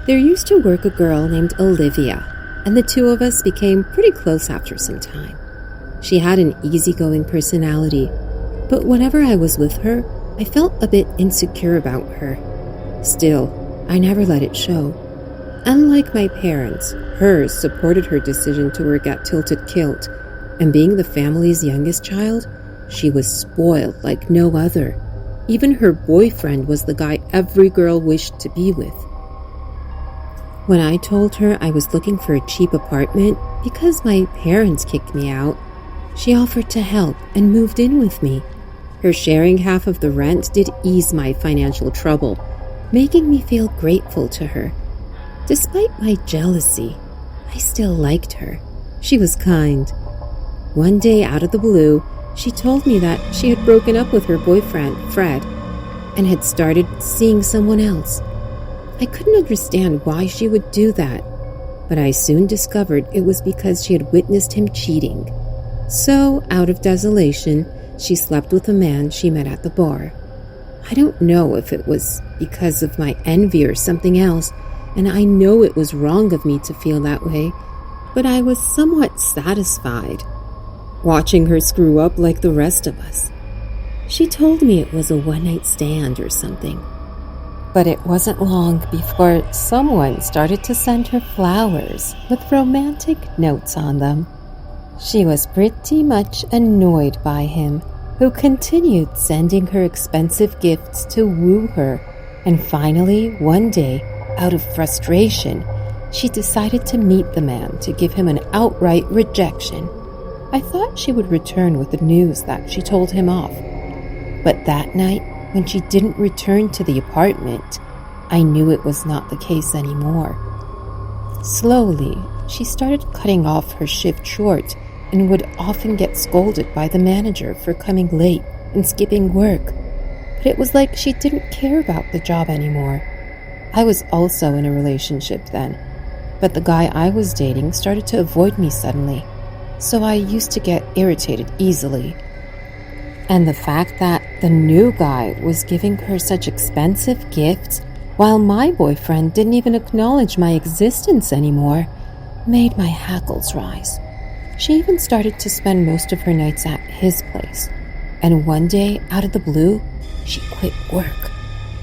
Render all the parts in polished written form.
There used to work a girl named Olivia, and the two of us became pretty close after some time. She had an easygoing personality, but whenever I was with her, I felt a bit insecure about her. Still, I never let it show. Unlike my parents, hers supported her decision to work at Tilted Kilt, and being the family's youngest child, she was spoiled like no other. Even her boyfriend was the guy every girl wished to be with. When I told her I was looking for a cheap apartment because my parents kicked me out, she offered to help and moved in with me. Her sharing half of the rent did ease my financial trouble, making me feel grateful to her. Despite my jealousy, I still liked her. She was kind. One day, out of the blue, she told me that she had broken up with her boyfriend, Fred, and had started seeing someone else. I couldn't understand why she would do that, but I soon discovered it was because she had witnessed him cheating. So, out of desolation, she slept with a man she met at the bar. I don't know if it was because of my envy or something else, and I know it was wrong of me to feel that way, but I was somewhat satisfied, watching her screw up like the rest of us. She told me it was a one-night stand or something. But it wasn't long before someone started to send her flowers with romantic notes on them. She was pretty much annoyed by him, who continued sending her expensive gifts to woo her, and finally, one day, out of frustration, she decided to meet the man to give him an outright rejection. I thought she would return with the news that she told him off. But that night, when she didn't return to the apartment, I knew it was not the case anymore. Slowly, she started cutting off her shift short and would often get scolded by the manager for coming late and skipping work. But it was like she didn't care about the job anymore. I was also in a relationship then, but the guy I was dating started to avoid me suddenly, so I used to get irritated easily. And the fact that the new guy was giving her such expensive gifts while my boyfriend didn't even acknowledge my existence anymore made my hackles rise. She even started to spend most of her nights at his place. And one day, out of the blue, she quit work.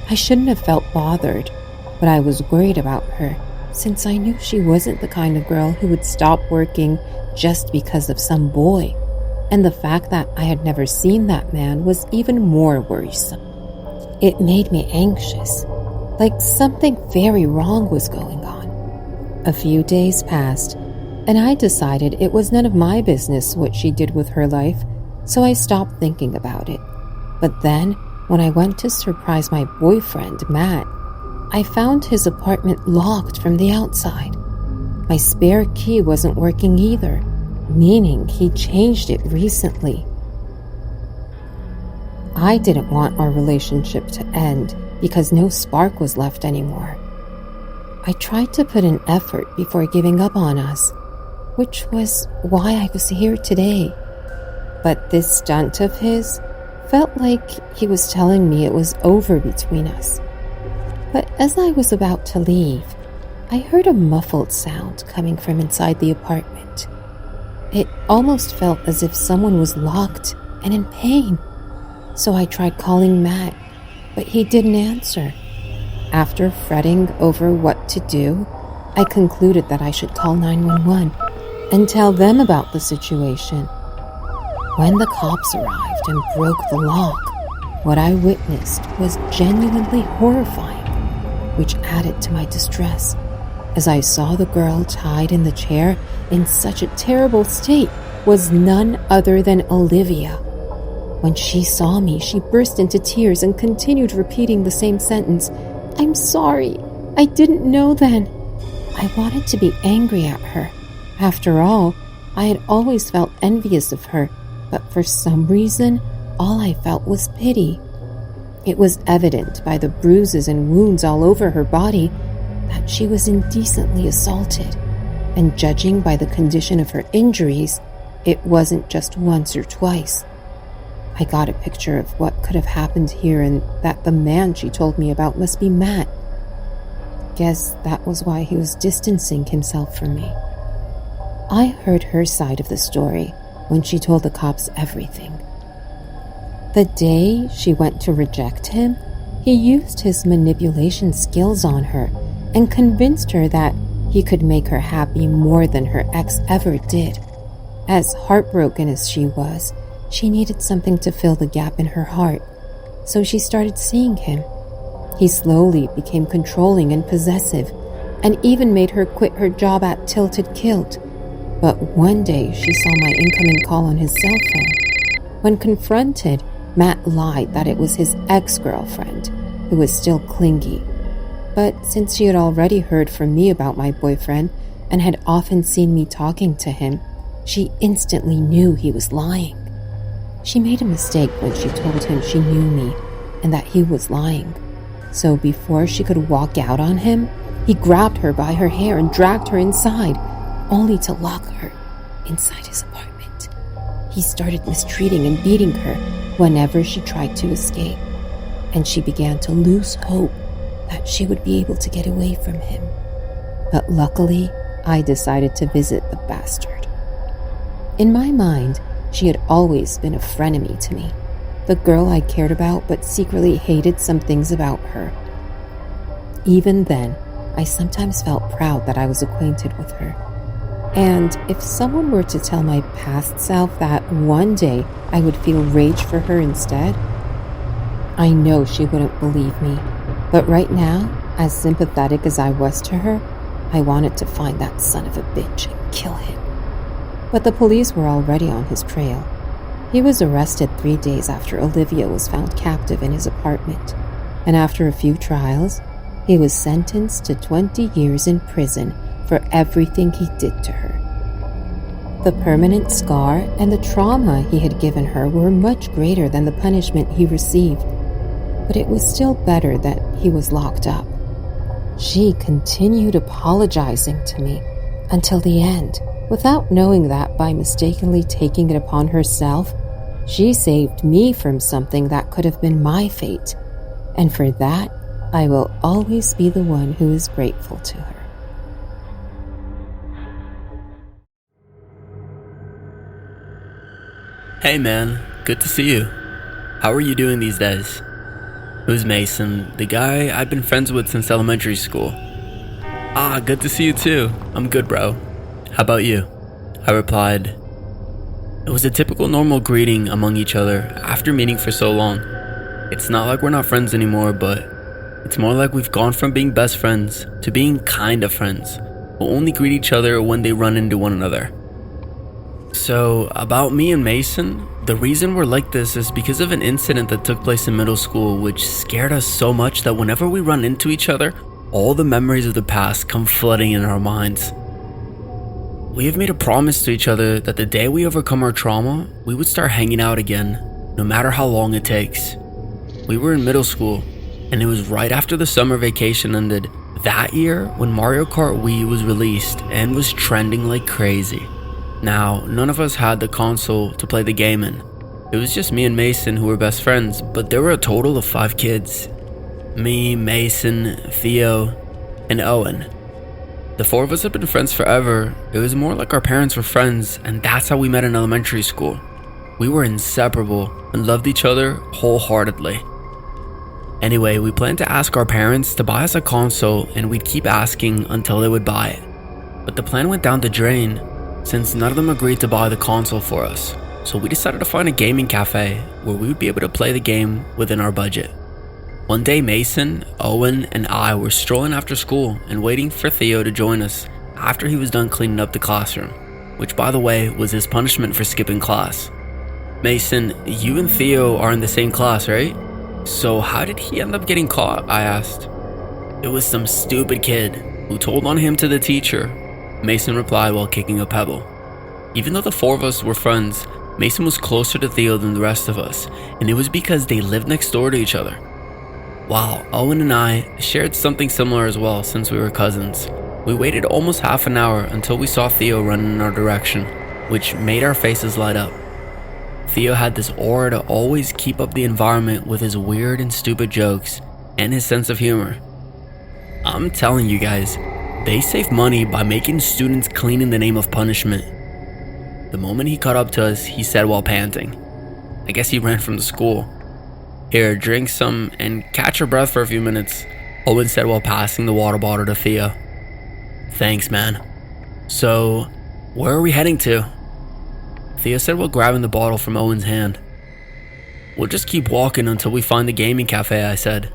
I shouldn't have felt bothered, but I was worried about her since I knew she wasn't the kind of girl who would stop working just because of some boy. And the fact that I had never seen that man was even more worrisome. It made me anxious, like something very wrong was going on. A few days passed, and I decided it was none of my business what she did with her life, so I stopped thinking about it. But then, when I went to surprise my boyfriend, Matt, I found his apartment locked from the outside. My spare key wasn't working either, meaning he changed it recently. I didn't want our relationship to end because no spark was left anymore. I tried to put an effort before giving up on us, which was why I was here today. But this stunt of his felt like he was telling me it was over between us. But as I was about to leave, I heard a muffled sound coming from inside the apartment. It almost felt as if someone was locked and in pain. So I tried calling Matt, but he didn't answer. After fretting over what to do, I concluded that I should call 911 and tell them about the situation. When the cops arrived and broke the lock, what I witnessed was genuinely horrifying, which added to my distress, as I saw the girl tied in the chair in such a terrible state was none other than Olivia. When she saw me, she burst into tears and continued repeating the same sentence. "I'm sorry. I didn't know then." I wanted to be angry at her. After all, I had always felt envious of her, but for some reason, all I felt was pity. It was evident by the bruises and wounds all over her body that she was indecently assaulted, and judging by the condition of her injuries, it wasn't just once or twice. I got a picture of what could have happened here and that the man she told me about must be Matt. guess that was why he was distancing himself from me. I heard her side of the story when she told the cops everything. The day she went to reject him, he used his manipulation skills on her and convinced her that he could make her happy more than her ex ever did. As heartbroken as she was, she needed something to fill the gap in her heart, so she started seeing him. He slowly became controlling and possessive, and even made her quit her job at Tilted Kilt. But one day she saw my incoming call on his cell phone. When confronted, Matt lied that it was his ex-girlfriend, who was still clingy. But since she had already heard from me about my boyfriend and had often seen me talking to him, she instantly knew he was lying. She made a mistake when she told him she knew me and that he was lying. So before she could walk out on him, he grabbed her by her hair and dragged her inside, only to lock her inside his apartment. He started mistreating and beating her whenever she tried to escape, and she began to lose hope that she would be able to get away from him. But luckily, I decided to visit the bastard. In my mind, she had always been a frenemy to me, the girl I cared about but secretly hated some things about her. Even then, I sometimes felt proud that I was acquainted with her. And if someone were to tell my past self that one day I would feel rage for her instead, I know she wouldn't believe me. But right now, as sympathetic as I was to her, I wanted to find that son of a bitch and kill him. But the police were already on his trail. He was arrested 3 days after Olivia was found captive in his apartment, and after a few trials, he was sentenced to 20 years in prison for everything he did to her. The permanent scar and the trauma he had given her were much greater than the punishment he received, but it was still better that he was locked up. She continued apologizing to me until the end, without knowing that by mistakenly taking it upon herself, she saved me from something that could have been my fate, and for that, I will always be the one who is grateful to her. Hey man, good to see you. How are you doing these days? Who's Mason, the guy I've been friends with since elementary school. Ah, good to see you too. I'm good, bro. How about you? I replied. It was a typical normal greeting among each other after meeting for so long. It's not like we're not friends anymore, but it's more like we've gone from being best friends to being kind of friends who only greet each other when they run into one another. So, about me and Mason, the reason we're like this is because of an incident that took place in middle school which scared us so much that whenever we run into each other, all the memories of the past come flooding in our minds. We have made a promise to each other that the day we overcome our trauma, we would start hanging out again, no matter how long it takes. We were in middle school, and it was right after the summer vacation ended that year when Mario Kart Wii was released and was trending like crazy. Now, none of us had the console to play the game in. It was just me and Mason who were best friends, but there were a total of 5 kids. Me, Mason, Theo, and Owen. The 4 of us had been friends forever. It was more like our parents were friends, and that's how we met in elementary school. We were inseparable and loved each other wholeheartedly. Anyway, we planned to ask our parents to buy us a console, and we'd keep asking until they would buy it. But the plan went down the drain, since none of them agreed to buy the console for us. So we decided to find a gaming cafe where we would be able to play the game within our budget. One day Mason, Owen, and I were strolling after school and waiting for Theo to join us after he was done cleaning up the classroom, which by the way was his punishment for skipping class. Mason, you and Theo are in the same class, right? So how did he end up getting caught? I asked. It was some stupid kid who told on him to the teacher, Mason replied while kicking a pebble. Even though the 4 of us were friends, Mason was closer to Theo than the rest of us, and it was because they lived next door to each other. Wow, Owen and I shared something similar as well since we were cousins. We waited almost half an hour until we saw Theo running in our direction, which made our faces light up. Theo had this aura to always keep up the environment with his weird and stupid jokes and his sense of humor. I'm telling you guys, they save money by making students clean in the name of punishment. The moment he caught up to us, he said while panting, I guess he ran from the school. Here, drink some and catch your breath for a few minutes, Owen said while passing the water bottle to Theo. Thanks, man. So, where are we heading to? Theo said while grabbing the bottle from Owen's hand. We'll just keep walking until we find the gaming cafe, I said.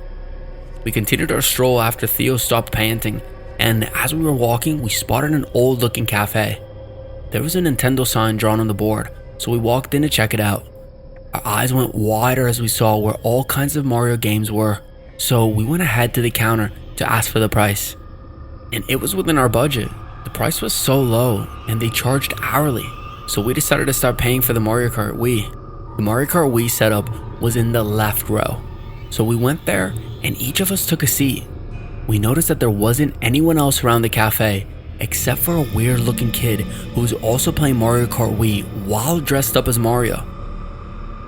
We continued our stroll after Theo stopped panting, and as we were walking, we spotted an old-looking cafe. There was a Nintendo sign drawn on the board, so we walked in to check it out. Our eyes went wider as we saw where all kinds of Mario games were, so we went ahead to the counter to ask for the price. And it was within our budget. The price was so low, and they charged hourly, so we decided to start paying for the Mario Kart Wii. The Mario Kart Wii setup was in the left row, so we went there and each of us took a seat. We noticed that there wasn't anyone else around the cafe except for a weird looking kid who was also playing Mario Kart Wii while dressed up as Mario.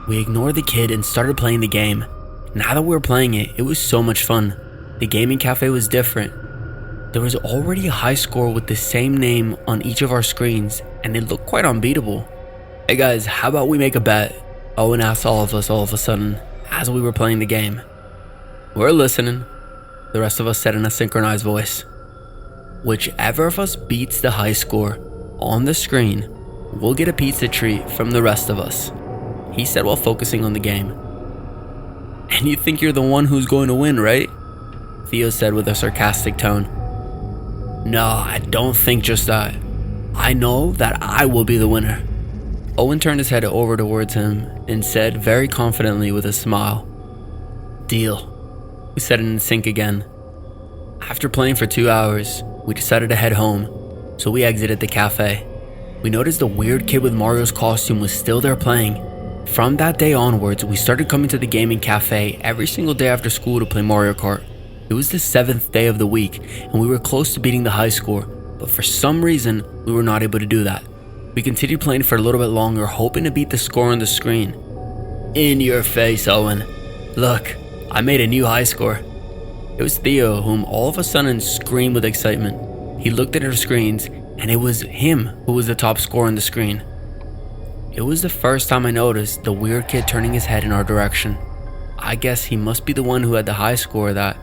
We ignored the kid and started playing the game. Now that we were playing it, it was so much fun. The gaming cafe was different. There was already a high score with the same name on each of our screens, and it looked quite unbeatable. Hey guys, how about we make a bet? Owen asked all of us all of a sudden as we were playing the game. We're listening, the rest of us said in a synchronized voice. Whichever of us beats the high score on the screen will get a pizza treat from the rest of us, he said while focusing on the game. And you think you're the one who's going to win, right? Theo said with a sarcastic tone. No, I don't think just that. I know that I will be the winner. Owen turned his head over towards him and said very confidently with a smile, Deal. We said it in sync again. After playing for 2 hours, we decided to head home, so we exited the cafe. We noticed the weird kid with Mario's costume was still there playing. From that day onwards, we started coming to the gaming cafe every single day after school to play Mario Kart. It was the 7th day of the week, and we were close to beating the high score, but for some reason, we were not able to do that. We continued playing for a little bit longer, hoping to beat the score on the screen. In your face, Owen. Look, I made a new high score. It was Theo, whom all of a sudden screamed with excitement. He looked at our screens, and it was him who was the top scorer on the screen. It was the first time I noticed the weird kid turning his head in our direction. I guess he must be the one who had the high score that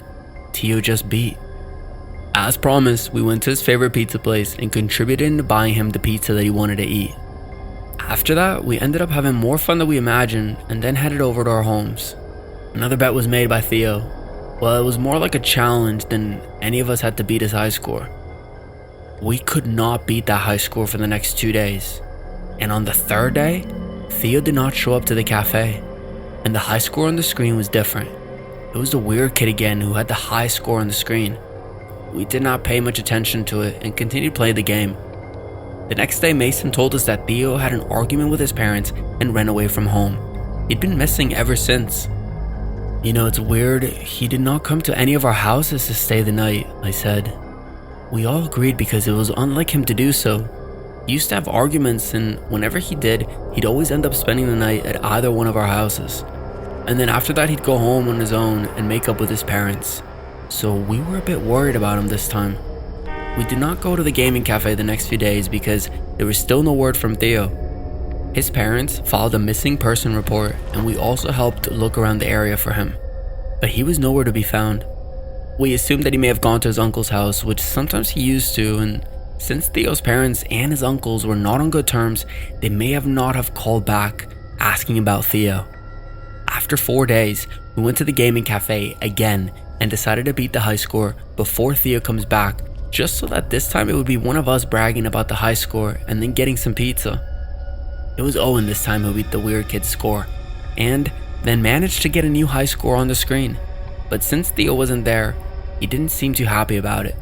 Theo just beat. As promised, we went to his favorite pizza place and contributed into buying him the pizza that he wanted to eat. After that, we ended up having more fun than we imagined and then headed over to our homes. Another bet was made by Theo. Well, it was more like a challenge than any of us had to beat his high score. We could not beat that high score for the next 2 days. And on the 3rd day, Theo did not show up to the cafe, and the high score on the screen was different. It was the weird kid again who had the high score on the screen. We did not pay much attention to it and continued playing the game. The next day, Mason told us that Theo had an argument with his parents and ran away from home. He'd been missing ever since. You know, it's weird, he did not come to any of our houses to stay the night, I said. We all agreed because it was unlike him to do so. He used to have arguments, and whenever he did, he'd always end up spending the night at either one of our houses. And then after that, he'd go home on his own and make up with his parents. So we were a bit worried about him this time. We did not go to the gaming cafe the next few days because there was still no word from Theo. His parents filed a missing person report, and we also helped look around the area for him. But he was nowhere to be found. We assumed that he may have gone to his uncle's house, which sometimes he used to, and since Theo's parents and his uncles were not on good terms, they may have not have called back asking about Theo. After 4 days, we went to the gaming cafe again and decided to beat the high score before Theo comes back, just so that this time it would be one of us bragging about the high score and then getting some pizza. It was Owen this time who beat the weird kid's score, and then managed to get a new high score on the screen. But since Theo wasn't there, he didn't seem too happy about it.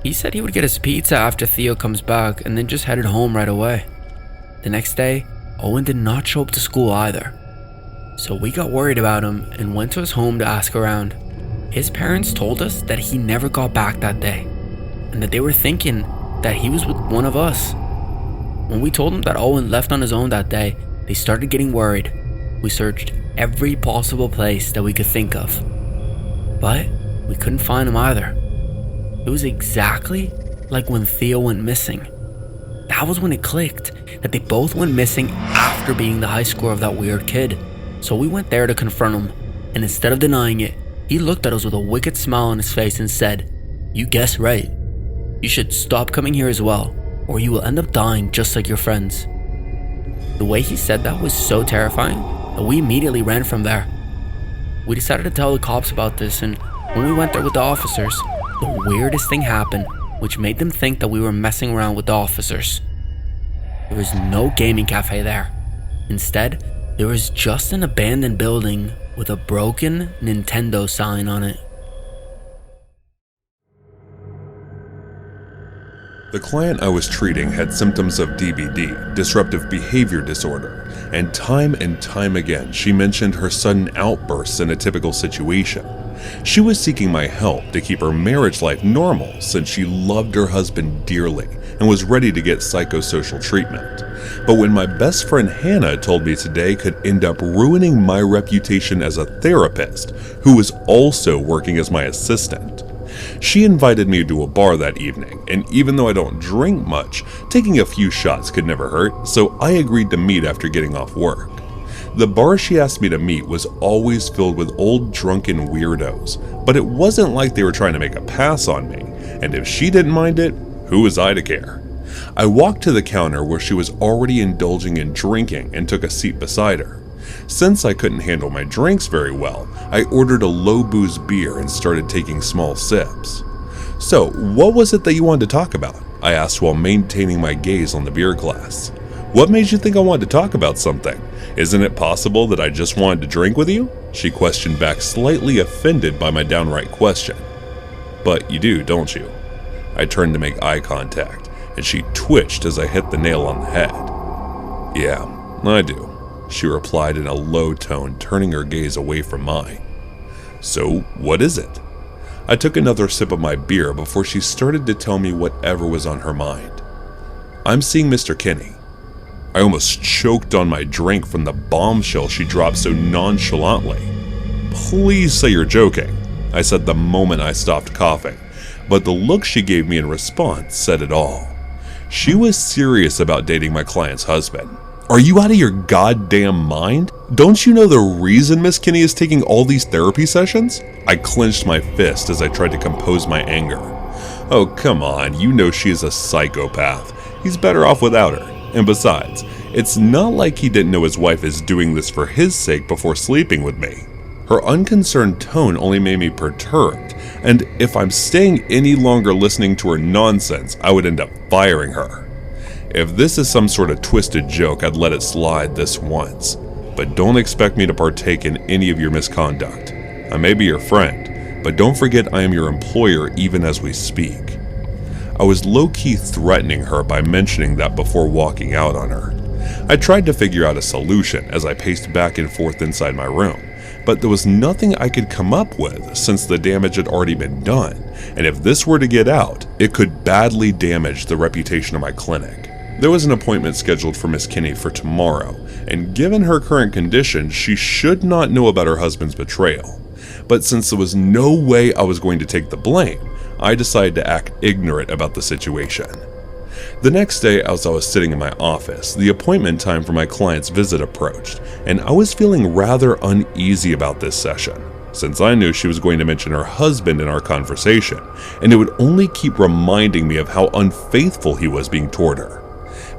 He said he would get his pizza after Theo comes back and then just headed home right away. The next day, Owen did not show up to school either. So we got worried about him and went to his home to ask around. His parents told us that he never got back that day, and that they were thinking that he was with one of us. When we told them that Owen left on his own that day, they started getting worried. We searched every possible place that we could think of, but we couldn't find him either. It was exactly like when Theo went missing. That was when it clicked, that they both went missing after being the high score of that weird kid. So we went there to confront him, and instead of denying it, he looked at us with a wicked smile on his face and said, "You guessed right. You should stop coming here as well, or you will end up dying just like your friends." The way he said that was so terrifying that we immediately ran from there. We decided to tell the cops about this, and when we went there with the officers, the weirdest thing happened, which made them think that we were messing around with the officers. There was no gaming cafe there. Instead, there was just an abandoned building with a broken Nintendo sign on it. The client I was treating had symptoms of DBD, disruptive behavior disorder, and time again she mentioned her sudden outbursts in a typical situation. She was seeking my help to keep her marriage life normal since she loved her husband dearly and was ready to get psychosocial treatment. But when my best friend Hannah told me today could end up ruining my reputation as a therapist, who was also working as my assistant, she invited me to a bar that evening, and even though I don't drink much, taking a few shots could never hurt, so I agreed to meet after getting off work. The bar she asked me to meet was always filled with old drunken weirdos, but it wasn't like they were trying to make a pass on me, and if she didn't mind it, who was I to care? I walked to the counter where she was already indulging in drinking and took a seat beside her. Since I couldn't handle my drinks very well, I ordered a low-booze beer and started taking small sips. "So, what was it that you wanted to talk about?" I asked while maintaining my gaze on the beer glass. "What made you think I wanted to talk about something? Isn't it possible that I just wanted to drink with you?" she questioned back, slightly offended by my downright question. "But you do, don't you?" I turned to make eye contact, and she twitched as I hit the nail on the head. "Yeah, I do," she replied in a low tone, turning her gaze away from mine. "So, what is it?" I took another sip of my beer before she started to tell me whatever was on her mind. "I'm seeing Mr. Kinney." I almost choked on my drink from the bombshell she dropped so nonchalantly. "Please say you're joking," I said the moment I stopped coughing, but the look she gave me in response said it all. She was serious about dating my client's husband. "Are you out of your goddamn mind? Don't you know the reason Miss Kinney is taking all these therapy sessions?" I clenched my fist as I tried to compose my anger. "Oh, come on, you know she is a psychopath. He's better off without her. And besides, it's not like he didn't know his wife is doing this for his sake before sleeping with me." Her unconcerned tone only made me perturbed, and if I'm staying any longer listening to her nonsense, I would end up firing her. If this is some sort of twisted joke, I'd let it slide this once, but don't expect me to partake in any of your misconduct. I may be your friend, but don't forget I am your employer even as we speak. I was low-key threatening her by mentioning that before walking out on her. I tried to figure out a solution as I paced back and forth inside my room, but there was nothing I could come up with since the damage had already been done, and if this were to get out, it could badly damage the reputation of my clinic. There was an appointment scheduled for Miss Kinney for tomorrow, and given her current condition, she should not know about her husband's betrayal. But since there was no way I was going to take the blame, I decided to act ignorant about the situation. The next day, as I was sitting in my office, the appointment time for my client's visit approached, and I was feeling rather uneasy about this session, since I knew she was going to mention her husband in our conversation, and it would only keep reminding me of how unfaithful he was being toward her.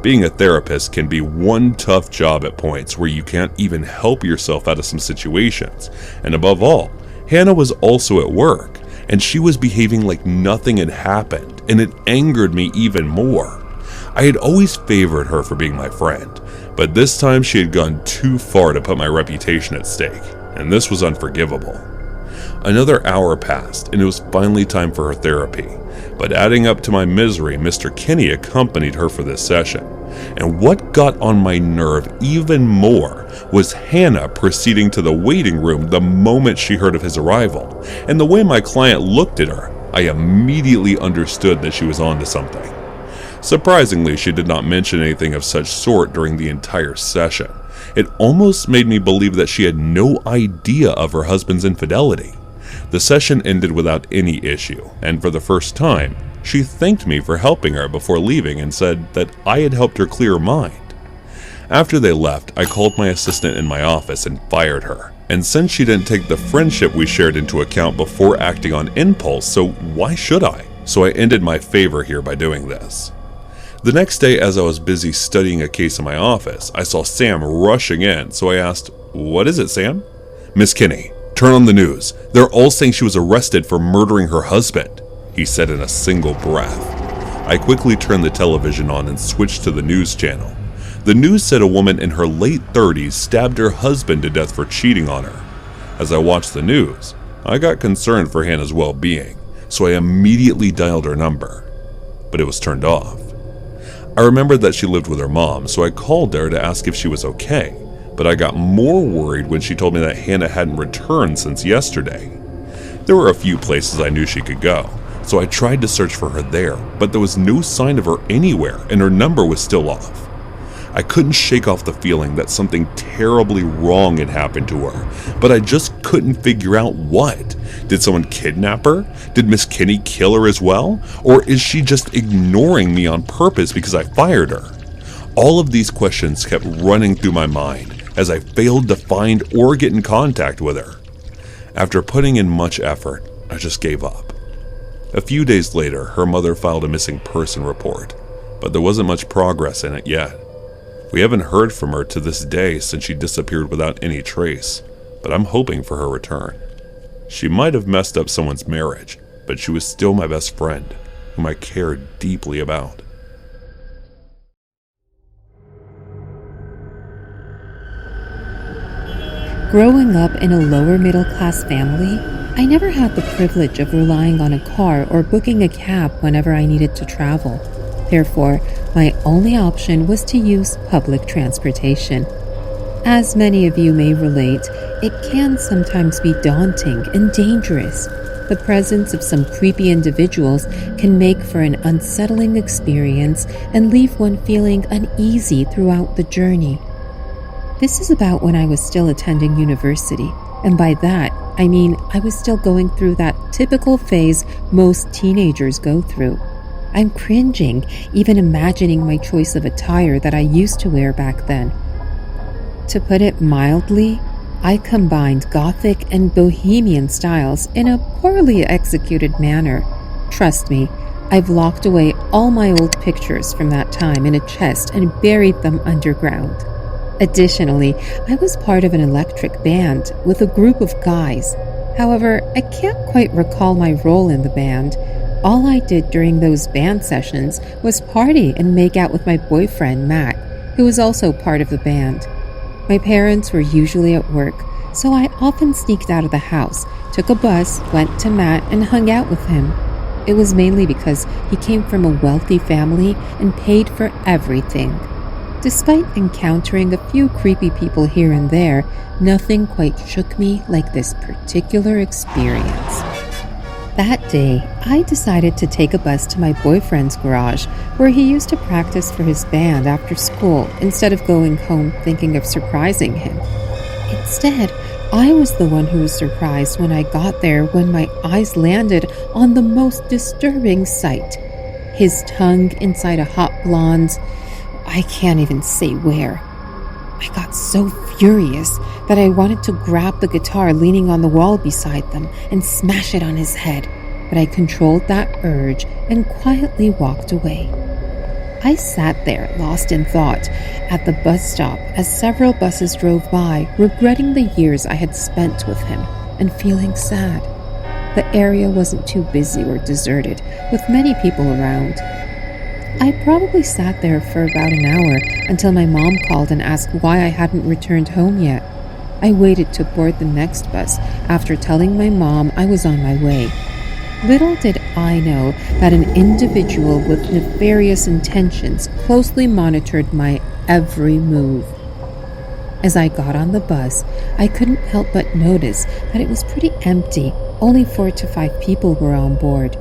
Being a therapist can be one tough job at points where you can't even help yourself out of some situations, and above all, Hannah was also at work, and she was behaving like nothing had happened, and it angered me even more. I had always favored her for being my friend, but this time she had gone too far to put my reputation at stake, and this was unforgivable. Another hour passed, and it was finally time for her therapy, but adding up to my misery, Mr. Kinney accompanied her for this session. And what got on my nerve even more was Hannah proceeding to the waiting room the moment she heard of his arrival, and the way my client looked at her, I immediately understood that she was onto something. Surprisingly, she did not mention anything of such sort during the entire session. It almost made me believe that she had no idea of her husband's infidelity. The session ended without any issue, and for the first time, she thanked me for helping her before leaving and said that I had helped her clear her mind. After they left, I called my assistant in my office and fired her. And since she didn't take the friendship we shared into account before acting on impulse, so why should I? So I ended my favor here by doing this. The next day, as I was busy studying a case in my office, I saw Sam rushing in, so I asked, "What is it, Sam?" "Miss Kinney, turn on the news. They're all saying she was arrested for murdering her husband," he said in a single breath. I quickly turned the television on and switched to the news channel. The news said a woman in her late 30s stabbed her husband to death for cheating on her. As I watched the news, I got concerned for Hannah's well-being, so I immediately dialed her number, but it was turned off. I remembered that she lived with her mom, so I called her to ask if she was okay, but I got more worried when she told me that Hannah hadn't returned since yesterday. There were a few places I knew she could go, so I tried to search for her there, but there was no sign of her anywhere, and her number was still off. I couldn't shake off the feeling that something terribly wrong had happened to her, but I just couldn't figure out what. Did someone kidnap her? Did Miss Kinney kill her as well? Or is she just ignoring me on purpose because I fired her? All of these questions kept running through my mind as I failed to find or get in contact with her. After putting in much effort, I just gave up. A few days later, her mother filed a missing person report, but there wasn't much progress in it yet. We haven't heard from her to this day since she disappeared without any trace, but I'm hoping for her return. She might have messed up someone's marriage, but she was still my best friend, whom I cared deeply about. Growing up in a lower middle class family, I never had the privilege of relying on a car or booking a cab whenever I needed to travel. Therefore, my only option was to use public transportation. As many of you may relate, it can sometimes be daunting and dangerous. The presence of some creepy individuals can make for an unsettling experience and leave one feeling uneasy throughout the journey. This is about when I was still attending university, and by that, I mean I was still going through that typical phase most teenagers go through. I'm cringing, even imagining my choice of attire that I used to wear back then. To put it mildly, I combined Gothic and Bohemian styles in a poorly executed manner. Trust me, I've locked away all my old pictures from that time in a chest and buried them underground. Additionally, I was part of an electric band with a group of guys. However, I can't quite recall my role in the band. All I did during those band sessions was party and make out with my boyfriend, Matt, who was also part of the band. My parents were usually at work, so I often sneaked out of the house, took a bus, went to Matt, and hung out with him. It was mainly because he came from a wealthy family and paid for everything. Despite encountering a few creepy people here and there, nothing quite shook me like this particular experience. That day, I decided to take a bus to my boyfriend's garage, where he used to practice for his band after school instead of going home thinking of surprising him. Instead, I was the one who was surprised when I got there when my eyes landed on the most disturbing sight. His tongue inside a hot blonde's, I can't even say where. I got so furious that I wanted to grab the guitar leaning on the wall beside them and smash it on his head, but I controlled that urge and quietly walked away. I sat there, lost in thought, at the bus stop as several buses drove by, regretting the years I had spent with him and feeling sad. The area wasn't too busy or deserted, with many people around. I probably sat there for about an hour until my mom called and asked why I hadn't returned home yet. I waited to board the next bus after telling my mom I was on my way. Little did I know that an individual with nefarious intentions closely monitored my every move. As I got on the bus, I couldn't help but notice that it was pretty empty. Only 4 to 5 people were on board.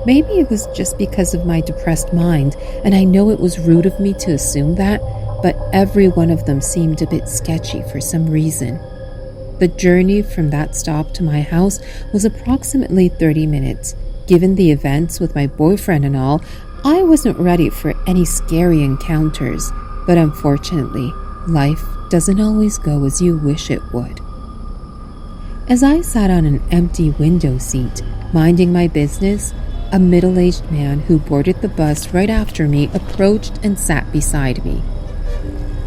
Maybe it was just because of my depressed mind, and I know it was rude of me to assume that, but every one of them seemed a bit sketchy for some reason. The journey from that stop to my house was approximately 30 minutes. Given the events with my boyfriend and all, I wasn't ready for any scary encounters, but unfortunately, life doesn't always go as you wish it would. As I sat on an empty window seat, minding my business, a middle-aged man who boarded the bus right after me approached and sat beside me.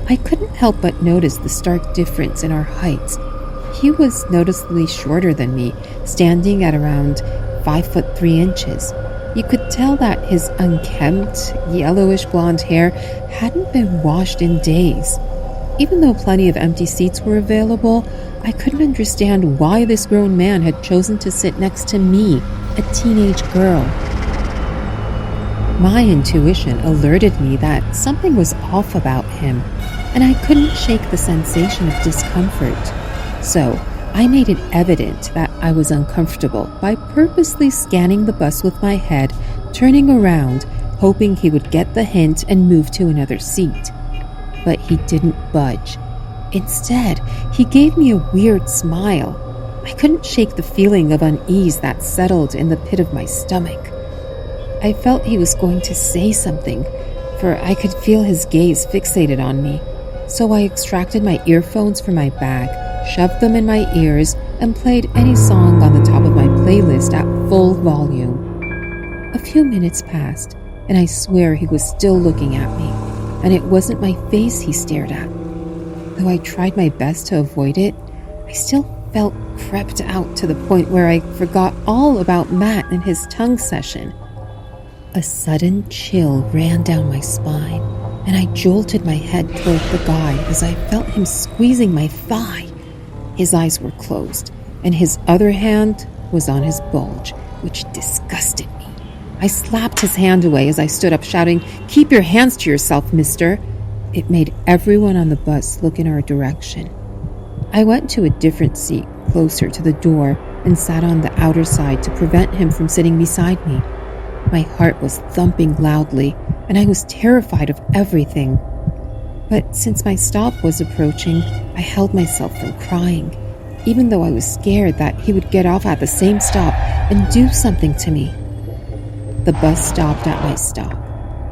I couldn't help but notice the stark difference in our heights. He was noticeably shorter than me, standing at around 5'3". You could tell that his unkempt, yellowish blonde hair hadn't been washed in days. Even though plenty of empty seats were available, I couldn't understand why this grown man had chosen to sit next to me, a teenage girl. My intuition alerted me that something was off about him, and I couldn't shake the sensation of discomfort. So, I made it evident that I was uncomfortable by purposely scanning the bus with my head, turning around, hoping he would get the hint and move to another seat. But he didn't budge. Instead, he gave me a weird smile. I couldn't shake the feeling of unease that settled in the pit of my stomach. I felt he was going to say something, for I could feel his gaze fixated on me. So I extracted my earphones from my bag, shoved them in my ears, and played any song on the top of my playlist at full volume. A few minutes passed, and I swear he was still looking at me, and it wasn't my face he stared at. Though I tried my best to avoid it, I still felt crept out to the point where I forgot all about Matt and his tongue session. A sudden chill ran down my spine, and I jolted my head toward the guy as I felt him squeezing my thigh. His eyes were closed, and his other hand was on his bulge, which disgusted me. I slapped his hand away as I stood up, shouting, "Keep your hands to yourself, mister." It made everyone on the bus look in our direction. I went to a different seat, closer to the door, and sat on the outer side to prevent him from sitting beside me. My heart was thumping loudly, and I was terrified of everything. But since my stop was approaching, I held myself from crying, even though I was scared that he would get off at the same stop and do something to me. The bus stopped at my stop,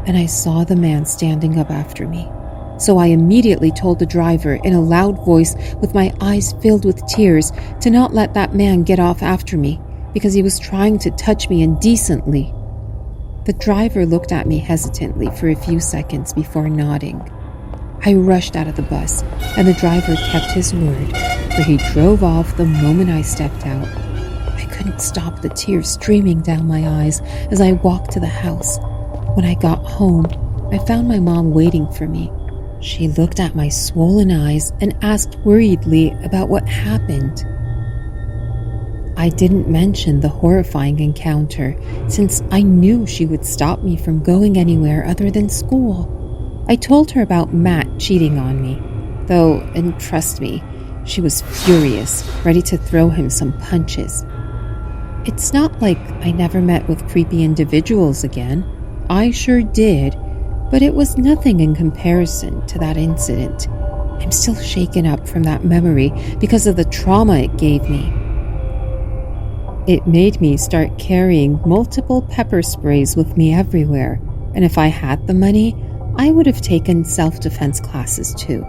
and I saw the man standing up after me. So I immediately told the driver in a loud voice with my eyes filled with tears to not let that man get off after me because he was trying to touch me indecently. The driver looked at me hesitantly for a few seconds before nodding. I rushed out of the bus, and the driver kept his word, for he drove off the moment I stepped out. I couldn't stop the tears streaming down my eyes as I walked to the house. When I got home, I found my mom waiting for me. She looked at my swollen eyes and asked worriedly about what happened. I didn't mention the horrifying encounter, since I knew she would stop me from going anywhere other than school. I told her about Matt cheating on me, though, and trust me, she was furious, ready to throw him some punches. It's not like I never met with creepy individuals again. I sure did, but it was nothing in comparison to that incident. I'm still shaken up from that memory because of the trauma it gave me. It made me start carrying multiple pepper sprays with me everywhere, and if I had the money, I would have taken self-defense classes too.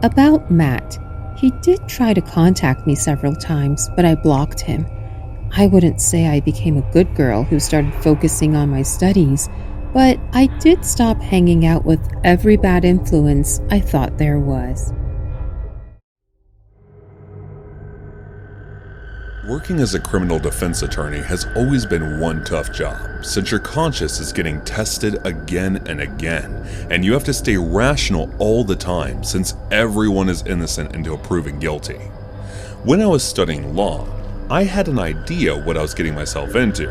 About Matt, he did try to contact me several times, but I blocked him. I wouldn't say I became a good girl who started focusing on my studies, but I did stop hanging out with every bad influence I thought there was. Working as a criminal defense attorney has always been one tough job, since your conscience is getting tested again and again, and you have to stay rational all the time since everyone is innocent until proven guilty. When I was studying law, I had an idea what I was getting myself into,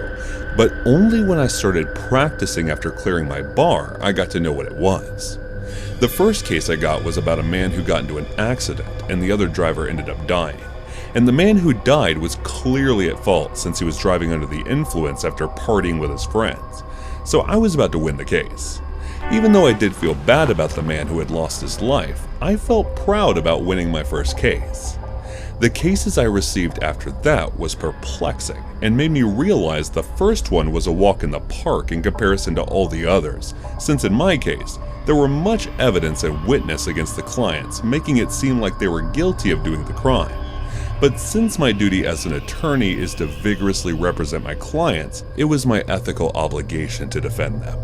but only when I started practicing after clearing my bar, I got to know what it was. The first case I got was about a man who got into an accident and the other driver ended up dying. And the man who died was clearly at fault since he was driving under the influence after partying with his friends. So I was about to win the case. Even though I did feel bad about the man who had lost his life, I felt proud about winning my first case. The cases I received after that was perplexing and made me realize the first one was a walk in the park in comparison to all the others, since in my case, there were much evidence and witness against the clients, making it seem like they were guilty of doing the crime. But since my duty as an attorney is to vigorously represent my clients, it was my ethical obligation to defend them.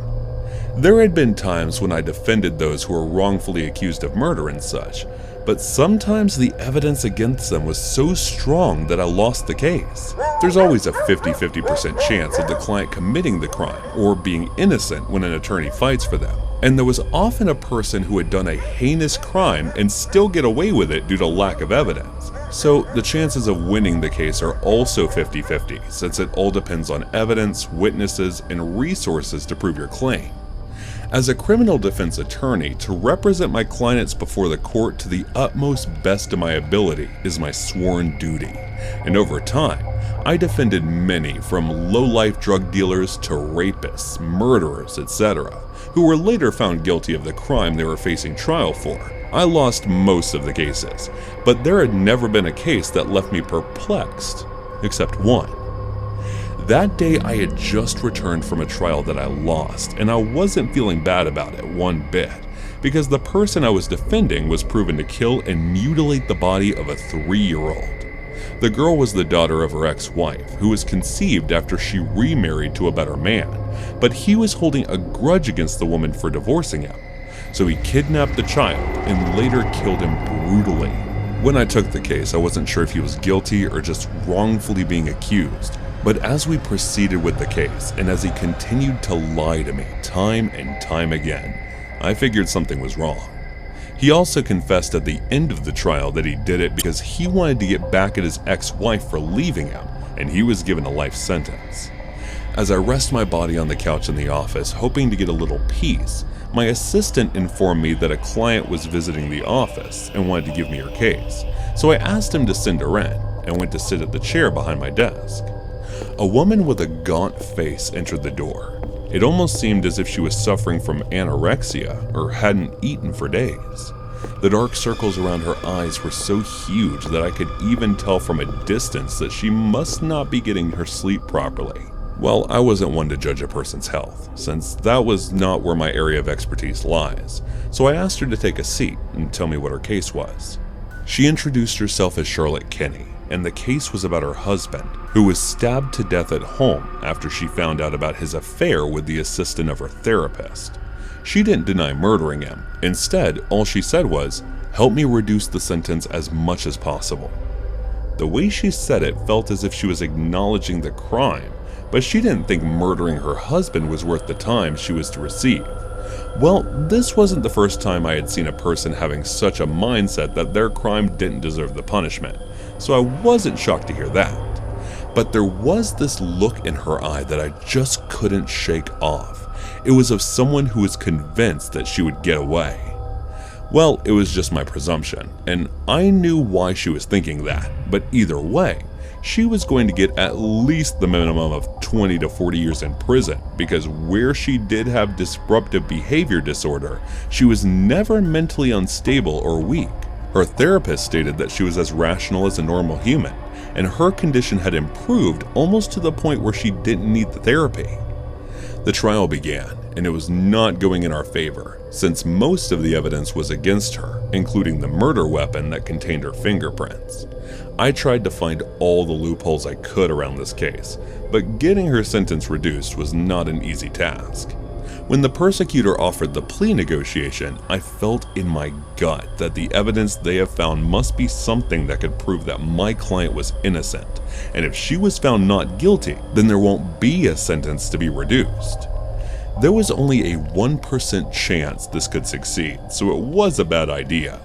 There had been times when I defended those who were wrongfully accused of murder and such, but sometimes the evidence against them was so strong that I lost the case. There's always a 50-50% chance of the client committing the crime or being innocent when an attorney fights for them. And there was often a person who had done a heinous crime and still get away with it due to lack of evidence. So the chances of winning the case are also 50-50, since it all depends on evidence, witnesses, and resources to prove your claim. As a criminal defense attorney, to represent my clients before the court to the utmost best of my ability is my sworn duty. And over time, I defended many from low-life drug dealers to rapists, murderers, etc., who were later found guilty of the crime they were facing trial for. I lost most of the cases, but there had never been a case that left me perplexed, except one. That day I had just returned from a trial that I lost, and I wasn't feeling bad about it one bit, because the person I was defending was proven to kill and mutilate the body of a 3-year-old. The girl was the daughter of her ex-wife, who was conceived after she remarried to a better man, but he was holding a grudge against the woman for divorcing him. So he kidnapped the child and later killed him brutally. When I took the case, I wasn't sure if he was guilty or just wrongfully being accused. But as we proceeded with the case, and as he continued to lie to me time and time again, I figured something was wrong. He also confessed at the end of the trial that he did it because he wanted to get back at his ex-wife for leaving him, and he was given a life sentence. As I rest my body on the couch in the office, hoping to get a little peace, my assistant informed me that a client was visiting the office and wanted to give me her case, so I asked him to send her in and went to sit at the chair behind my desk. A woman with a gaunt face entered the door. It almost seemed as if she was suffering from anorexia or hadn't eaten for days. The dark circles around her eyes were so huge that I could even tell from a distance that she must not be getting her sleep properly. Well, I wasn't one to judge a person's health, since that was not where my area of expertise lies, so I asked her to take a seat and tell me what her case was. She introduced herself as Charlotte Kinney, and the case was about her husband, who was stabbed to death at home after she found out about his affair with the assistant of her therapist. She didn't deny murdering him. Instead, all she said was, "Help me reduce the sentence as much as possible." The way she said it felt as if she was acknowledging the crime, but she didn't think murdering her husband was worth the time she was to receive. Well, this wasn't the first time I had seen a person having such a mindset that their crime didn't deserve the punishment, so I wasn't shocked to hear that. But there was this look in her eye that I just couldn't shake off. It was of someone who was convinced that she would get away. Well, it was just my presumption, and I knew why she was thinking that, but either way, she was going to get at least the minimum of 20 to 40 years in prison, because where she did have disruptive behavior disorder, she was never mentally unstable or weak. Her therapist stated that she was as rational as a normal human, and her condition had improved almost to the point where she didn't need the therapy. The trial began, and it was not going in our favor, since most of the evidence was against her, including the murder weapon that contained her fingerprints. I tried to find all the loopholes I could around this case, but getting her sentence reduced was not an easy task. When the persecutor offered the plea negotiation, I felt in my gut that the evidence they have found must be something that could prove that my client was innocent, and if she was found not guilty, then there won't be a sentence to be reduced. There was only a 1% chance this could succeed, so it was a bad idea.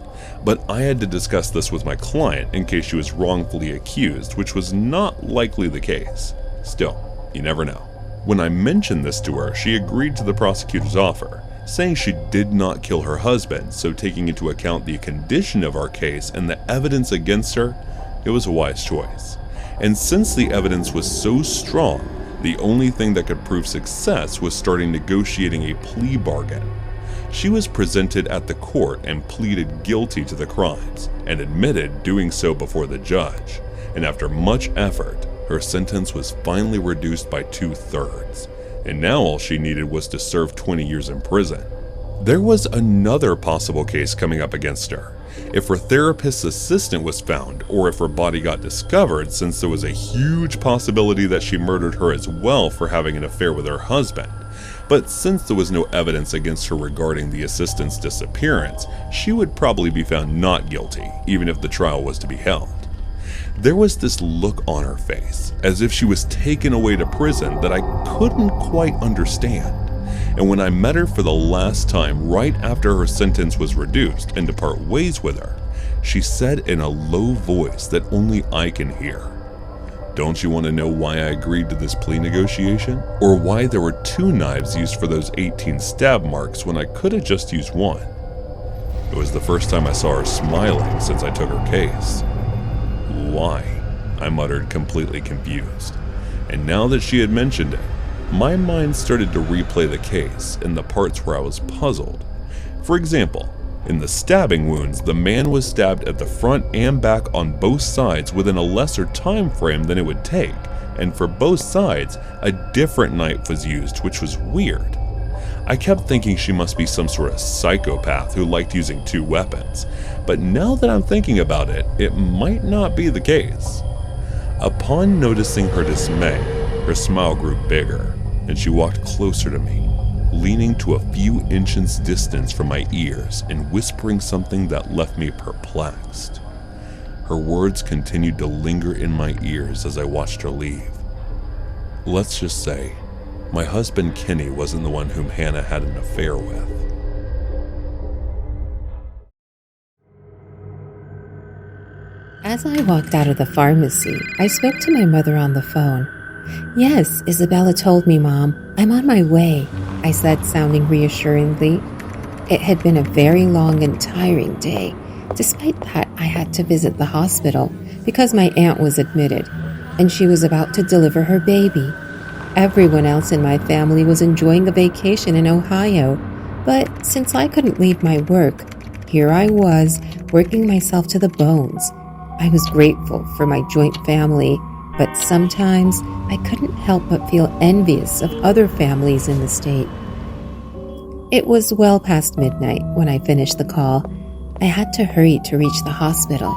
But I had to discuss this with my client in case she was wrongfully accused, which was not likely the case. Still, you never know. When I mentioned this to her, she agreed to the prosecutor's offer, saying she did not kill her husband, so taking into account the condition of our case and the evidence against her, it was a wise choice. And since the evidence was so strong, the only thing that could prove success was starting negotiating a plea bargain. She was presented at the court and pleaded guilty to the crimes, and admitted doing so before the judge. And after much effort, her sentence was finally reduced by 2/3, and now all she needed was to serve 20 years in prison. There was another possible case coming up against her. If her therapist's assistant was found, or if her body got discovered, since there was a huge possibility that she murdered her as well for having an affair with her husband. But since there was no evidence against her regarding the assistant's disappearance, she would probably be found not guilty, even if the trial was to be held. There was this look on her face, as if she was taken away to prison, that I couldn't quite understand. And when I met her for the last time right after her sentence was reduced and to part ways with her, she said in a low voice that only I can hear, "Don't you want to know why I agreed to this plea negotiation? Or why there were 2 knives used for those 18 stab marks when I could have just used 1? It was the first time I saw her smiling since I took her case." "Why?" I muttered, completely confused. And now that she had mentioned it, my mind started to replay the case in the parts where I was puzzled. For example, in the stabbing wounds, the man was stabbed at the front and back on both sides within a lesser time frame than it would take, and for both sides, a different knife was used, which was weird. I kept thinking she must be some sort of psychopath who liked using 2 weapons, but now that I'm thinking about it, it might not be the case. Upon noticing her dismay, her smile grew bigger, and she walked closer to me, leaning to a few inches distance from my ears and whispering something that left me perplexed. Her words continued to linger in my ears as I watched her leave. Let's just say, my husband Kenny wasn't the one whom Hannah had an affair with. As I walked out of the pharmacy, I spoke to my mother on the phone. "Yes, Isabella told me, Mom. I'm on my way," I said, sounding reassuringly. It had been a very long and tiring day. Despite that, I had to visit the hospital because my aunt was admitted, and she was about to deliver her baby. Everyone else in my family was enjoying a vacation in Ohio, but since I couldn't leave my work, here I was, working myself to the bones. I was grateful for my joint family, but sometimes I couldn't help but feel envious of other families in the state. It was well past midnight when I finished the call. I had to hurry to reach the hospital.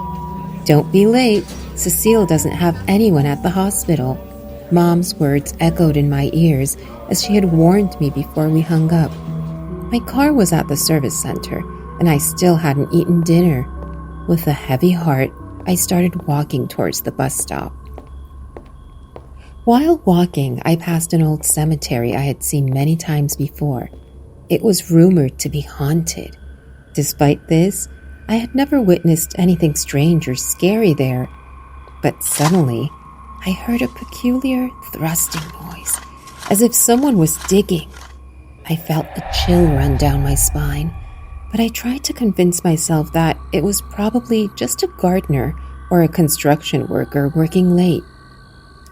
"Don't be late. Cecile doesn't have anyone at the hospital." Mom's words echoed in my ears as she had warned me before we hung up. My car was at the service center, and I still hadn't eaten dinner. With a heavy heart, I started walking towards the bus stop. While walking, I passed an old cemetery I had seen many times before. It was rumored to be haunted. Despite this, I had never witnessed anything strange or scary there. But suddenly, I heard a peculiar thrusting noise, as if someone was digging. I felt a chill run down my spine, but I tried to convince myself that it was probably just a gardener or a construction worker working late.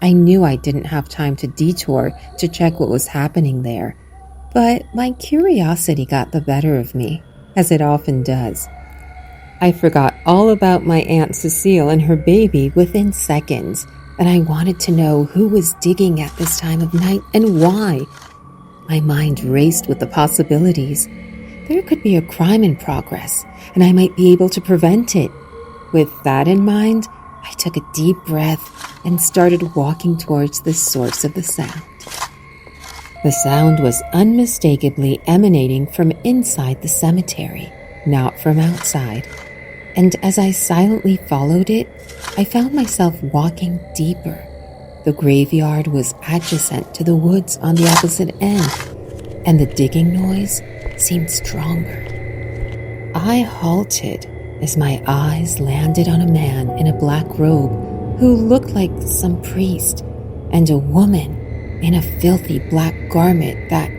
I knew I didn't have time to detour to check what was happening there, but my curiosity got the better of me, as it often does. I forgot all about my Aunt Cecile and her baby within seconds, and I wanted to know who was digging at this time of night and why. My mind raced with the possibilities. There could be a crime in progress, and I might be able to prevent it. With that in mind, I took a deep breath and started walking towards the source of the sound. The sound was unmistakably emanating from inside the cemetery, not from outside. And as I silently followed it, I found myself walking deeper. The graveyard was adjacent to the woods on the opposite end, and the digging noise seemed stronger. I halted as my eyes landed on a man in a black robe who looked like some priest, and a woman in a filthy black garment that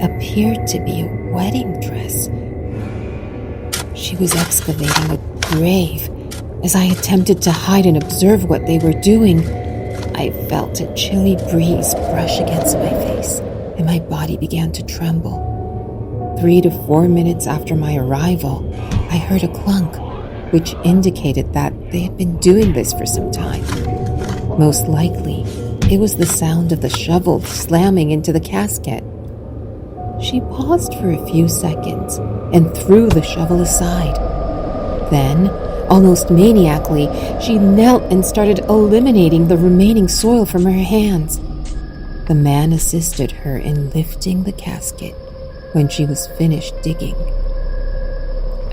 appeared to be a wedding dress. She was excavating a grave. As I attempted to hide and observe what they were doing, I felt a chilly breeze brush against my face, and my body began to tremble. 3 to 4 minutes after my arrival, I heard a clunk, which indicated that they had been doing this for some time. Most likely, it was the sound of the shovel slamming into the casket. She paused for a few seconds and threw the shovel aside. Then, almost maniacally, she knelt and started eliminating the remaining soil from her hands. The man assisted her in lifting the casket when she was finished digging.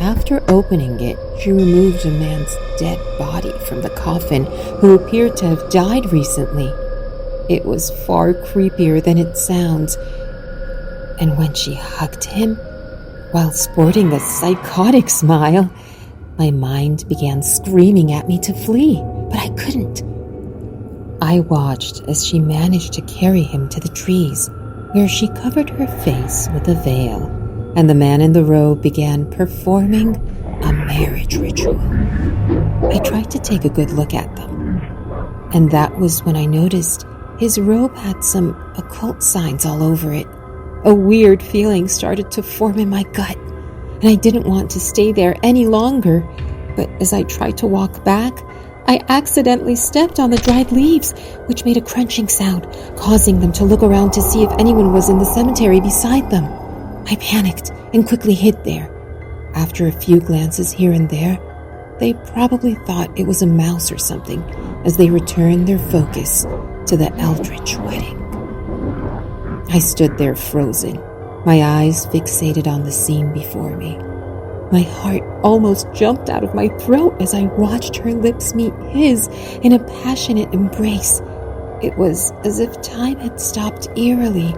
After opening it, she removed a man's dead body from the coffin who appeared to have died recently. It was far creepier than it sounds. And when she hugged him, while sporting a psychotic smile, my mind began screaming at me to flee, but I couldn't. I watched as she managed to carry him to the trees, where she covered her face with a veil, and the man in the robe began performing a marriage ritual. I tried to take a good look at them, and that was when I noticed his robe had some occult signs all over it. A weird feeling started to form in my gut, and I didn't want to stay there any longer. But as I tried to walk back, I accidentally stepped on the dried leaves, which made a crunching sound, causing them to look around to see if anyone was in the cemetery beside them. I panicked and quickly hid there. After a few glances here and there, they probably thought it was a mouse or something as they returned their focus to the Eldritch wedding. I stood there frozen, my eyes fixated on the scene before me. My heart almost jumped out of my throat as I watched her lips meet his in a passionate embrace. It was as if time had stopped eerily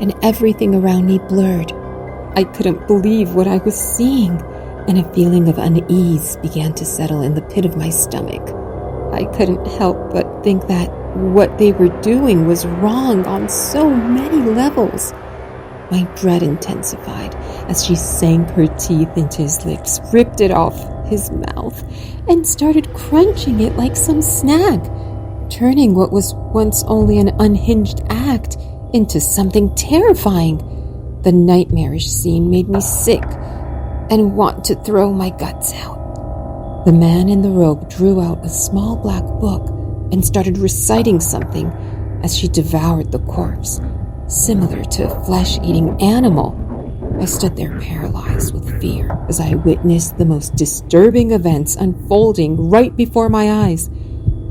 and everything around me blurred. I couldn't believe what I was seeing, and a feeling of unease began to settle in the pit of my stomach. I couldn't help but think that what they were doing was wrong on so many levels. My dread intensified as she sank her teeth into his lips, ripped it off his mouth, and started crunching it like some snack, turning what was once only an unhinged act into something terrifying. The nightmarish scene made me sick and want to throw my guts out. The man in the robe drew out a small black book and started reciting something as she devoured the corpse, similar to a flesh-eating animal. I stood there paralyzed with fear as I witnessed the most disturbing events unfolding right before my eyes.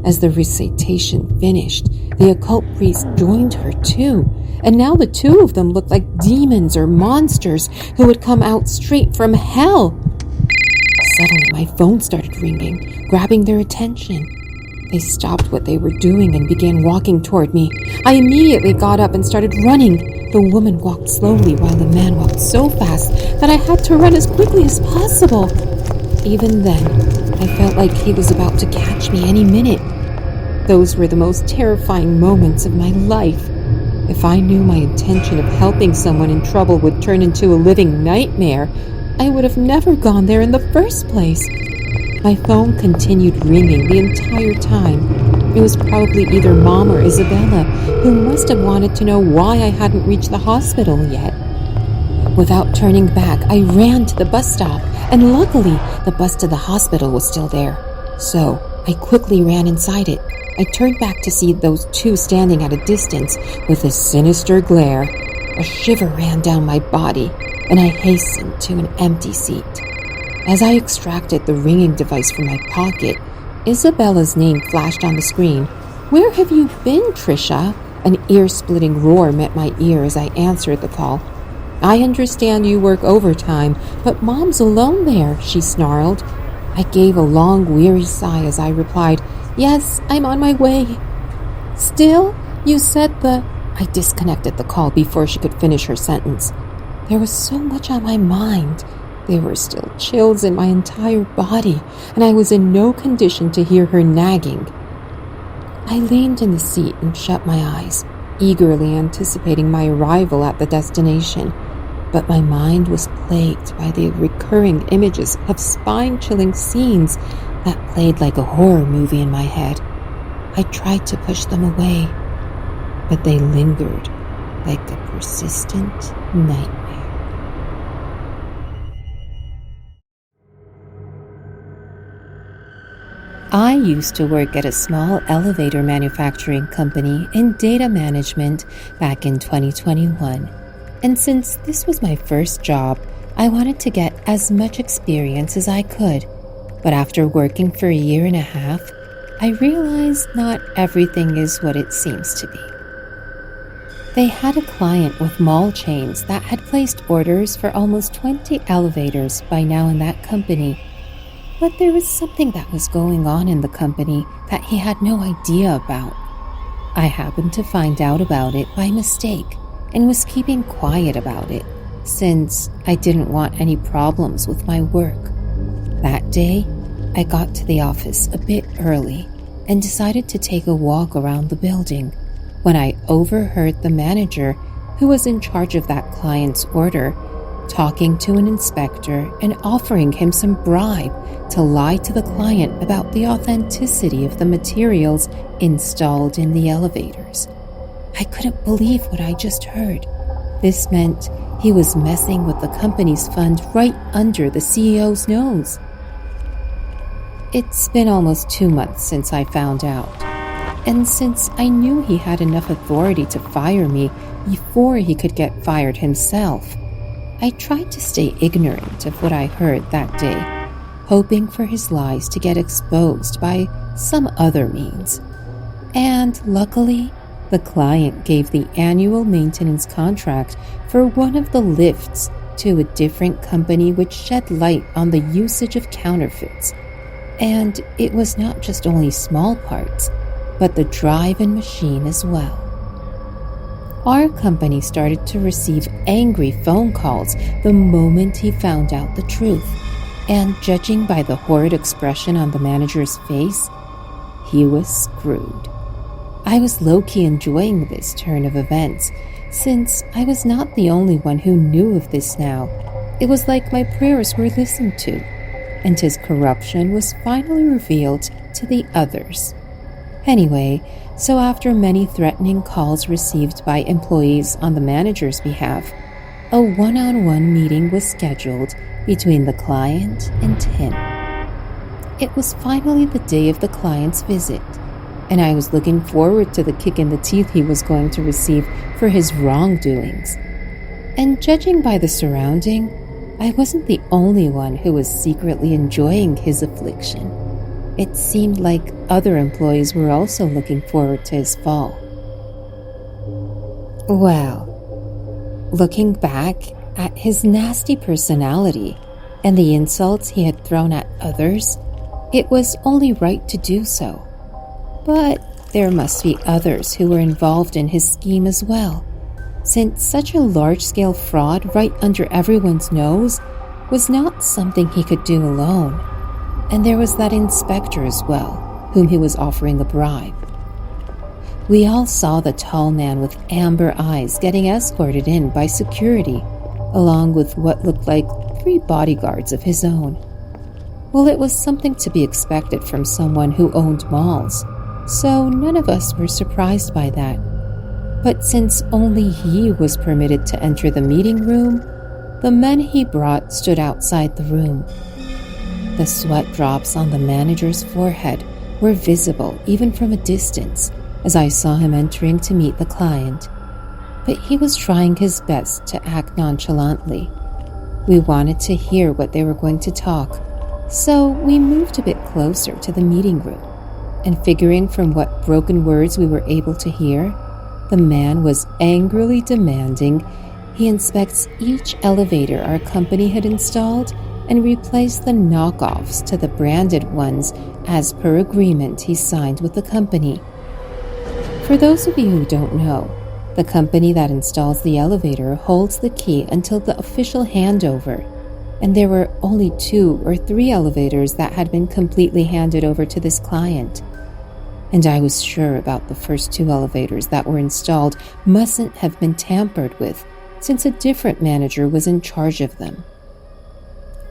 As the recitation finished, the occult priest joined her too, and now the two of them looked like demons or monsters who had come out straight from hell. Suddenly, my phone started ringing, grabbing their attention. They stopped what they were doing and began walking toward me. I immediately got up and started running. The woman walked slowly while the man walked so fast that I had to run as quickly as possible. Even then, I felt like he was about to catch me any minute. Those were the most terrifying moments of my life. If I knew my intention of helping someone in trouble would turn into a living nightmare, I would have never gone there in the first place. My phone continued ringing the entire time. It was probably either Mom or Isabella, who must have wanted to know why I hadn't reached the hospital yet. Without turning back, I ran to the bus stop, and luckily, the bus to the hospital was still there. So, I quickly ran inside it. I turned back to see those two standing at a distance with a sinister glare. A shiver ran down my body, and I hastened to an empty seat. As I extracted the ringing device from my pocket, Isabella's name flashed on the screen. "Where have you been, Trisha?" An ear-splitting roar met my ear as I answered the call. "I understand you work overtime, but Mom's alone there," she snarled. I gave a long, weary sigh as I replied, "Yes, I'm on my way." "Still? You said I disconnected the call before she could finish her sentence. There was so much on my mind. There were still chills in my entire body, and I was in no condition to hear her nagging. I leaned in the seat and shut my eyes, eagerly anticipating my arrival at the destination. But my mind was plagued by the recurring images of spine-chilling scenes that played like a horror movie in my head. I tried to push them away, but they lingered like a persistent nightmare. I used to work at a small elevator manufacturing company in data management back in 2021. And since this was my first job, I wanted to get as much experience as I could. But after working for a year and a half, I realized not everything is what it seems to be. They had a client with mall chains that had placed orders for almost 20 elevators by now in that company. But there was something that was going on in the company that he had no idea about. I happened to find out about it by mistake and was keeping quiet about it since I didn't want any problems with my work. That day, I got to the office a bit early and decided to take a walk around the building when I overheard the manager, who was in charge of that client's order, talking to an inspector and offering him some bribe to lie to the client about the authenticity of the materials installed in the elevators. I couldn't believe what I just heard. This meant he was messing with the company's fund right under the CEO's nose. It's been almost 2 months since I found out, and since I knew he had enough authority to fire me before he could get fired himself, I tried to stay ignorant of what I heard that day, hoping for his lies to get exposed by some other means. And luckily, the client gave the annual maintenance contract for one of the lifts to a different company, which shed light on the usage of counterfeits. And it was not just only small parts, but the drive and machine as well. Our company started to receive angry phone calls the moment he found out the truth, and judging by the horrid expression on the manager's face, he was screwed. I was low-key enjoying this turn of events, since I was not the only one who knew of this now. It was like my prayers were listened to, and his corruption was finally revealed to the others. Anyway, so after many threatening calls received by employees on the manager's behalf, a one-on-one meeting was scheduled between the client and him. It was finally the day of the client's visit, and I was looking forward to the kick in the teeth he was going to receive for his wrongdoings. And judging by the surrounding, I wasn't the only one who was secretly enjoying his affliction. It seemed like other employees were also looking forward to his fall. Well, looking back at his nasty personality and the insults he had thrown at others, it was only right to do so. But there must be others who were involved in his scheme as well, since such a large-scale fraud right under everyone's nose was not something he could do alone. And there was that inspector as well, whom he was offering a bribe. We all saw the tall man with amber eyes getting escorted in by security, along with what looked like 3 bodyguards of his own. Well, it was something to be expected from someone who owned malls, so none of us were surprised by that. But since only he was permitted to enter the meeting room, the men he brought stood outside the room. The sweat drops on the manager's forehead were visible even from a distance as I saw him entering to meet the client. But he was trying his best to act nonchalantly. We wanted to hear what they were going to talk, so we moved a bit closer to the meeting room. And figuring from what broken words we were able to hear, the man was angrily demanding he inspects each elevator our company had installed and replace the knockoffs to the branded ones as per agreement he signed with the company. For those of you who don't know, the company that installs the elevator holds the key until the official handover, and there were only 2 or 3 elevators that had been completely handed over to this client. And I was sure about the first 2 elevators that were installed mustn't have been tampered with, since a different manager was in charge of them.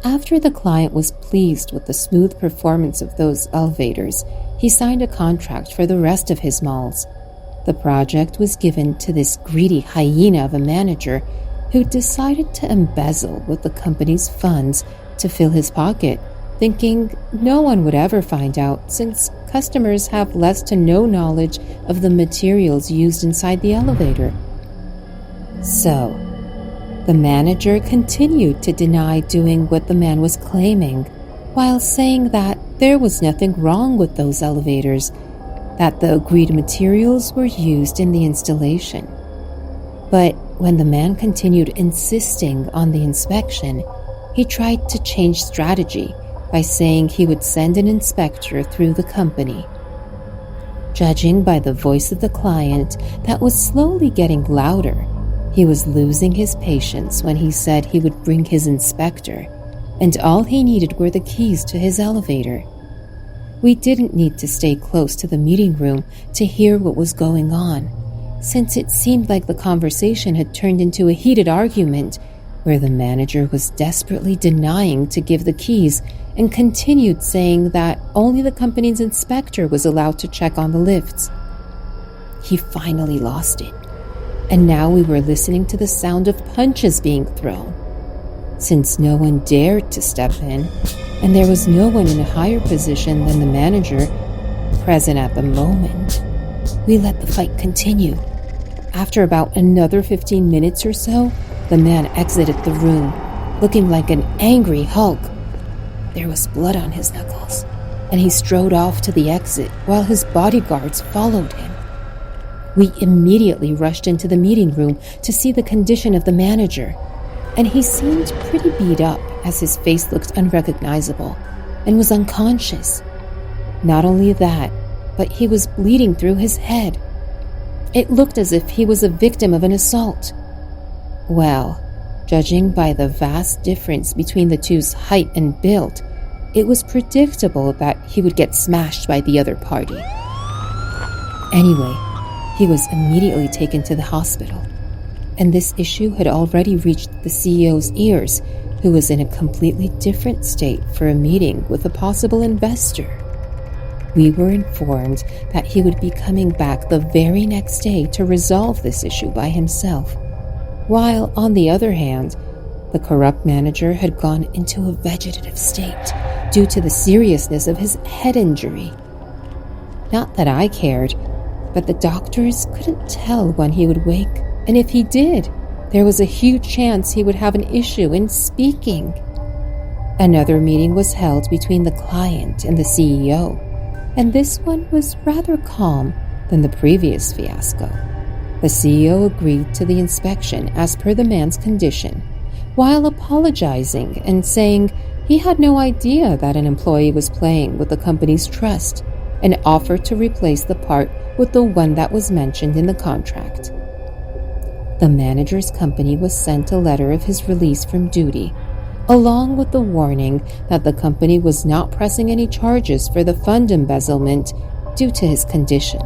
After the client was pleased with the smooth performance of those elevators, he signed a contract for the rest of his malls. The project was given to this greedy hyena of a manager who decided to embezzle with the company's funds to fill his pocket thinking no one would ever find out since customers have less to no knowledge of the materials used inside the elevator. So, the manager continued to deny doing what the man was claiming, while saying that there was nothing wrong with those elevators, that the agreed materials were used in the installation. But when the man continued insisting on the inspection, he tried to change strategy by saying he would send an inspector through the company. Judging by the voice of the client that was slowly getting louder, he was losing his patience when he said he would bring his inspector, and all he needed were the keys to his elevator. We didn't need to stay close to the meeting room to hear what was going on, since it seemed like the conversation had turned into a heated argument where the manager was desperately denying to give the keys and continued saying that only the company's inspector was allowed to check on the lifts. He finally lost it, and now we were listening to the sound of punches being thrown. Since no one dared to step in, and there was no one in a higher position than the manager present at the moment, we let the fight continue. After about another 15 minutes or so, the man exited the room, looking like an angry Hulk. There was blood on his knuckles, and he strode off to the exit while his bodyguards followed him. We immediately rushed into the meeting room to see the condition of the manager, and he seemed pretty beat up as his face looked unrecognizable and was unconscious. Not only that, but he was bleeding through his head. It looked as if he was a victim of an assault. Well, judging by the vast difference between the two's height and build, it was predictable that he would get smashed by the other party. Anyway, he was immediately taken to the hospital, and this issue had already reached the CEO's ears, who was in a completely different state for a meeting with a possible investor. We were informed that he would be coming back the very next day to resolve this issue by himself, while, on the other hand, the corrupt manager had gone into a vegetative state due to the seriousness of his head injury. Not that I cared, but the doctors couldn't tell when he would wake, and if he did, there was a huge chance he would have an issue in speaking. Another meeting was held between the client and the CEO, and this one was rather calm than the previous fiasco. The CEO agreed to the inspection as per the man's condition, while apologizing and saying he had no idea that an employee was playing with the company's trust, and offered to replace the part with the one that was mentioned in the contract. The manager's company was sent a letter of his release from duty, along with the warning that the company was not pressing any charges for the fund embezzlement due to his condition,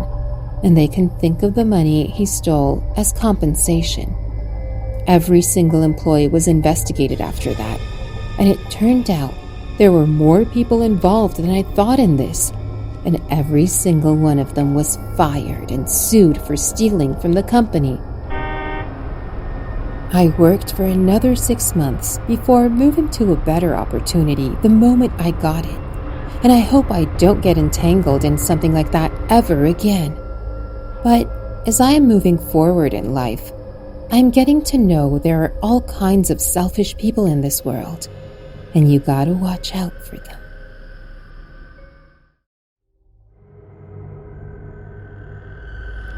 and they can think of the money he stole as compensation. Every single employee was investigated after that, and it turned out there were more people involved than I thought in this, and every single one of them was fired and sued for stealing from the company. I worked for another 6 months before moving to a better opportunity the moment I got it, and I hope I don't get entangled in something like that ever again. But as I am moving forward in life, I'm getting to know there are all kinds of selfish people in this world, and you gotta watch out for them.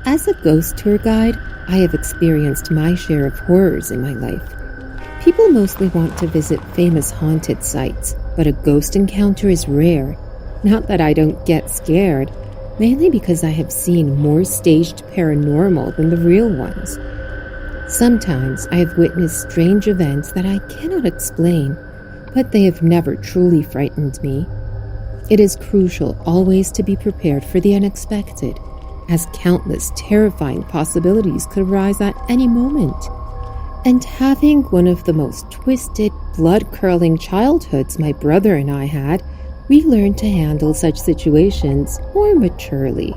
As a ghost tour guide, I have experienced my share of horrors in my life. People mostly want to visit famous haunted sites, but a ghost encounter is rare. Not that I don't get scared, mainly because I have seen more staged paranormal than the real ones. Sometimes I have witnessed strange events that I cannot explain, but they have never truly frightened me. It is crucial always to be prepared for the unexpected, as countless terrifying possibilities could arise at any moment. And having one of the most twisted, blood-curdling childhoods my brother and I had, we learned to handle such situations more maturely.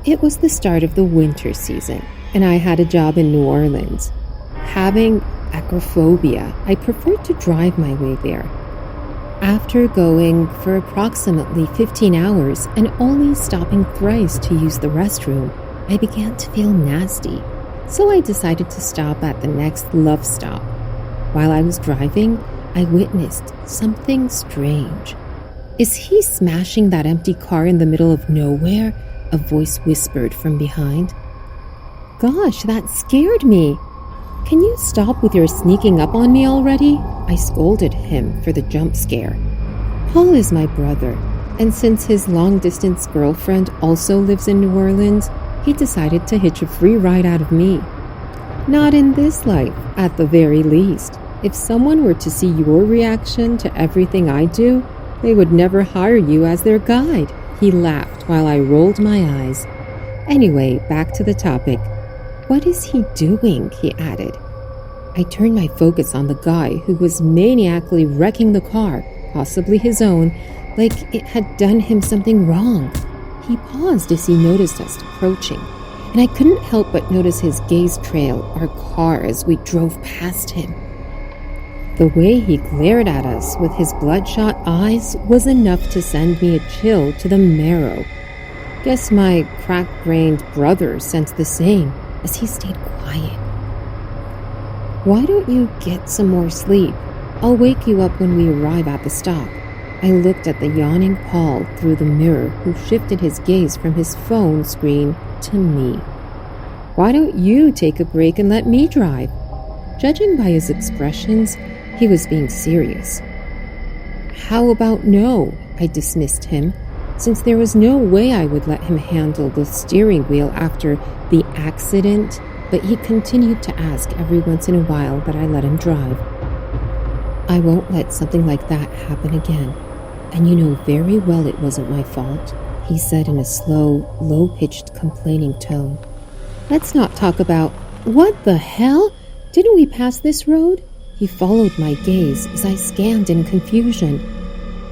It was the start of the winter season, and I had a job in New Orleans. Having acrophobia, I preferred to drive my way there. After going for approximately 15 hours and only stopping thrice to use the restroom, I began to feel nasty, so I decided to stop at the next love stop. While I was driving, I witnessed something strange. "Is he smashing that empty car in the middle of nowhere?" a voice whispered from behind. "Gosh, that scared me. Can you stop with your sneaking up on me already?" I scolded him for the jump scare. Paul is my brother, and since his long-distance girlfriend also lives in New Orleans, he decided to hitch a free ride out of me. Not in this life, at the very least. If someone were to see your reaction to everything I do, they would never hire you as their guide. He laughed while I rolled my eyes. Anyway, back to the topic. "What is he doing?" he added. I turned my focus on the guy who was maniacally wrecking the car, possibly his own, like it had done him something wrong. He paused as he noticed us approaching, and I couldn't help but notice his gaze trail our car as we drove past him. The way he glared at us with his bloodshot eyes was enough to send me a chill to the marrow. Guess my crack-brained brother sensed the same as he stayed quiet. "Why don't you get some more sleep? I'll wake you up when we arrive at the stop." I looked at the yawning Paul through the mirror, who shifted his gaze from his phone screen to me. "Why don't you take a break and let me drive?" Judging by his expressions, he was being serious. "How about no?" I dismissed him, since there was no way I would let him handle the steering wheel after the accident, but he continued to ask every once in a while that I let him drive. "I won't let something like that happen again, and you know very well it wasn't my fault," he said in a slow, low-pitched complaining tone. "Let's not talk about—" "What the hell? Didn't we pass this road?" He followed my gaze as I scanned in confusion.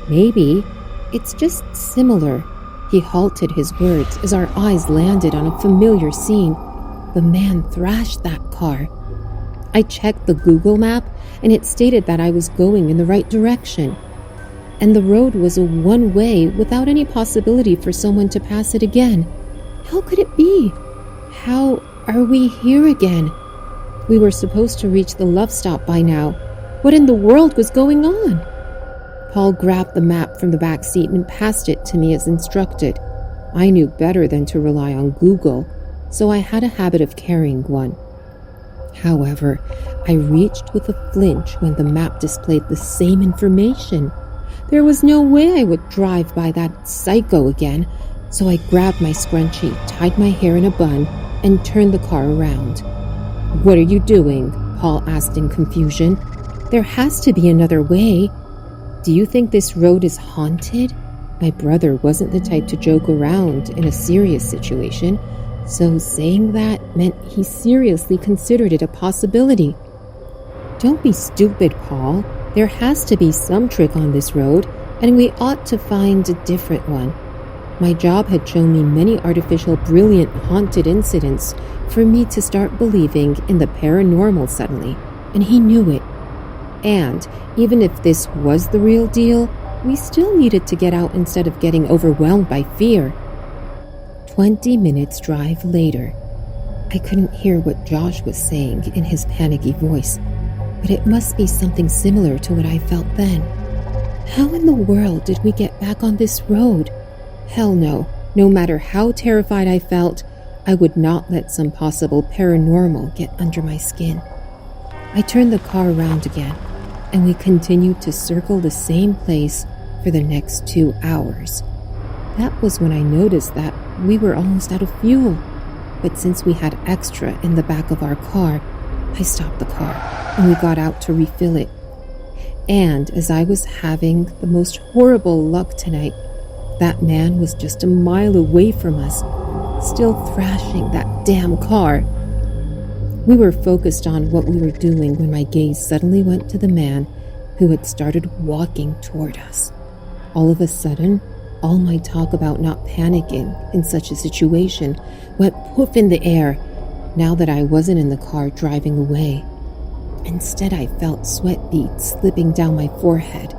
"Maybe. It's just similar." He halted his words as our eyes landed on a familiar scene. The man thrashed that car. I checked the Google map, and it stated that I was going in the right direction. And the road was a one-way without any possibility for someone to pass it again. How could it be? How are we here again? We were supposed to reach the love stop by now. What in the world was going on? Paul grabbed the map from the back seat and passed it to me as instructed. I knew better than to rely on Google, so I had a habit of carrying one. However, I reached with a flinch when the map displayed the same information. There was no way I would drive by that psycho again, so I grabbed my scrunchie, tied my hair in a bun, and turned the car around. "What are you doing?" Paul asked in confusion. "There has to be another way. Do you think this road is haunted?" My brother wasn't the type to joke around in a serious situation, so saying that meant he seriously considered it a possibility. "Don't be stupid, Paul. There has to be some trick on this road, and we ought to find a different one." My job had shown me many artificial, brilliant, haunted incidents for me to start believing in the paranormal suddenly, and he knew it. And even if this was the real deal, we still needed to get out instead of getting overwhelmed by fear. 20 minutes drive later. I couldn't hear what Josh was saying in his panicky voice, but it must be something similar to what I felt then. How in the world did we get back on this road? Hell no. No matter how terrified I felt, I would not let some possible paranormal get under my skin. I turned the car around again, and we continued to circle the same place for the next 2 hours. That was when I noticed that we were almost out of fuel. But since we had extra in the back of our car, I stopped the car and we got out to refill it. And as I was having the most horrible luck tonight, that man was just a mile away from us, still thrashing that damn car. We were focused on what we were doing when my gaze suddenly went to the man who had started walking toward us. All of a sudden, all my talk about not panicking in such a situation went poof in the air now that I wasn't in the car driving away. Instead, I felt sweat beads slipping down my forehead.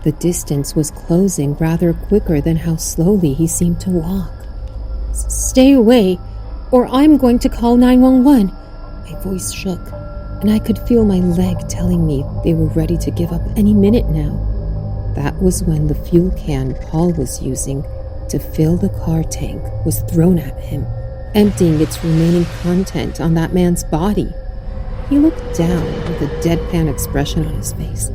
The distance was closing rather quicker than how slowly he seemed to walk. "Stay away, or I'm going to call 911. My voice shook, and I could feel my leg telling me they were ready to give up any minute now. That was when the fuel can Paul was using to fill the car tank was thrown at him, emptying its remaining content on that man's body. He looked down with a deadpan expression on his face,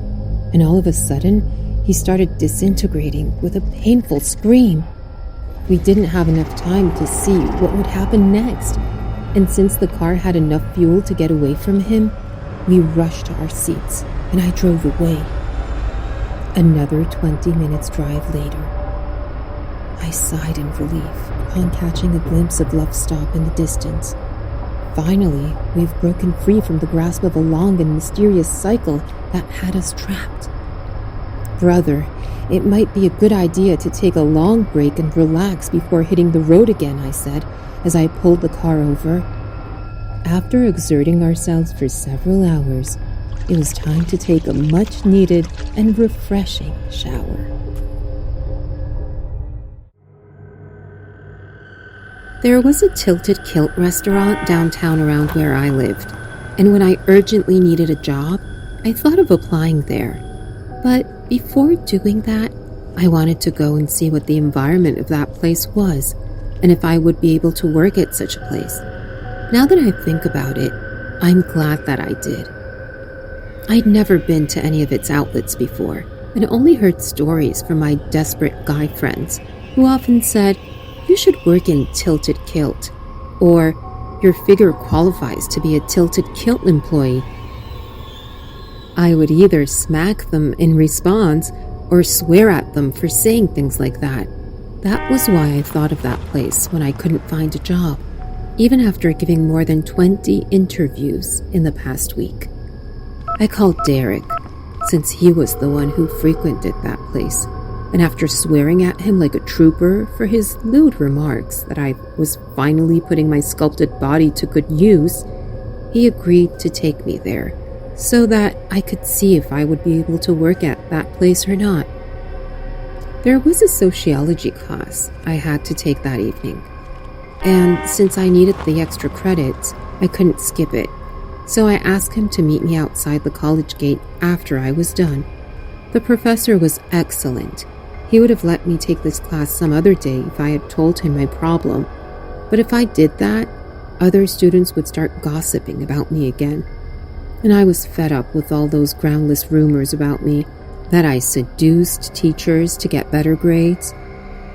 and all of a sudden, he started disintegrating with a painful scream. We didn't have enough time to see what would happen next, and since the car had enough fuel to get away from him, we rushed to our seats, and I drove away. Another 20 minutes drive later, I sighed in relief upon catching a glimpse of Love's Stop in the distance. Finally, we've broken free from the grasp of a long and mysterious cycle that had us trapped. Brother, it might be a good idea to take a long break and relax before hitting the road again, I said, as I pulled the car over. After exerting ourselves for several hours, it was time to take a much-needed and refreshing shower. There was a Tilted Kilt restaurant downtown around where I lived, and when I urgently needed a job, I thought of applying there. But before doing that, I wanted to go and see what the environment of that place was, and if I would be able to work at such a place. Now that I think about it, I'm glad that I did. I'd never been to any of its outlets before, and only heard stories from my desperate guy friends, who often said, "You should work in Tilted Kilt," or "Your figure qualifies to be a Tilted Kilt employee." I would either smack them in response or swear at them for saying things like that. That was why I thought of that place when I couldn't find a job, even after giving more than 20 interviews in the past week. I called Derek, since he was the one who frequented that place, and after swearing at him like a trooper for his lewd remarks that I was finally putting my sculpted body to good use, he agreed to take me there, so that I could see if I would be able to work at that place or not. There was a sociology class I had to take that evening, and since I needed the extra credits, I couldn't skip it, so I asked him to meet me outside the college gate after I was done. The professor was excellent. He would have let me take this class some other day if I had told him my problem, but if I did that, other students would start gossiping about me again. And I was fed up with all those groundless rumors about me, that I seduced teachers to get better grades.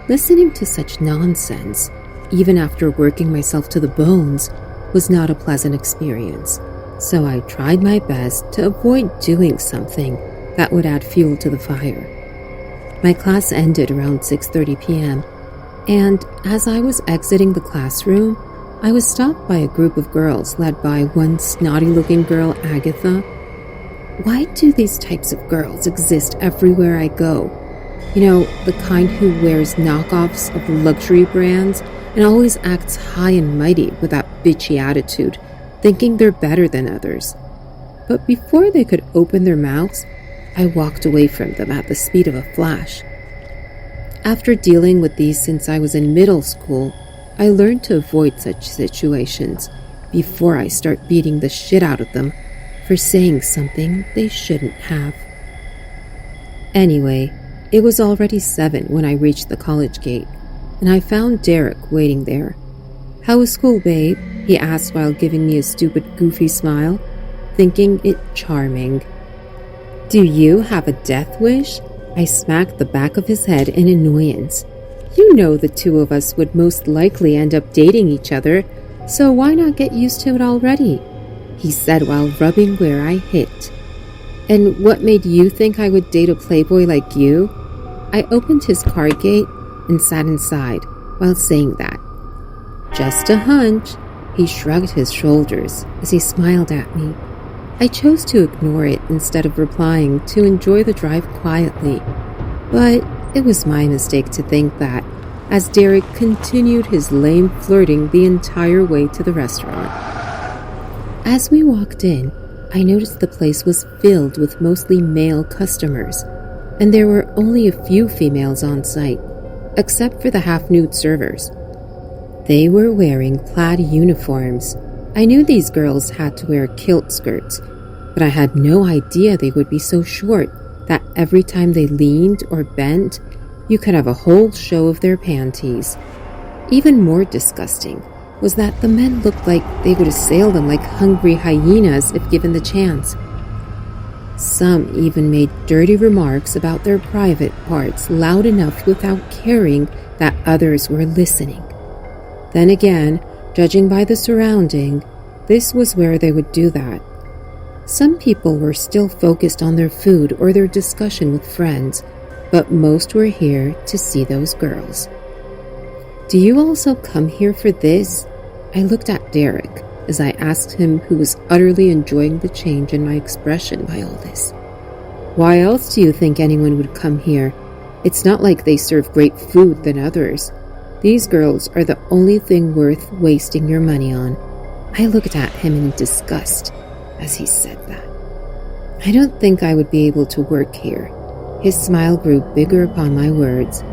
Listening to such nonsense, even after working myself to the bones, was not a pleasant experience. So I tried my best to avoid doing something that would add fuel to the fire. My class ended around 6:30 p.m., and as I was exiting the classroom, I was stopped by a group of girls led by one snotty-looking girl, Agatha. Why do these types of girls exist everywhere I go? You know, the kind who wears knockoffs of luxury brands and always acts high and mighty with that bitchy attitude, thinking they're better than others. But before they could open their mouths, I walked away from them at the speed of a flash. After dealing with these since I was in middle school, I learned to avoid such situations before I start beating the shit out of them for saying something they shouldn't have. Anyway, it was already 7 when I reached the college gate, and I found Derek waiting there. "How was school, babe?" he asked while giving me a stupid, goofy smile, thinking it charming. "Do you have a death wish?" I smacked the back of his head in annoyance. "You know the two of us would most likely end up dating each other, so why not get used to it already?" he said while rubbing where I hit. "And what made you think I would date a playboy like you?" I opened his car gate and sat inside while saying that. "Just a hunch." He shrugged his shoulders as he smiled at me. I chose to ignore it instead of replying to enjoy the drive quietly, but it was my mistake to think that, as Derek continued his lame flirting the entire way to the restaurant. As we walked in, I noticed the place was filled with mostly male customers. and there were only a few females on site, except for the half-nude servers. They were wearing plaid uniforms. I knew these girls had to wear kilt skirts, but I had no idea they would be so short that every time they leaned or bent, you could have a whole show of their panties. Even more disgusting was that the men looked like they would assail them like hungry hyenas if given the chance. Some even made dirty remarks about their private parts loud enough without caring that others were listening. Then again, judging by the surrounding, this was where they would do that. Some people were still focused on their food or their discussion with friends, but most were here to see those girls. "Do you also come here for this?" I looked at Derek as I asked him, who was utterly enjoying the change in my expression by all this. "Why else do you think anyone would come here? It's not like they serve great food than others. These girls are the only thing worth wasting your money on." I looked at him in disgust as he said that. "I don't think I would be able to work here." His smile grew bigger upon my words.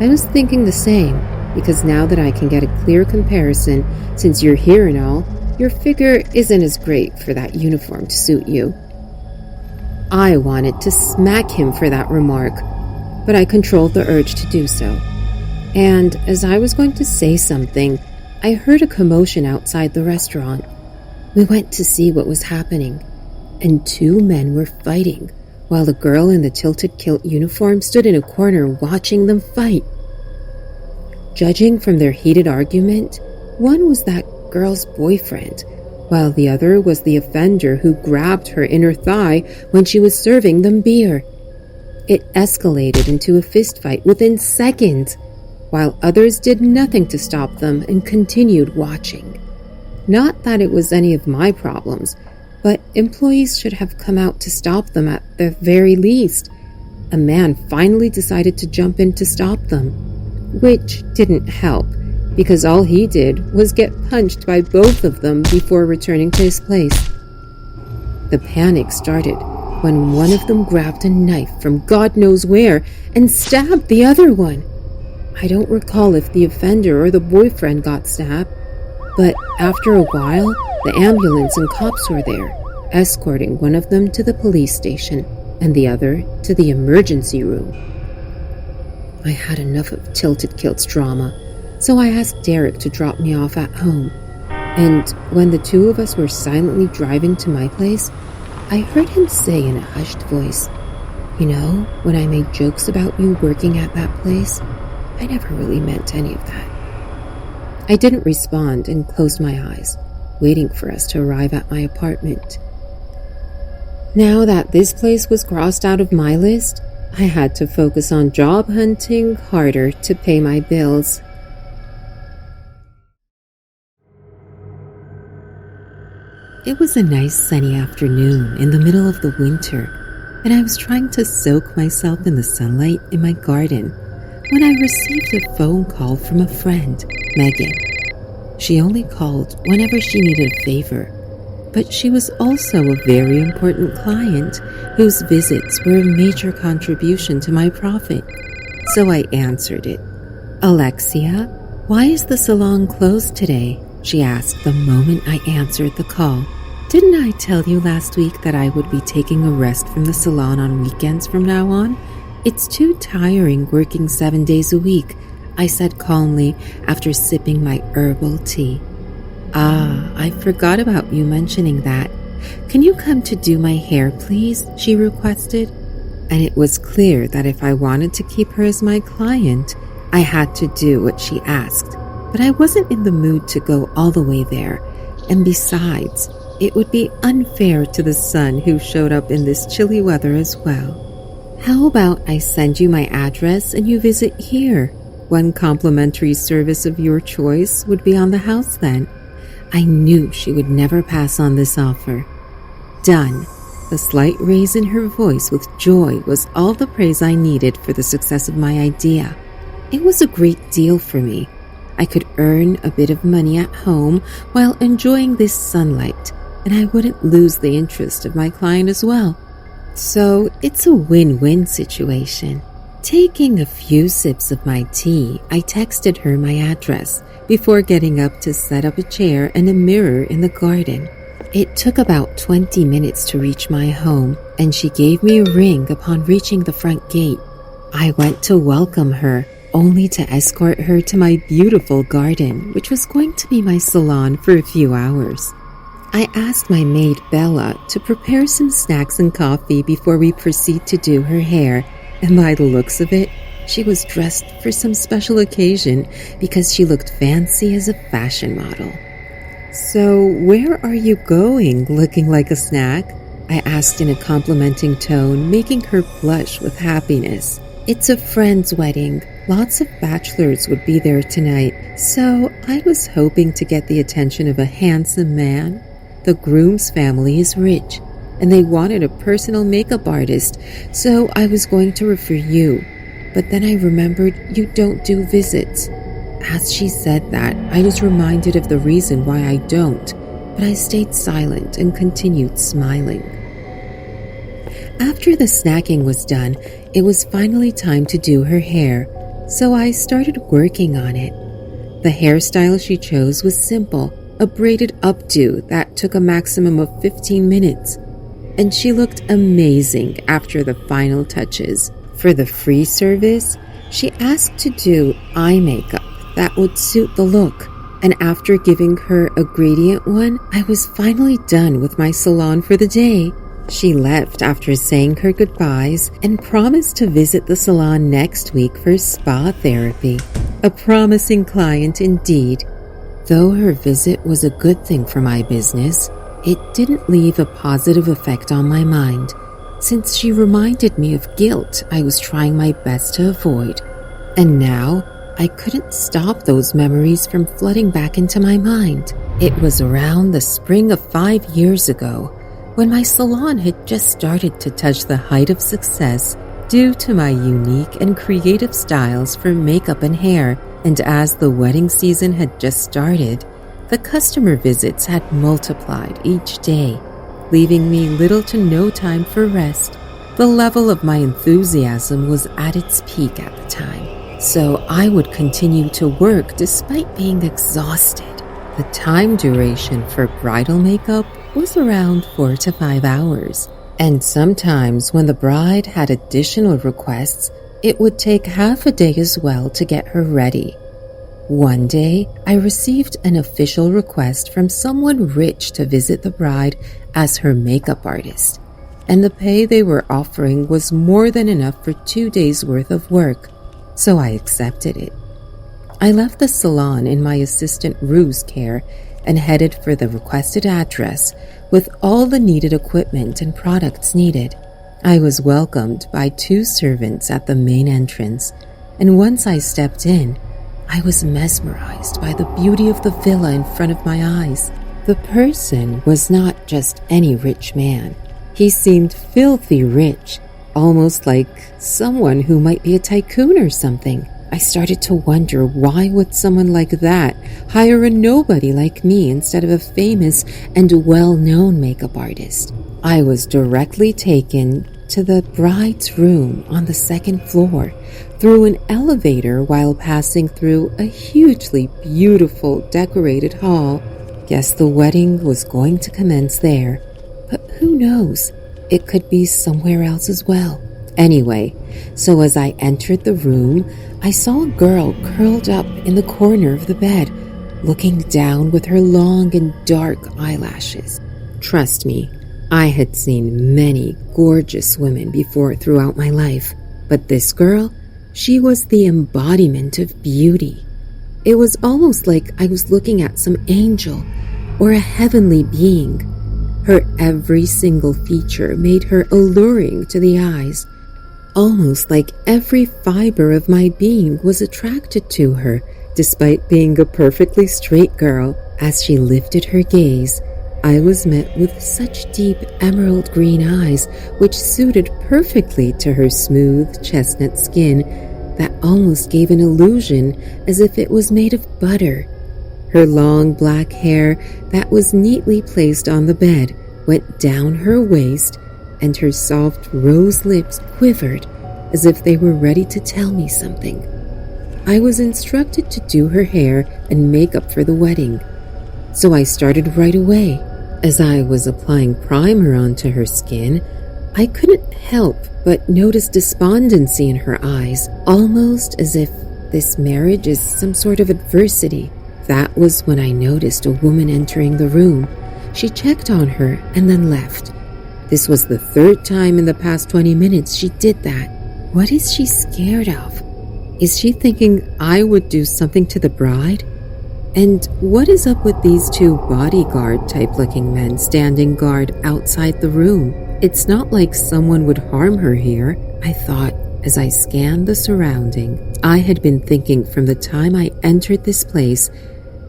I was thinking the same, because now that I can get a clear comparison, since you're here and all, your figure isn't as great for that uniform to suit you. I wanted to smack him for that remark, but I controlled the urge to do so. And as I was going to say something, I heard a commotion outside the restaurant. We went to see what was happening, and two men were fighting, while the girl in the tilted kilt uniform stood in a corner watching them fight. Judging from their heated argument, one was that girl's boyfriend, while the other was the offender who grabbed her inner thigh when she was serving them beer. It escalated into a fistfight within seconds, while others did nothing to stop them and continued watching. Not that it was any of my problems, but employees should have come out to stop them at the very least. A man finally decided to jump in to stop them, which didn't help, because all he did was get punched by both of them before returning to his place. The panic started when one of them grabbed a knife from God knows where and stabbed the other one. I don't recall if the offender or the boyfriend got stabbed, but after a while, the ambulance and cops were there, escorting one of them to the police station and the other to the emergency room. I had enough of Tilted Kilt's drama, so I asked Derek to drop me off at home. And when the two of us were silently driving to my place, I heard him say in a hushed voice, "You know, when I made jokes about you working at that place, I never really meant any of that." I didn't respond and closed my eyes, waiting for us to arrive at my apartment. Now that this place was crossed out of my list, I had to focus on job hunting harder to pay my bills. It was a nice sunny afternoon in the middle of the winter, and I was trying to soak myself in the sunlight in my garden when I received a phone call from a friend, Megan. She only called whenever she needed a favor, but she was also a very important client whose visits were a major contribution to my profit. So I answered it. "Alexia, why is the salon closed today?" she asked the moment I answered the call. "Didn't I tell you last week that I would be taking a rest from the salon on weekends from now on? It's too tiring working 7 days a week," I said calmly after sipping my herbal tea. "Ah, I forgot about you mentioning that. Can you come to do my hair, please?" she requested. And it was clear that if I wanted to keep her as my client, I had to do what she asked. But I wasn't in the mood to go all the way there. And besides, it would be unfair to the son who showed up in this chilly weather as well. "How about I send you my address and you visit here? One complimentary service of your choice would be on the house then." I knew she would never pass on this offer. Done. The slight raise in her voice with joy was all the praise I needed for the success of my idea. It was a great deal for me. I could earn a bit of money at home while enjoying this sunlight, and I wouldn't lose the interest of my client as well. So it's a win-win situation. Taking a few sips of my tea, I texted her my address before getting up to set up a chair and a mirror in the garden. It took about 20 minutes to reach my home, and she gave me a ring upon reaching the front gate. I went to welcome her, only to escort her to my beautiful garden, which was going to be my salon for a few hours. I asked my maid Bella to prepare some snacks and coffee before we proceed to do her hair, and by the looks of it, she was dressed for some special occasion because she looked fancy as a fashion model. "So where are you going, looking like a snack?" I asked in a complimenting tone, making her blush with happiness. "It's a friend's wedding. Lots of bachelors would be there tonight, so I was hoping to get the attention of a handsome man. The groom's family is rich, and they wanted a personal makeup artist, so I was going to refer you. But then I remembered you don't do visits." As she said that, I was reminded of the reason why I don't, but I stayed silent and continued smiling. After the snacking was done, it was finally time to do her hair, so I started working on it. The hairstyle she chose was simple, a braided updo that took a maximum of 15 minutes, and she looked amazing after the final touches. For the free service, she asked to do eye makeup that would suit the look, and after giving her a gradient one, I was finally done with my salon for the day. She left after saying her goodbyes and promised to visit the salon next week for spa therapy. A promising client indeed. Though her visit was a good thing for my business, it didn't leave a positive effect on my mind, since she reminded me of guilt I was trying my best to avoid. And now, I couldn't stop those memories from flooding back into my mind. It was around the spring of 5 years ago, when my salon had just started to touch the height of success due to my unique and creative styles for makeup and hair. And as the wedding season had just started, the customer visits had multiplied each day, leaving me little to no time for rest. The level of my enthusiasm was at its peak at the time, so I would continue to work despite being exhausted. The time duration for bridal makeup was around 4 to 5 hours, and sometimes when the bride had additional requests, it would take half a day as well to get her ready. One day, I received an official request from someone rich to visit the bride as her makeup artist, and the pay they were offering was more than enough for 2 days' worth of work, so I accepted it. I left the salon in my assistant Rue's care and headed for the requested address with all the needed equipment and products needed. I was welcomed by 2 servants at the main entrance, and once I stepped in, I was mesmerized by the beauty of the villa in front of my eyes. The person was not just any rich man. He seemed filthy rich, almost like someone who might be a tycoon or something. I started to wonder, why would someone like that hire a nobody like me instead of a famous and well-known makeup artist? I was directly taken to the bride's room on the 2nd floor through an elevator while passing through a hugely beautiful decorated hall. Guess the wedding was going to commence there, but who knows? It could be somewhere else as well. Anyway, so as I entered the room, I saw a girl curled up in the corner of the bed, looking down with her long and dark eyelashes. Trust me, I had seen many gorgeous women before throughout my life, but this girl, she was the embodiment of beauty. It was almost like I was looking at some angel or a heavenly being. Her every single feature made her alluring to the eyes, almost like every fiber of my being was attracted to her, despite being a perfectly straight girl. As she lifted her gaze, I was met with such deep emerald green eyes, which suited perfectly to her smooth chestnut skin that almost gave an illusion as if it was made of butter. Her long black hair that was neatly placed on the bed went down her waist and her soft rose lips quivered as if they were ready to tell me something. I was instructed to do her hair and makeup for the wedding, so I started right away. As I was applying primer onto her skin, I couldn't help but notice despondency in her eyes, almost as if this marriage is some sort of adversity. That was when I noticed a woman entering the room. She checked on her and then left. This was the third time in the past 20 minutes she did that. What is she scared of? Is she thinking I would do something to the bride? And what is up with these two bodyguard-type-looking men standing guard outside the room? It's not like someone would harm her here, I thought as I scanned the surrounding. I had been thinking from the time I entered this place,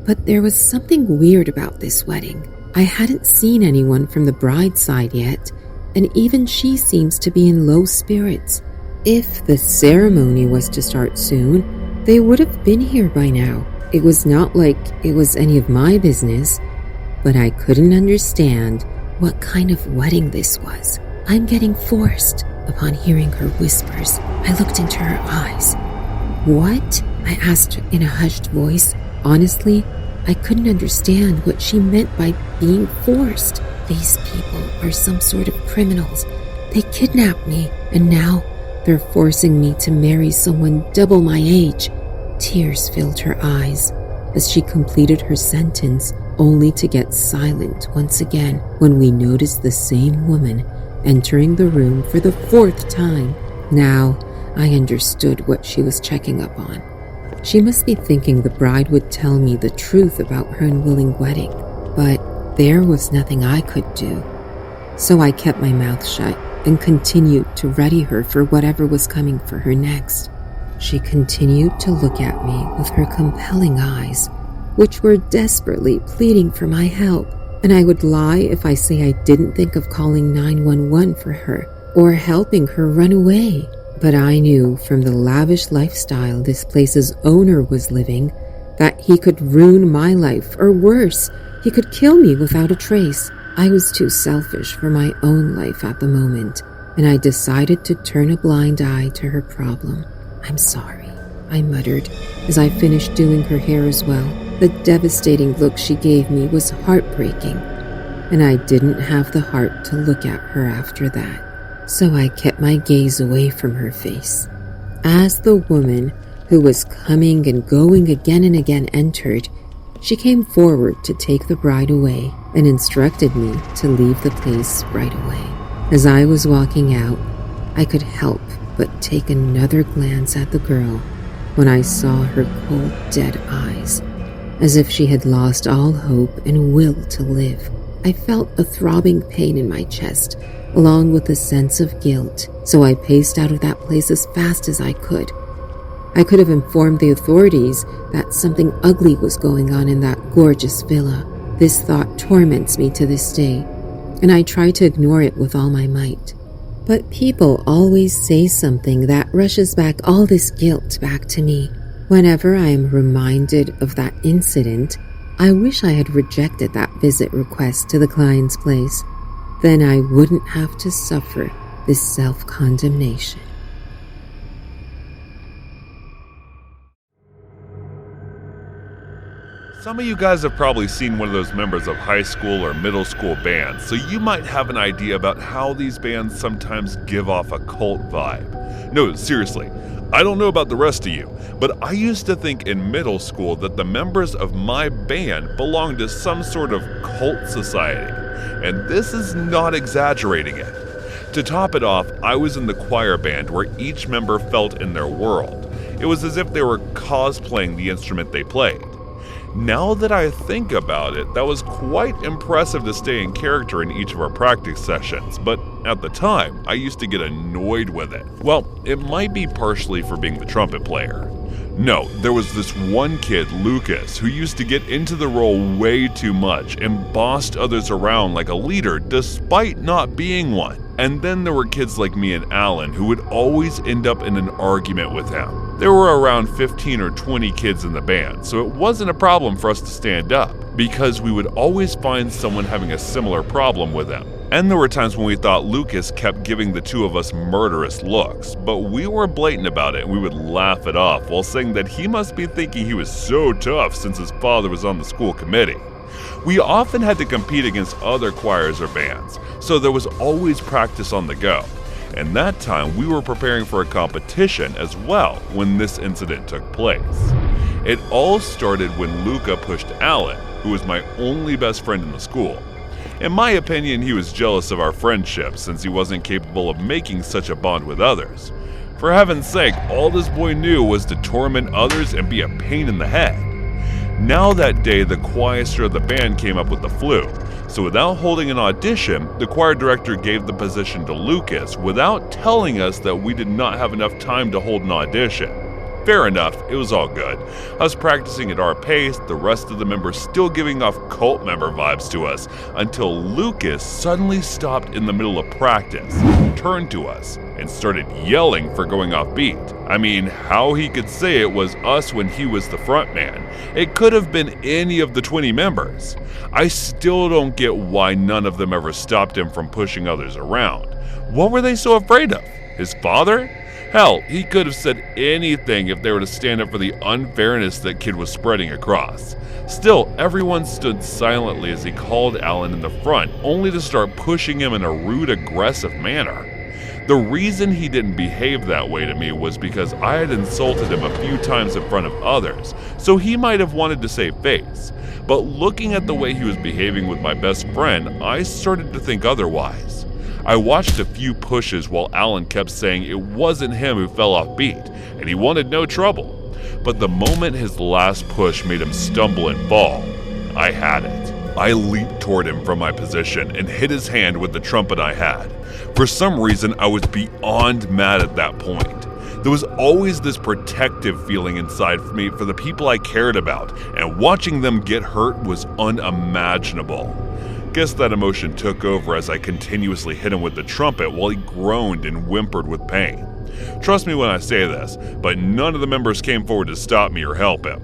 but there was something weird about this wedding. I hadn't seen anyone from the bride's side yet, and even she seems to be in low spirits. If the ceremony was to start soon, they would have been here by now. It was not like it was any of my business, but I couldn't understand what kind of wedding this was. I'm getting forced upon hearing her whispers. I looked into her eyes. What? I asked in a hushed voice. Honestly, I couldn't understand what she meant by being forced. These people are some sort of criminals. They kidnapped me, and now they're forcing me to marry someone double my age. Tears filled her eyes as she completed her sentence, only to get silent once again when we noticed the same woman entering the room for the fourth time. Now, I understood what she was checking up on. She must be thinking the bride would tell me the truth about her unwilling wedding, but there was nothing I could do. So I kept my mouth shut and continued to ready her for whatever was coming for her next. She continued to look at me with her compelling eyes, which were desperately pleading for my help, and I would lie if I say I didn't think of calling 911 for her or helping her run away. But I knew from the lavish lifestyle this place's owner was living that he could ruin my life, or worse, he could kill me without a trace. I was too selfish for my own life at the moment, and I decided to turn a blind eye to her problem. I'm sorry, I muttered as I finished doing her hair as well. The devastating look she gave me was heartbreaking, and I didn't have the heart to look at her after that, so I kept my gaze away from her face. As the woman, who was coming and going again and again, entered, she came forward to take the bride away and instructed me to leave the place right away. As I was walking out, I could help but take another glance at the girl when I saw her cold, dead eyes, as if she had lost all hope and will to live. I felt a throbbing pain in my chest, along with a sense of guilt, so I paced out of that place as fast as I could. I could have informed the authorities that something ugly was going on in that gorgeous villa. This thought torments me to this day, and I try to ignore it with all my might. But people always say something that rushes back all this guilt back to me. Whenever I am reminded of that incident, I wish I had rejected that visit request to the client's place. Then I wouldn't have to suffer this self-condemnation. Some of you guys have probably seen one of those members of high school or middle school bands, so you might have an idea about how these bands sometimes give off a cult vibe. No, seriously, I don't know about the rest of you, but I used to think in middle school that the members of my band belonged to some sort of cult society, and this is not exaggerating it. To top it off, I was in the choir band where each member felt in their world. It was as if they were cosplaying the instrument they played. Now that I think about it, that was quite impressive to stay in character in each of our practice sessions, but at the time, I used to get annoyed with it. Well, it might be partially for being the trumpet player. No, there was this one kid, Lucas, who used to get into the role way too much and bossed others around like a leader despite not being one. And then there were kids like me and Alan who would always end up in an argument with him. There were around 15 or 20 kids in the band, so it wasn't a problem for us to stand up, because we would always find someone having a similar problem with them. And there were times when we thought Lucas kept giving the two of us murderous looks, but we were blatant about it and we would laugh it off while saying that he must be thinking he was so tough since his father was on the school committee. We often had to compete against other choirs or bands, so there was always practice on the go. And that time we were preparing for a competition as well when this incident took place. It all started when Luca pushed Alan, who was my only best friend in the school. In my opinion, he was jealous of our friendship since he wasn't capable of making such a bond with others. For heaven's sake, all this boy knew was to torment others and be a pain in the head. Now that day, the choir of the band came up with the flu, so without holding an audition, the choir director gave the position to Lucas without telling us that we did not have enough time to hold an audition. Fair enough, it was all good. Us practicing at our pace, the rest of the members still giving off cult member vibes to us, until Lucas suddenly stopped in the middle of practice, turned to us, and started yelling for going off beat. I mean, how he could say it was us when he was the front man. It could have been any of the 20 members. I still don't get why none of them ever stopped him from pushing others around. What were they so afraid of? His father? Hell, he could have said anything if they were to stand up for the unfairness that kid was spreading across. Still, everyone stood silently as he called Alan in the front, only to start pushing him in a rude, aggressive manner. The reason he didn't behave that way to me was because I had insulted him a few times in front of others, so he might have wanted to save face. But looking at the way he was behaving with my best friend, I started to think otherwise. I watched a few pushes while Alan kept saying it wasn't him who fell off beat, and he wanted no trouble. But the moment his last push made him stumble and fall, I had it. I leaped toward him from my position and hit his hand with the trumpet I had. For some reason, I was beyond mad at that point. There was always this protective feeling inside of me for the people I cared about, and watching them get hurt was unimaginable. Guess that emotion took over as I continuously hit him with the trumpet while he groaned and whimpered with pain. Trust me when I say this, but none of the members came forward to stop me or help him.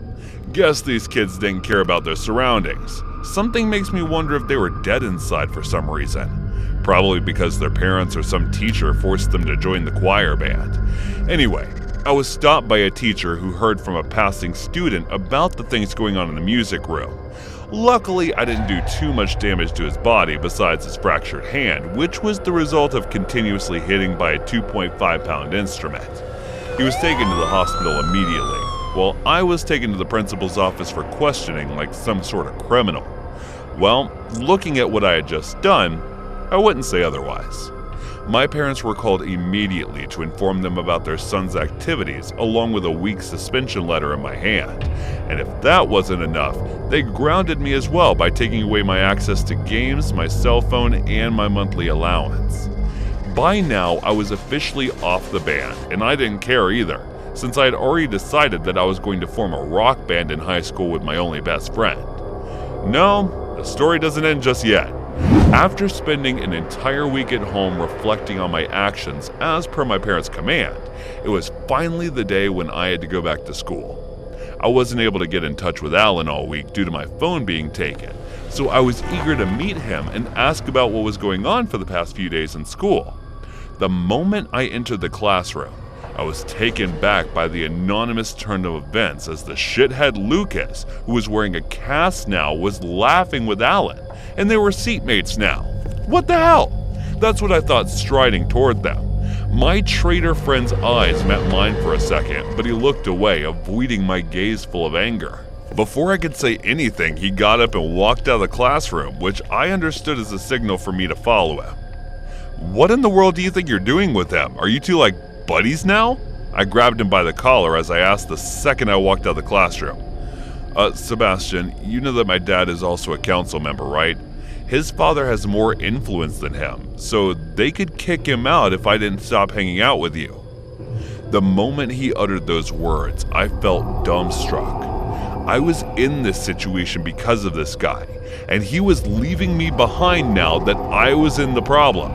Guess these kids didn't care about their surroundings. Something makes me wonder if they were dead inside for some reason. Probably because their parents or some teacher forced them to join the choir band. Anyway, I was stopped by a teacher who heard from a passing student about the things going on in the music room. Luckily, I didn't do too much damage to his body besides his fractured hand, which was the result of continuously hitting by a 2.5-pound instrument. He was taken to the hospital immediately, while I was taken to the principal's office for questioning like some sort of criminal. Well, looking at what I had just done, I wouldn't say otherwise. My parents were called immediately to inform them about their son's activities, along with a week's suspension letter in my hand. And if that wasn't enough, they grounded me as well by taking away my access to games, my cell phone, and my monthly allowance. By now, I was officially off the band, and I didn't care either, since I had already decided that I was going to form a rock band in high school with my only best friend. No, the story doesn't end just yet. After spending an entire week at home reflecting on my actions as per my parents' command, it was finally the day when I had to go back to school. I wasn't able to get in touch with Alan all week due to my phone being taken, so I was eager to meet him and ask about what was going on for the past few days in school. The moment I entered the classroom, I was taken back by the anonymous turn of events as the shithead Lucas, who was wearing a cast now, was laughing with Alan, and they were seatmates now. What the hell? That's what I thought striding toward them. My traitor friend's eyes met mine for a second, but he looked away, avoiding my gaze full of anger. Before I could say anything, he got up and walked out of the classroom, which I understood as a signal for me to follow him. What in the world do you think you're doing with him? Are you two like buddies now? I grabbed him by the collar as I asked the second I walked out of the classroom. Sebastian, you know that my dad is also a council member, right? His father has more influence than him, so they could kick him out if I didn't stop hanging out with you. The moment he uttered those words, I felt dumbstruck. I was in this situation because of this guy, and he was leaving me behind now that I was in the problem.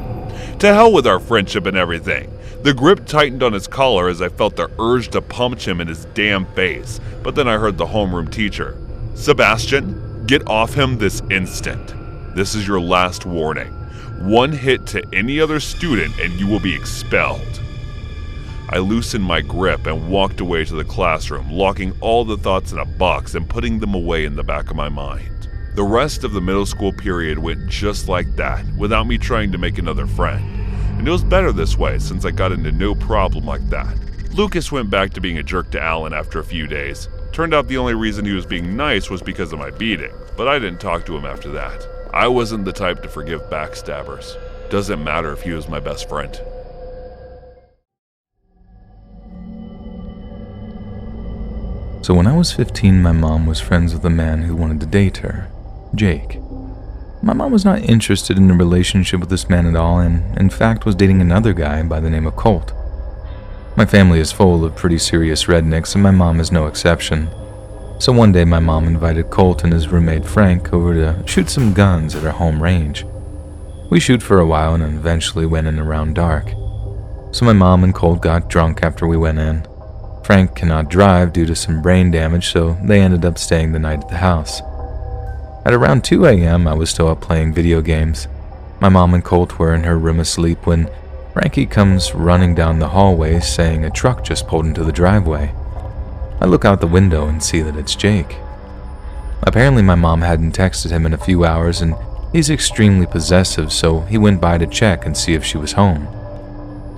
To hell with our friendship and everything. The grip tightened on his collar as I felt the urge to punch him in his damn face, but then I heard the homeroom teacher. Sebastian, get off him this instant. This is your last warning. One hit to any other student and you will be expelled. I loosened my grip and walked away to the classroom, locking all the thoughts in a box and putting them away in the back of my mind. The rest of the middle school period went just like that, without me trying to make another friend. And it was better this way since I got into no problem like that. Lucas went back to being a jerk to Alan after a few days. Turned out the only reason he was being nice was because of my beating, but I didn't talk to him after that. I wasn't the type to forgive backstabbers. Doesn't matter if he was my best friend. So when I was 15, my mom was friends with a man who wanted to date her, Jake. My mom was not interested in a relationship with this man at all, and in fact was dating another guy by the name of Colt. My family is full of pretty serious rednecks, and my mom is no exception. So one day my mom invited Colt and his roommate Frank over to shoot some guns at her home range. We shoot for a while and eventually went in around dark. So my mom and Colt got drunk after we went in. Frank cannot drive due to some brain damage, so they ended up staying the night at the house. At around 2 a.m., I was still up playing video games. My mom and Colt were in her room asleep when Frankie comes running down the hallway saying a truck just pulled into the driveway. I look out the window and see that it's Jake. Apparently my mom hadn't texted him in a few hours and he's extremely possessive, so he went by to check and see if she was home.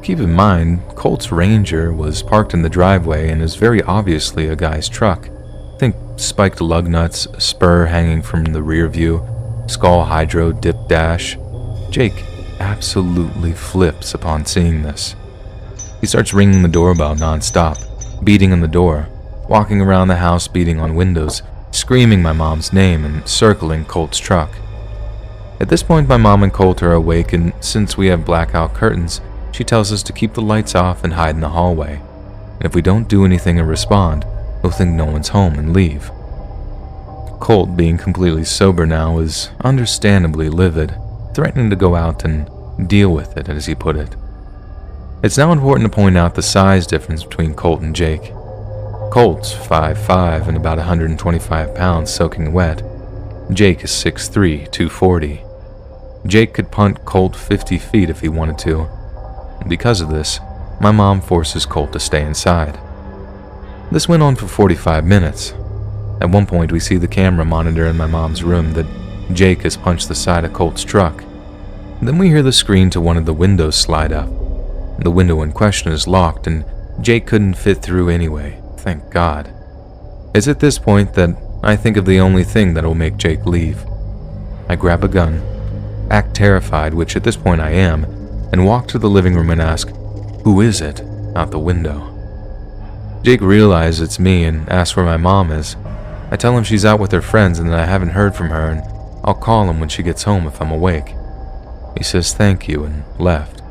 Keep in mind, Colt's Ranger was parked in the driveway and is very obviously a guy's truck. Think spiked lug nuts, spur hanging from the rear view, skull hydro dip dash. Jake absolutely flips upon seeing this. He starts ringing the doorbell non-stop, beating on the door, walking around the house beating on windows, screaming my mom's name and circling Colt's truck. At this point my mom and Colt are awake, and since we have blackout curtains, she tells us to keep the lights off and hide in the hallway, and if we don't do anything or respond, they'll think no one's home and leave. Colt, being completely sober now, is understandably livid, threatening to go out and deal with it, as he put it. It's now important to point out the size difference between Colt and Jake. Colt's 5'5" and about 125 pounds soaking wet. Jake is 6'3", 240. Jake could punt Colt 50 feet if he wanted to. Because of this, my mom forces Colt to stay inside. This went on for 45 minutes. At one point, we see the camera monitor in my mom's room that Jake has punched the side of Colt's truck. Then we hear the screen to one of the windows slide up. The window in question is locked, and Jake couldn't fit through anyway, thank God. It's at this point that I think of the only thing that will make Jake leave. I grab a gun, act terrified, which at this point I am, and walk to the living room and ask, "Who is it?" out the window. Jake realizes it's me and asks where my mom is. I tell him she's out with her friends and that I haven't heard from her, and I'll call him when she gets home if I'm awake. He says thank you and left.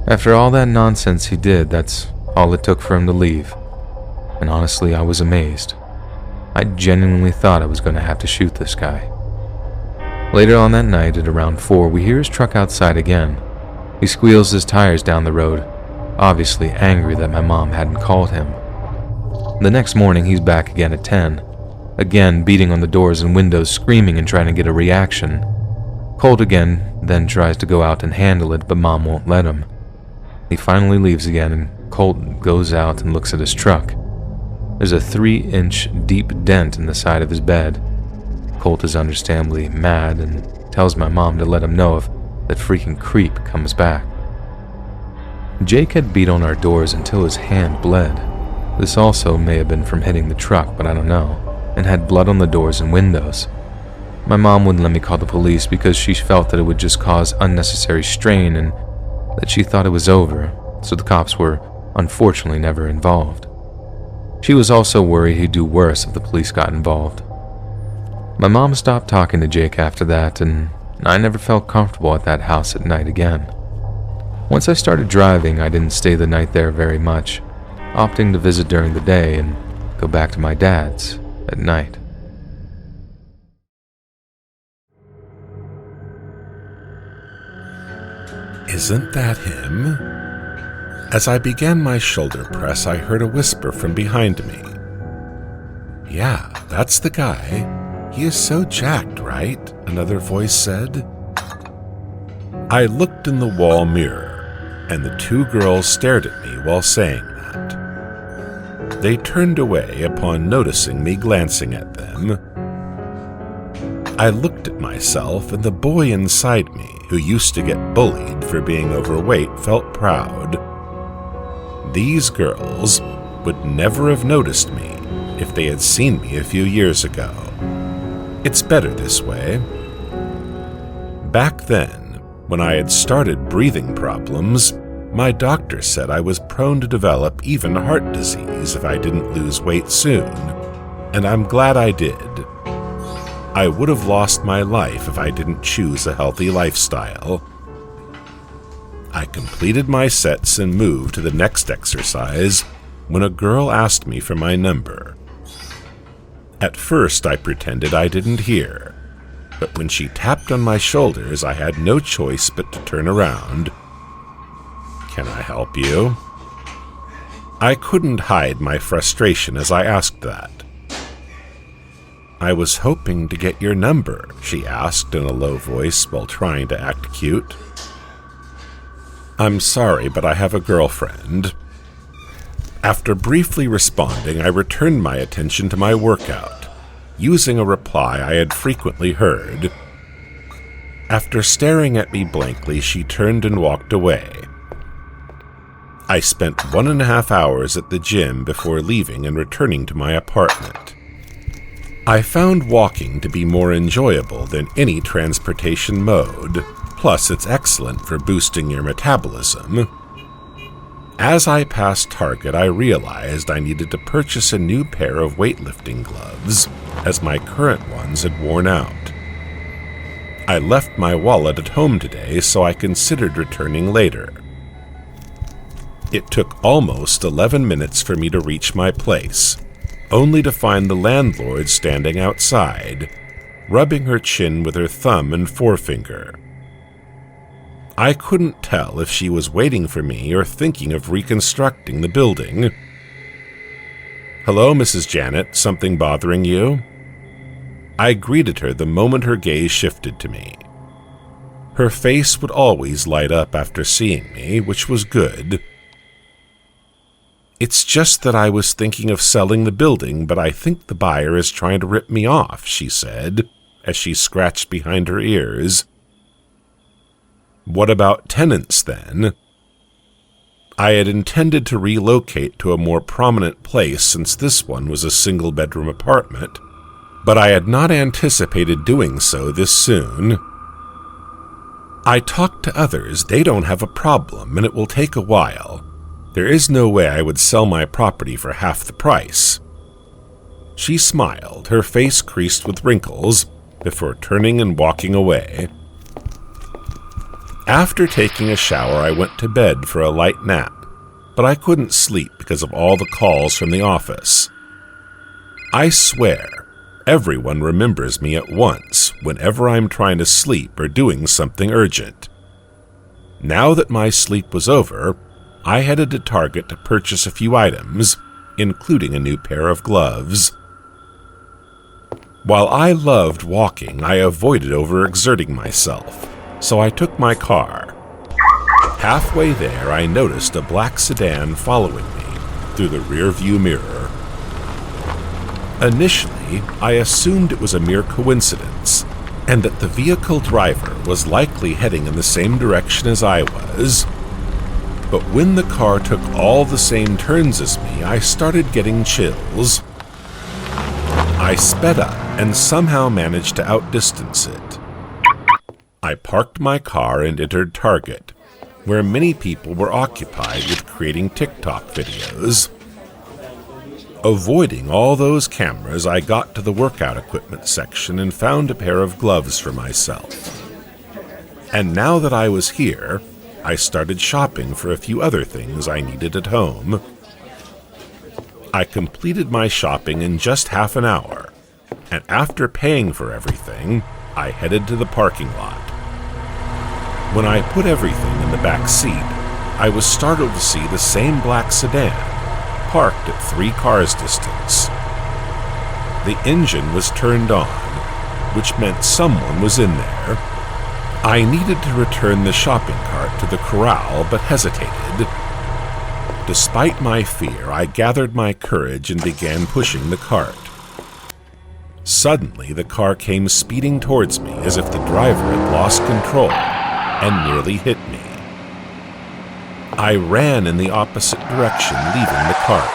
After all that nonsense he did, that's all it took for him to leave. And honestly, I was amazed. I genuinely thought I was going to have to shoot this guy. Later on that night at around 4, we hear his truck outside again. He squeals his tires down the road, obviously angry that my mom hadn't called him. The next morning, he's back again at 10, again beating on the doors and windows, screaming and trying to get a reaction. Colt again then tries to go out and handle it, but mom won't let him. He finally leaves again, and Colt goes out and looks at his truck. There's a 3-inch deep dent in the side of his bed. Colt is understandably mad and tells my mom to let him know if that freaking creep comes back. Jake had beat on our doors until his hand bled. This also may have been from hitting the truck, but I don't know, and had blood on the doors and windows. My mom wouldn't let me call the police because she felt that it would just cause unnecessary strain and that she thought it was over, so the cops were unfortunately never involved. She was also worried he'd do worse if the police got involved. My mom stopped talking to Jake after that, and I never felt comfortable at that house at night again. Once I started driving, I didn't stay the night there very much, opting to visit during the day and go back to my dad's at night. Isn't that him? As I began my shoulder press, I heard a whisper from behind me. Yeah, that's the guy. He is so jacked, right? Another voice said. I looked in the wall mirror, and the two girls stared at me while saying that. They turned away upon noticing me glancing at them. I looked at myself, and the boy inside me, who used to get bullied for being overweight, felt proud. These girls would never have noticed me if they had seen me a few years ago. It's better this way. Back then, when I had started breathing problems, my doctor said I was prone to develop even heart disease if I didn't lose weight soon, and I'm glad I did. I would have lost my life if I didn't choose a healthy lifestyle. I completed my sets and moved to the next exercise when a girl asked me for my number. At first, I pretended I didn't hear, but when she tapped on my shoulders, I had no choice but to turn around. "Can I help you?" I couldn't hide my frustration as I asked that. "I was hoping to get your number," she asked in a low voice while trying to act cute. "I'm sorry, but I have a girlfriend." After briefly responding, I returned my attention to my workout, using a reply I had frequently heard. After staring at me blankly, she turned and walked away. I spent 1.5 hours at the gym before leaving and returning to my apartment. I found walking to be more enjoyable than any transportation mode, plus it's excellent for boosting your metabolism. As I passed Target, I realized I needed to purchase a new pair of weightlifting gloves, as my current ones had worn out. I left my wallet at home today, so I considered returning later. It took almost 11 minutes for me to reach my place, only to find the landlord standing outside, rubbing her chin with her thumb and forefinger. I couldn't tell if she was waiting for me or thinking of reconstructing the building. "Hello, Mrs. Janet, something bothering you?" I greeted her the moment her gaze shifted to me. Her face would always light up after seeing me, which was good. "It's just that I was thinking of selling the building, but I think the buyer is trying to rip me off," she said, as she scratched behind her ears. "What about tenants, then?" I had intended to relocate to a more prominent place since this one was a single-bedroom apartment, but I had not anticipated doing so this soon. "I talked to others. They don't have a problem, and it will take a while. There is no way I would sell my property for half the price." She smiled, her face creased with wrinkles, before turning and walking away. After taking a shower, I went to bed for a light nap, but I couldn't sleep because of all the calls from the office. I swear, everyone remembers me at once whenever I'm trying to sleep or doing something urgent. Now that my sleep was over, I headed to Target to purchase a few items, including a new pair of gloves. While I loved walking, I avoided overexerting myself, so I took my car. Halfway there, I noticed a black sedan following me through the rearview mirror. Initially, I assumed it was a mere coincidence, and that the vehicle driver was likely heading in the same direction as I was. But when the car took all the same turns as me, I started getting chills. I sped up and somehow managed to outdistance it. I parked my car and entered Target, where many people were occupied with creating TikTok videos. Avoiding all those cameras, I got to the workout equipment section and found a pair of gloves for myself. And now that I was here, I started shopping for a few other things I needed at home. I completed my shopping in just half an hour, and after paying for everything, I headed to the parking lot. When I put everything in the back seat, I was startled to see the same black sedan, parked at 3 cars' distance. The engine was turned on, which meant someone was in there. I needed to return the shopping cart to the corral, but hesitated. Despite my fear, I gathered my courage and began pushing the cart. Suddenly, the car came speeding towards me as if the driver had lost control and nearly hit me. I ran in the opposite direction, leaving the cart.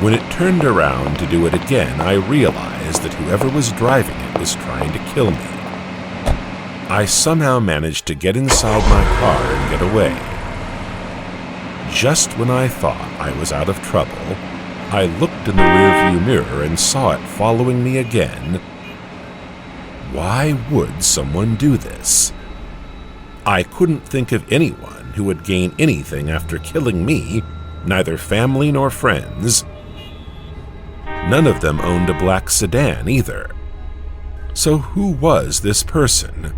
When it turned around to do it again, I realized that whoever was driving it was trying to kill me. I somehow managed to get inside my car and get away. Just when I thought I was out of trouble, I looked in the rearview mirror and saw it following me again. Why would someone do this? I couldn't think of anyone who would gain anything after killing me, neither family nor friends. None of them owned a black sedan either. So who was this person?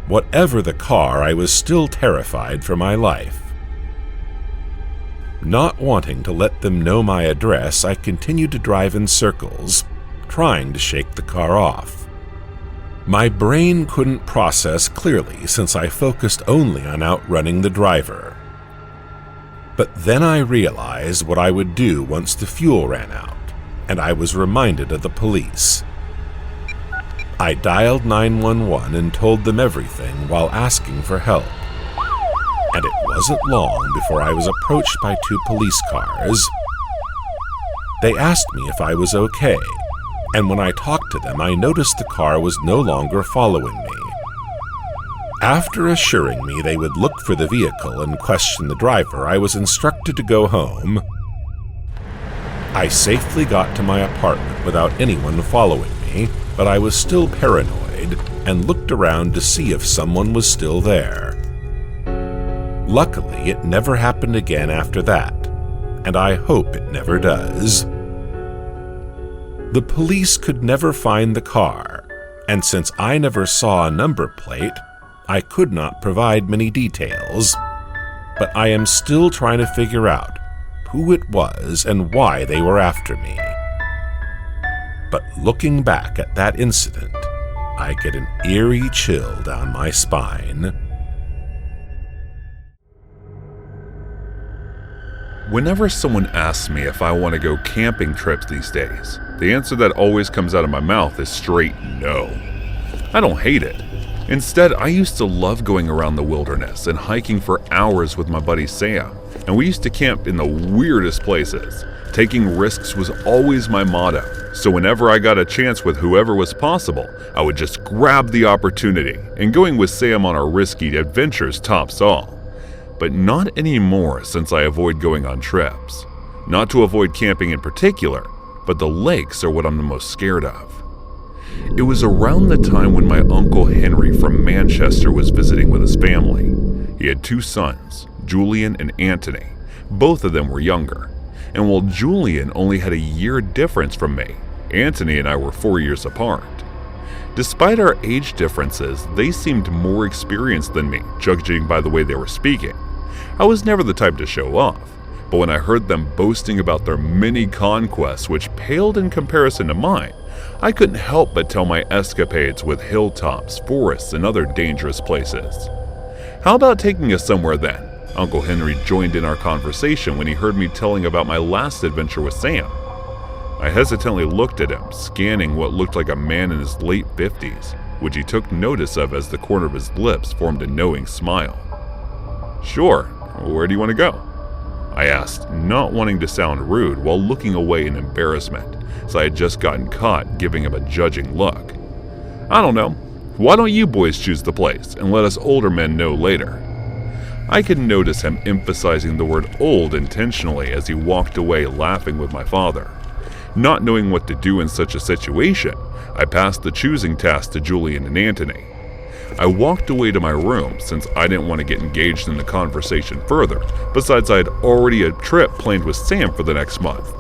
Whatever the car, I was still terrified for my life. Not wanting to let them know my address, I continued to drive in circles, trying to shake the car off. My brain couldn't process clearly since I focused only on outrunning the driver. But then I realized what I would do once the fuel ran out, and I was reminded of the police. I dialed 911 and told them everything while asking for help. And it wasn't long before I was approached by 2 police cars. They asked me if I was okay, and when I talked to them, I noticed the car was no longer following me. After assuring me they would look for the vehicle and question the driver, I was instructed to go home. I safely got to my apartment without anyone following me, but I was still paranoid and looked around to see if someone was still there. Luckily, it never happened again after that, and I hope it never does. The police could never find the car, and since I never saw a number plate, I could not provide many details. But I am still trying to figure out who it was and why they were after me. But looking back at that incident, I get an eerie chill down my spine. Whenever someone asks me if I want to go camping trips these days, the answer that always comes out of my mouth is straight no. I don't hate it. Instead, I used to love going around the wilderness and hiking for hours with my buddy Sam, and we used to camp in the weirdest places. Taking risks was always my motto, so whenever I got a chance with whoever was possible, I would just grab the opportunity, and going with Sam on our risky adventures tops all. But not anymore since I avoid going on trips. Not to avoid camping in particular, but the lakes are what I'm the most scared of. It was around the time when my Uncle Henry from Manchester was visiting with his family. He had 2 sons, Julian and Anthony. Both of them were younger. And while Julian only had a year difference from me, Anthony and I were 4 years apart. Despite our age differences, they seemed more experienced than me, judging by the way they were speaking. I was never the type to show off, but when I heard them boasting about their many conquests which paled in comparison to mine, I couldn't help but tell my escapades with hilltops, forests, and other dangerous places. How about taking us somewhere then? Uncle Henry joined in our conversation when he heard me telling about my last adventure with Sam. I hesitantly looked at him, scanning what looked like a man in his late 50s, which he took notice of as the corner of his lips formed a knowing smile. Sure, where do you want to go? I asked, not wanting to sound rude while looking away in embarrassment, as I had just gotten caught giving him a judging look. I don't know. Why don't you boys choose the place and let us older men know later? I could notice him emphasizing the word old intentionally as he walked away laughing with my father. Not knowing what to do in such a situation, I passed the choosing task to Julian and Anthony. I walked away to my room since I didn't want to get engaged in the conversation further, besides I had already a trip planned with Sam for the next month.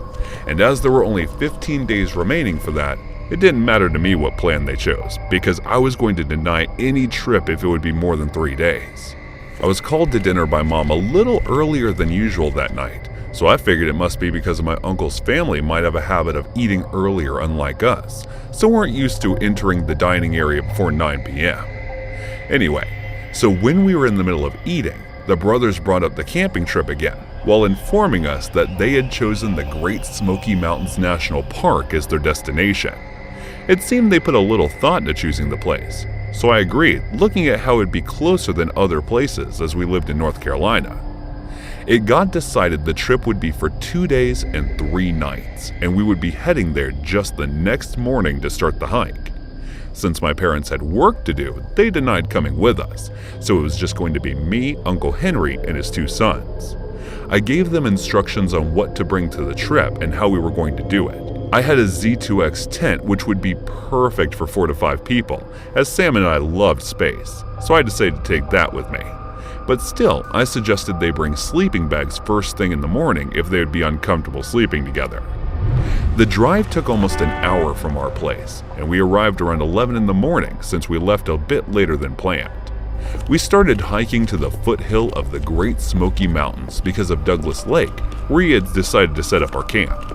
And as there were only 15 days remaining for that, it didn't matter to me what plan they chose, because I was going to deny any trip if it would be more than 3 days. I was called to dinner by Mom a little earlier than usual that night, So I figured it must be because my uncle's family might have a habit of eating earlier unlike us, so weren't used to entering the dining area before 9 p.m. Anyway, so when we were in the middle of eating, the brothers brought up the camping trip again, while informing us that they had chosen the Great Smoky Mountains National Park as their destination. It seemed they put a little thought into choosing the place, so I agreed, looking at how it would be closer than other places as we lived in North Carolina. It got decided the trip would be for 2 days and 3 nights, and we would be heading there just the next morning to start the hike. Since my parents had work to do, they denied coming with us, so it was just going to be me, Uncle Henry, and his 2 sons. I gave them instructions on what to bring to the trip and how we were going to do it. I had a Z2X tent which would be perfect for 4 to 5 people, as Sam and I loved space, so I decided to take that with me. But still, I suggested they bring sleeping bags first thing in the morning if they would be uncomfortable sleeping together. The drive took almost an hour from our place, and we arrived around 11 in the morning since we left a bit later than planned. We started hiking to the foothill of the Great Smoky Mountains because of Douglas Lake, where we had decided to set up our camp.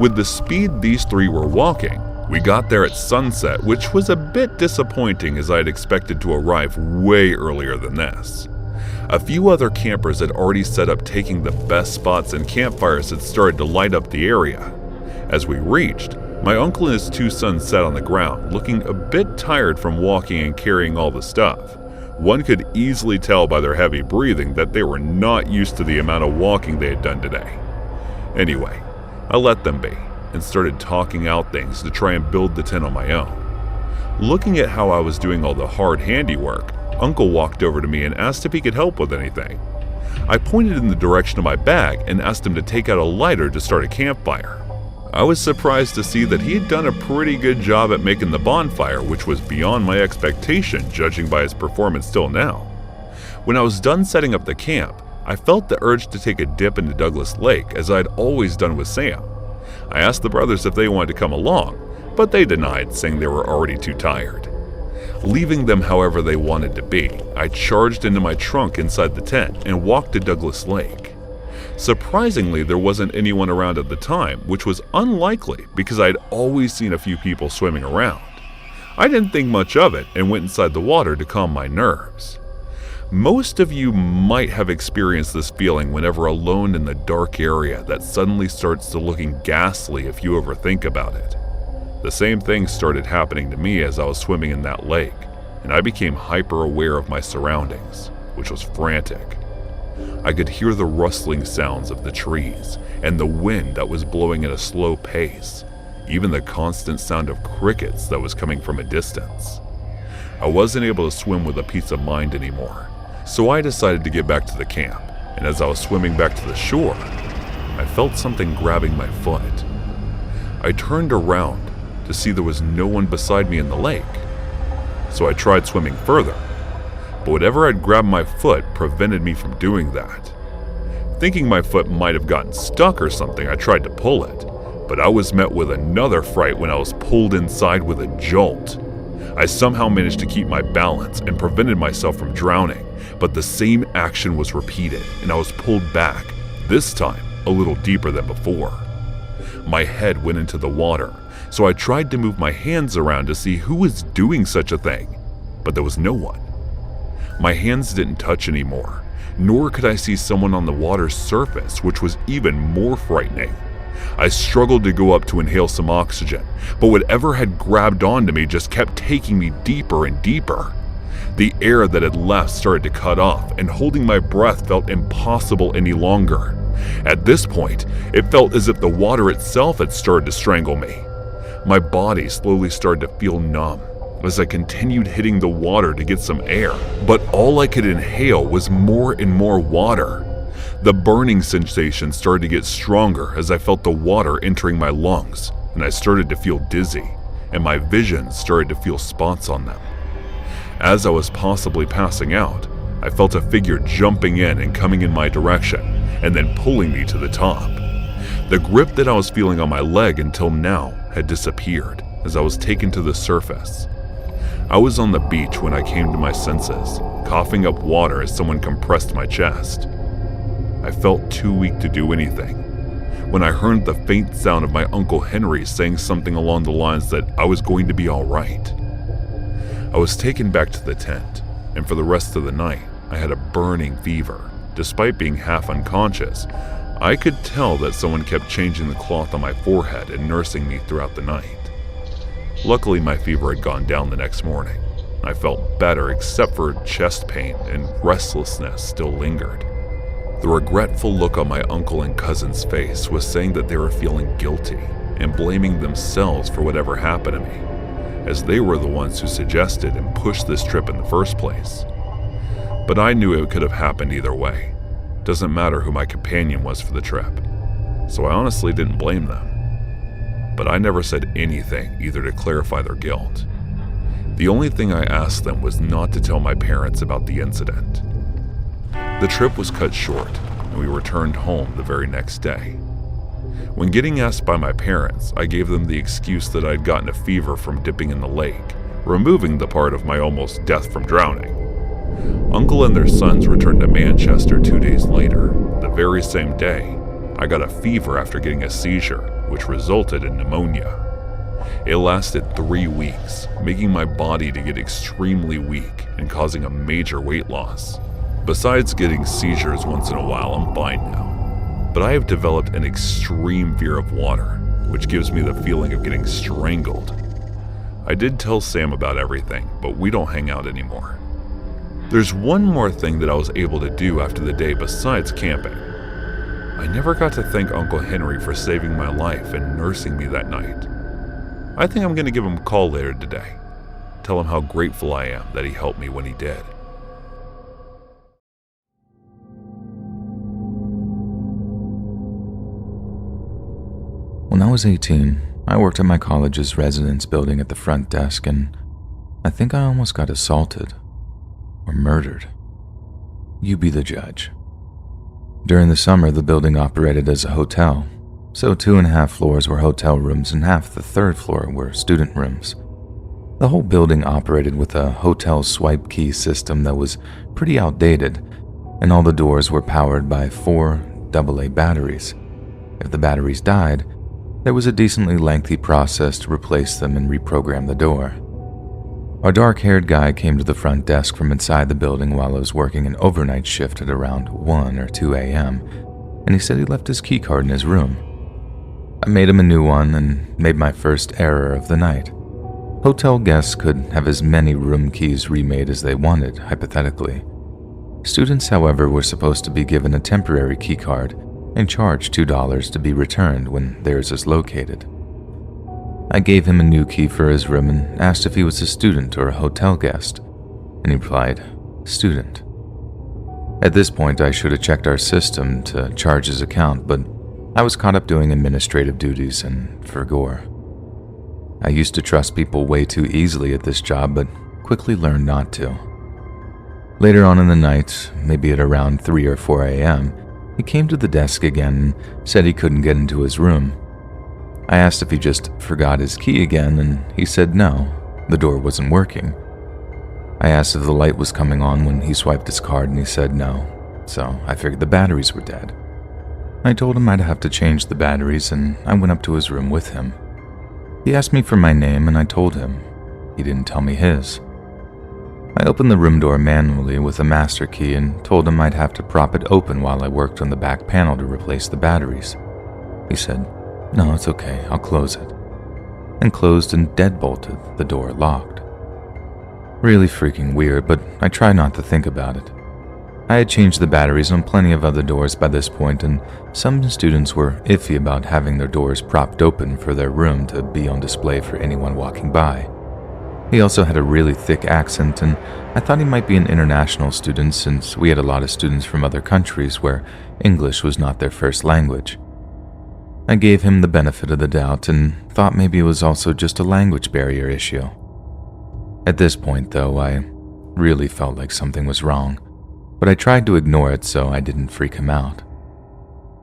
With the speed these 3 were walking, we got there at sunset, which was a bit disappointing as I had expected to arrive way earlier than this. A few other campers had already set up, taking the best spots, and campfires had started to light up the area. As we reached, my uncle and his 2 sons sat on the ground, looking a bit tired from walking and carrying all the stuff. One could easily tell by their heavy breathing that they were not used to the amount of walking they had done today. Anyway, I let them be and started talking out things to try and build the tent on my own. Looking at how I was doing all the hard handiwork, Uncle walked over to me and asked if he could help with anything. I pointed in the direction of my bag and asked him to take out a lighter to start a campfire. I was surprised to see that he had done a pretty good job at making the bonfire, which was beyond my expectation judging by his performance till now. When I was done setting up the camp, I felt the urge to take a dip into Douglas Lake as I had always done with Sam. I asked the brothers if they wanted to come along, but they denied, saying they were already too tired. Leaving them however they wanted to be, I charged into my trunk inside the tent and walked to Douglas Lake. Surprisingly, there wasn't anyone around at the time, which was unlikely because I had always seen a few people swimming around. I didn't think much of it and went inside the water to calm my nerves. Most of you might have experienced this feeling whenever alone in the dark area that suddenly starts to looking ghastly if you overthink about it. The same thing started happening to me as I was swimming in that lake, and I became hyper aware of my surroundings, which was frantic. I could hear the rustling sounds of the trees and the wind that was blowing at a slow pace, even the constant sound of crickets that was coming from a distance. I wasn't able to swim with a peace of mind anymore, so I decided to get back to the camp, and as I was swimming back to the shore, I felt something grabbing my foot. I turned around to see there was no one beside me in the lake, so I tried swimming further, but whatever had grabbed my foot prevented me from doing that. Thinking my foot might have gotten stuck or something, I tried to pull it, but I was met with another fright when I was pulled inside with a jolt. I somehow managed to keep my balance and prevented myself from drowning, but the same action was repeated and I was pulled back, this time a little deeper than before. My head went into the water, so I tried to move my hands around to see who was doing such a thing, but there was no one. My hands didn't touch anymore, nor could I see someone on the water's surface, which was even more frightening. I struggled to go up to inhale some oxygen, but whatever had grabbed onto me just kept taking me deeper and deeper. The air that had left started to cut off, and holding my breath felt impossible any longer. At this point, it felt as if the water itself had started to strangle me. My body slowly started to feel numb as I continued hitting the water to get some air, but all I could inhale was more and more water. The burning sensation started to get stronger as I felt the water entering my lungs, and I started to feel dizzy, and my vision started to feel spots on them. As I was possibly passing out, I felt a figure jumping in and coming in my direction, and then pulling me to the top. The grip that I was feeling on my leg until now had disappeared as I was taken to the surface. I was on the beach when I came to my senses, coughing up water as someone compressed my chest. I felt too weak to do anything. When I heard the faint sound of my Uncle Henry saying something along the lines that I was going to be all right. I was taken back to the tent, and for the rest of the night, I had a burning fever. Despite being half unconscious, I could tell that someone kept changing the cloth on my forehead and nursing me throughout the night. Luckily, my fever had gone down the next morning. I felt better except for chest pain and restlessness still lingered. The regretful look on my uncle and cousin's face was saying that they were feeling guilty and blaming themselves for whatever happened to me, as they were the ones who suggested and pushed this trip in the first place. But I knew it could have happened either way. Doesn't matter who my companion was for the trip, so I honestly didn't blame them. But I never said anything either to clarify their guilt. The only thing I asked them was not to tell my parents about the incident. The trip was cut short, and we returned home the very next day. When getting asked by my parents, I gave them the excuse that I'd gotten a fever from dipping in the lake, removing the part of my almost death from drowning. Uncle and their sons returned to Manchester 2 days later. The very same day, I got a fever after getting a seizure, which resulted in pneumonia. It lasted 3 weeks, making my body to get extremely weak and causing a major weight loss. Besides getting seizures once in a while, I'm fine now. But I have developed an extreme fear of water, which gives me the feeling of getting strangled. I did tell Sam about everything, but we don't hang out anymore. There's one more thing that I was able to do after the day besides camping. I never got to thank Uncle Henry for saving my life and nursing me that night. I think I'm going to give him a call later today. Tell him how grateful I am that he helped me when he did. When I was 18, I worked at my college's residence building at the front desk, and I think I almost got assaulted or murdered. You be the judge. During the summer, the building operated as a hotel, so 2.5 floors were hotel rooms and half the 3rd floor were student rooms. The whole building operated with a hotel swipe key system that was pretty outdated, and all the doors were powered by 4 AA batteries. If the batteries died, there was a decently lengthy process to replace them and reprogram the door. Our dark-haired guy came to the front desk from inside the building while I was working an overnight shift at around 1 or 2 a.m., and he said he left his keycard in his room. I made him a new one and made my first error of the night. Hotel guests could have as many room keys remade as they wanted, hypothetically. Students, however, were supposed to be given a temporary keycard and charged $2 to be returned when theirs is located. I gave him a new key for his room and asked if he was a student or a hotel guest, and he replied, "Student." At this point, I should have checked our system to charge his account, but I was caught up doing administrative duties and forgore. I used to trust people way too easily at this job, but quickly learned not to. Later on in the night, maybe at around 3 or 4 a.m., he came to the desk again and said he couldn't get into his room. I asked if he just forgot his key again, and he said no, the door wasn't working. I asked if the light was coming on when he swiped his card, and he said no, so I figured the batteries were dead. I told him I'd have to change the batteries, and I went up to his room with him. He asked me for my name, and I told him. He didn't tell me his. I opened the room door manually with a master key and told him I'd have to prop it open while I worked on the back panel to replace the batteries. He said, "No, it's okay, I'll close it," and closed and deadbolted the door locked. Really freaking weird, but I tried not to think about it. I had changed the batteries on plenty of other doors by this point, and some students were iffy about having their doors propped open for their room to be on display for anyone walking by. He also had a really thick accent, and I thought he might be an international student since we had a lot of students from other countries where English was not their first language. I gave him the benefit of the doubt and thought maybe it was also just a language barrier issue. At this point, though, I really felt like something was wrong, but I tried to ignore it so I didn't freak him out.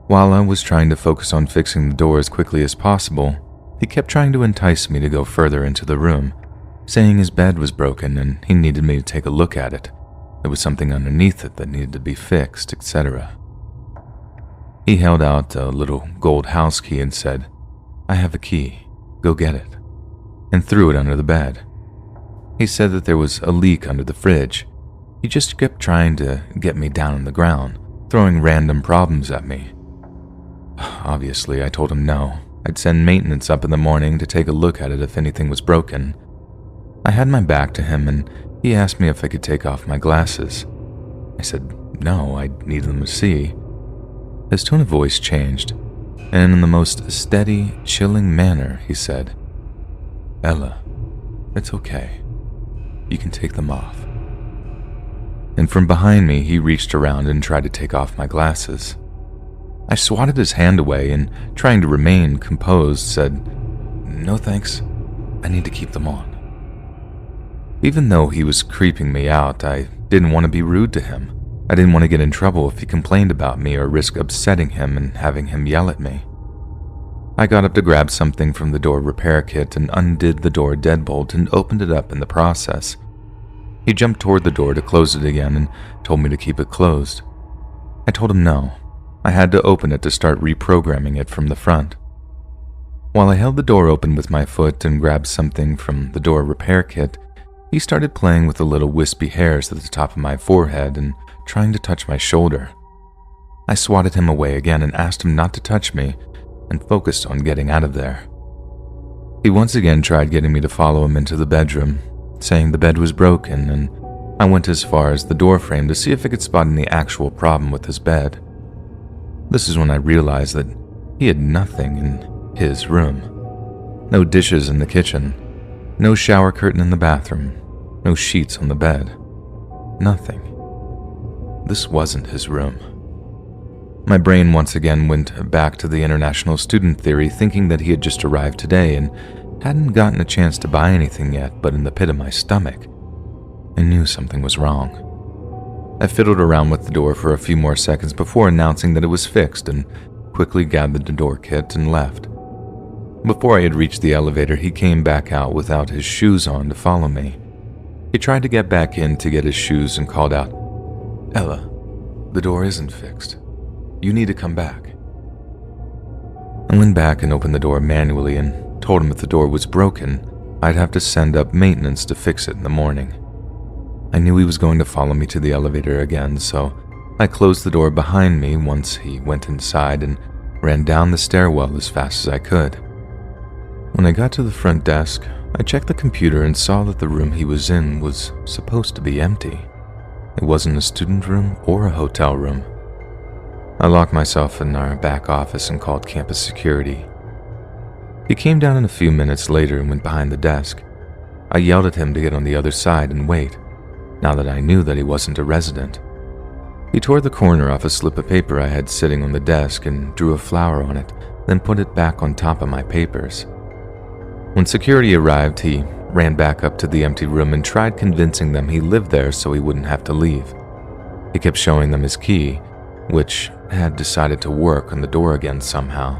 While I was trying to focus on fixing the door as quickly as possible, he kept trying to entice me to go further into the room, saying his bed was broken and he needed me to take a look at it. There was something underneath it that needed to be fixed, etc. He held out a little gold house key and said, "I have a key, go get it," and threw it under the bed. He said that there was a leak under the fridge. He just kept trying to get me down on the ground, throwing random problems at me. Obviously, I told him no. I'd send maintenance up in the morning to take a look at it if anything was broken. I had my back to him and he asked me if I could take off my glasses. I said no, I'd need them to see. His tone of voice changed, and in the most steady, chilling manner, he said, "Ella, it's okay. You can take them off." And from behind me, he reached around and tried to take off my glasses. I swatted his hand away and, trying to remain composed, said, "No thanks, I need to keep them on." Even though he was creeping me out, I didn't want to be rude to him. I didn't want to get in trouble if he complained about me or risk upsetting him and having him yell at me. I got up to grab something from the door repair kit and undid the door deadbolt and opened it up in the process. He jumped toward the door to close it again and told me to keep it closed. I told him no. I had to open it to start reprogramming it from the front. While I held the door open with my foot and grabbed something from the door repair kit, he started playing with the little wispy hairs at the top of my forehead and trying to touch my shoulder. I swatted him away again and asked him not to touch me and focused on getting out of there. He once again tried getting me to follow him into the bedroom, saying the bed was broken, and I went as far as the door frame to see if I could spot any actual problem with his bed. This is when I realized that he had nothing in his room. No dishes in the kitchen, no shower curtain in the bathroom, no sheets on the bed. Nothing. This wasn't his room. My brain once again went back to the international student theory, thinking that he had just arrived today and hadn't gotten a chance to buy anything yet, but in the pit of my stomach, I knew something was wrong. I fiddled around with the door for a few more seconds before announcing that it was fixed and quickly gathered the door kit and left. Before I had reached the elevator, he came back out without his shoes on to follow me. He tried to get back in to get his shoes and called out, "Ella, the door isn't fixed. You need to come back." I went back and opened the door manually and told him if the door was broken, I'd have to send up maintenance to fix it in the morning. I knew he was going to follow me to the elevator again, so I closed the door behind me once he went inside and ran down the stairwell as fast as I could. When I got to the front desk, I checked the computer and saw that the room he was in was supposed to be empty. It wasn't a student room or a hotel room. I locked myself in our back office and called campus security. He came down in a few minutes later and went behind the desk. I yelled at him to get on the other side and wait, now that I knew that he wasn't a resident. He tore the corner off a slip of paper I had sitting on the desk and drew a flower on it, then put it back on top of my papers. When security arrived, he ran back up to the empty room and tried convincing them he lived there so he wouldn't have to leave. He kept showing them his key, which had decided to work on the door again somehow.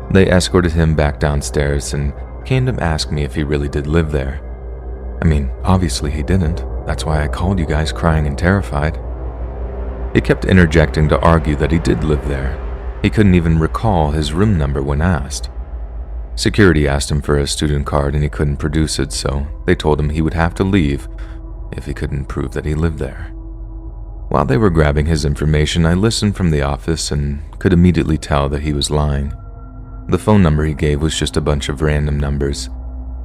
They escorted him back downstairs and came to ask me if he really did live there. I mean, obviously he didn't. That's why I called you guys crying and terrified. He kept interjecting to argue that he did live there. He couldn't even recall his room number when asked. Security asked him for a student card and he couldn't produce it, so they told him he would have to leave if he couldn't prove that he lived there. While they were grabbing his information, I listened from the office and could immediately tell that he was lying. The phone number he gave was just a bunch of random numbers.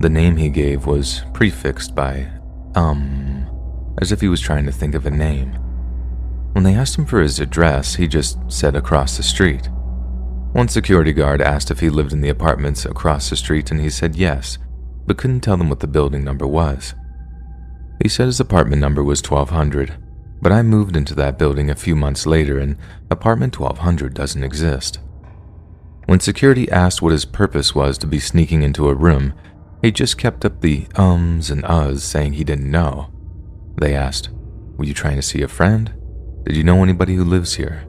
The name he gave was prefixed by as if he was trying to think of a name. When they asked him for his address, he just said across the street. One security guard asked if he lived in the apartments across the street and he said yes, but couldn't tell them what the building number was. He said his apartment number was 1200, but I moved into that building a few months later and apartment 1200 doesn't exist. When security asked what his purpose was to be sneaking into a room, he just kept up the ums and uhs, saying he didn't know. They asked, "Were you trying to see a friend? Did you know anybody who lives here?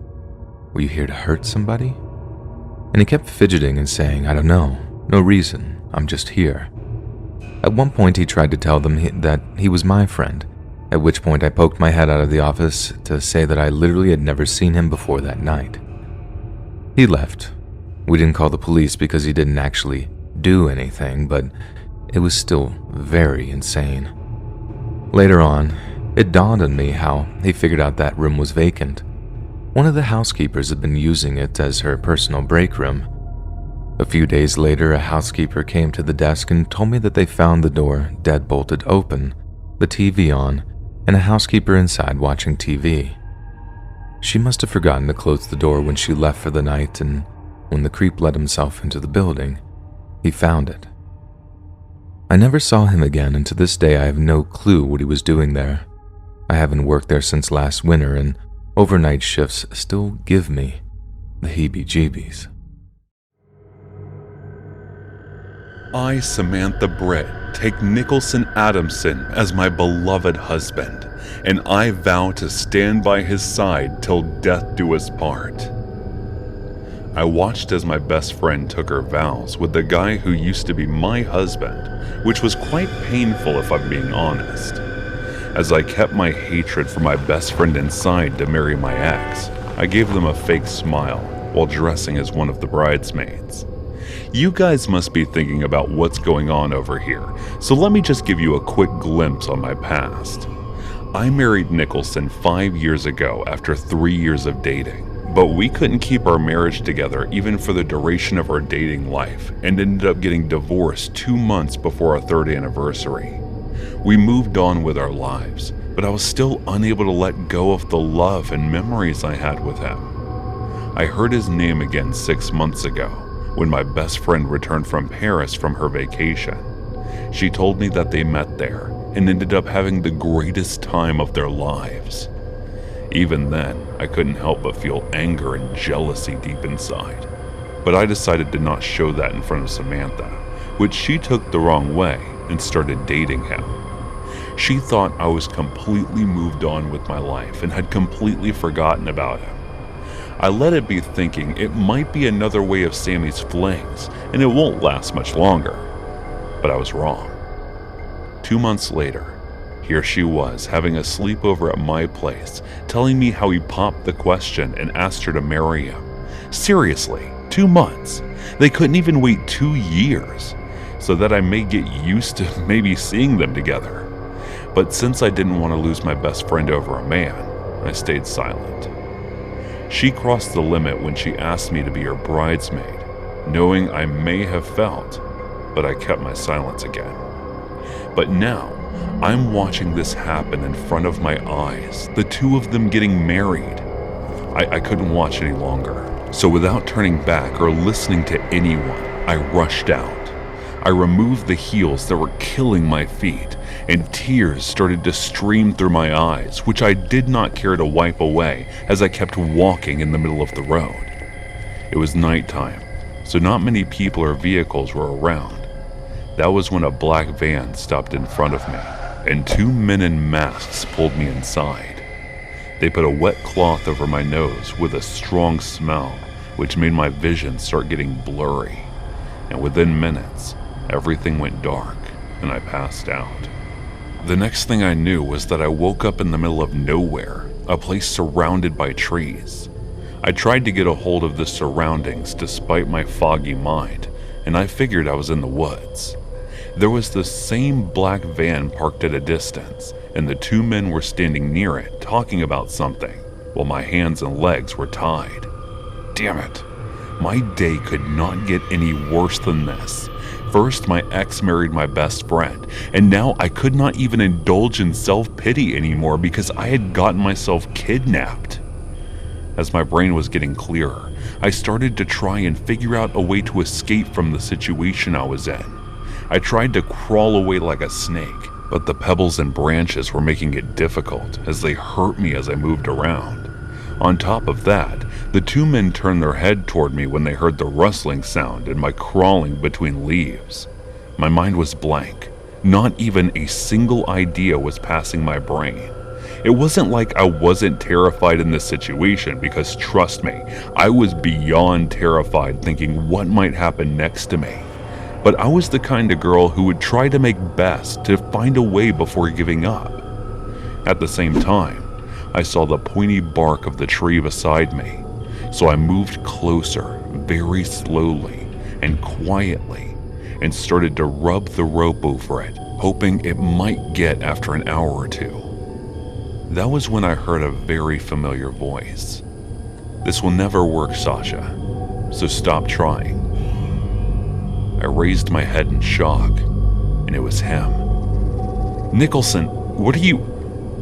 Were you here to hurt somebody?" And he kept fidgeting and saying, "I don't know, no reason, I'm just here." At one point he tried to tell them that he was my friend, at which point I poked my head out of the office to say that I literally had never seen him before that night. He left. We didn't call the police because he didn't actually do anything, but it was still very insane. Later on, it dawned on me how he figured out that room was vacant. One of the housekeepers had been using it as her personal break room. A few days later, a housekeeper came to the desk and told me that they found the door deadbolted open, the TV on, and a housekeeper inside watching TV. She must have forgotten to close the door when she left for the night, and when the creep let himself into the building, he found it. I never saw him again, and to this day I have no clue what he was doing there. I haven't worked there since last winter, and overnight shifts still give me the heebie-jeebies. I, Samantha Britt, take Nicholson Adamson as my beloved husband, and I vow to stand by his side till death do us part. I watched as my best friend took her vows with the guy who used to be my husband, which was quite painful if I'm being honest. As I kept my hatred for my best friend inside to marry my ex, I gave them a fake smile while dressing as one of the bridesmaids. You guys must be thinking about what's going on over here, so let me just give you a quick glimpse on my past. I married Nicholson 5 years ago after 3 years of dating, but we couldn't keep our marriage together even for the duration of our dating life and ended up getting divorced 2 months before our 3rd anniversary. We moved on with our lives, but I was still unable to let go of the love and memories I had with him. I heard his name again 6 months ago, when my best friend returned from Paris from her vacation. She told me that they met there and ended up having the greatest time of their lives. Even then, I couldn't help but feel anger and jealousy deep inside. But I decided to not show that in front of Samantha, which she took the wrong way and started dating him. She thought I was completely moved on with my life and had completely forgotten about him. I let it be thinking it might be another way of Sammy's flings and it won't last much longer. But I was wrong. 2 months later, here she was having a sleepover at my place, telling me how he popped the question and asked her to marry him. Seriously, 2 months? They couldn't even wait 2 years, so that I may get used to maybe seeing them together. But since I didn't want to lose my best friend over a man, I stayed silent. She crossed the limit when she asked me to be her bridesmaid, knowing I may have felt, but I kept my silence again. But now, I'm watching this happen in front of my eyes, the two of them getting married. I couldn't watch any longer, so without turning back or listening to anyone, I rushed out. I removed the heels that were killing my feet, and tears started to stream through my eyes, which I did not care to wipe away as I kept walking in the middle of the road. It was nighttime, so not many people or vehicles were around. That was when a black van stopped in front of me, and 2 men in masks pulled me inside. They put a wet cloth over my nose with a strong smell, which made my vision start getting blurry. And within minutes, everything went dark, and I passed out. The next thing I knew was that I woke up in the middle of nowhere, a place surrounded by trees. I tried to get a hold of the surroundings despite my foggy mind, and I figured I was in the woods. There was the same black van parked at a distance, and the 2 men were standing near it talking about something, while my hands and legs were tied. Damn it. My day could not get any worse than this. First, my ex married my best friend, and now I could not even indulge in self-pity anymore because I had gotten myself kidnapped. As my brain was getting clearer, I started to try and figure out a way to escape from the situation I was in. I tried to crawl away like a snake, but the pebbles and branches were making it difficult as they hurt me as I moved around. On top of that, the 2 men turned their head toward me when they heard the rustling sound and my crawling between leaves. My mind was blank. Not even a single idea was passing my brain. It wasn't like I wasn't terrified in this situation because, trust me, I was beyond terrified thinking what might happen next to me. But I was the kind of girl who would try to make best to find a way before giving up. At the same time, I saw the pointy bark of the tree beside me. so I moved closer very slowly and quietly and started to rub the rope over it, hoping it might get after an hour or two. That was when I heard a very familiar voice. "This will never work, Sasha, so stop trying." I raised my head in shock, and it was him. "Nicholson, what are you...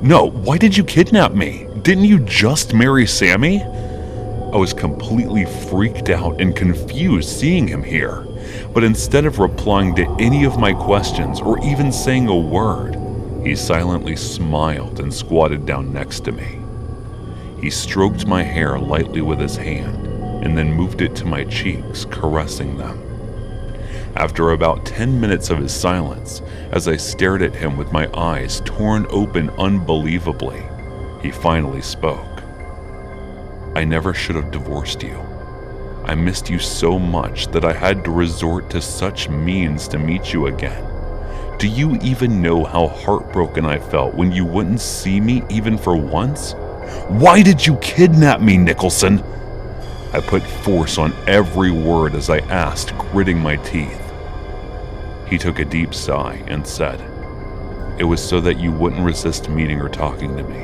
No, why did you kidnap me? Didn't you just marry Sammy?" I was completely freaked out and confused seeing him here, but instead of replying to any of my questions or even saying a word, he silently smiled and squatted down next to me. He stroked my hair lightly with his hand and then moved it to my cheeks, caressing them. After about 10 minutes of his silence, as I stared at him with my eyes torn open unbelievably, he finally spoke. "I never should have divorced you. I missed you so much that I had to resort to such means to meet you again. Do you even know how heartbroken I felt when you wouldn't see me even for once? Why did you kidnap me, Nicholson?" I put force on every word as I asked, gritting my teeth. He took a deep sigh and said, "It was so that you wouldn't resist meeting or talking to me.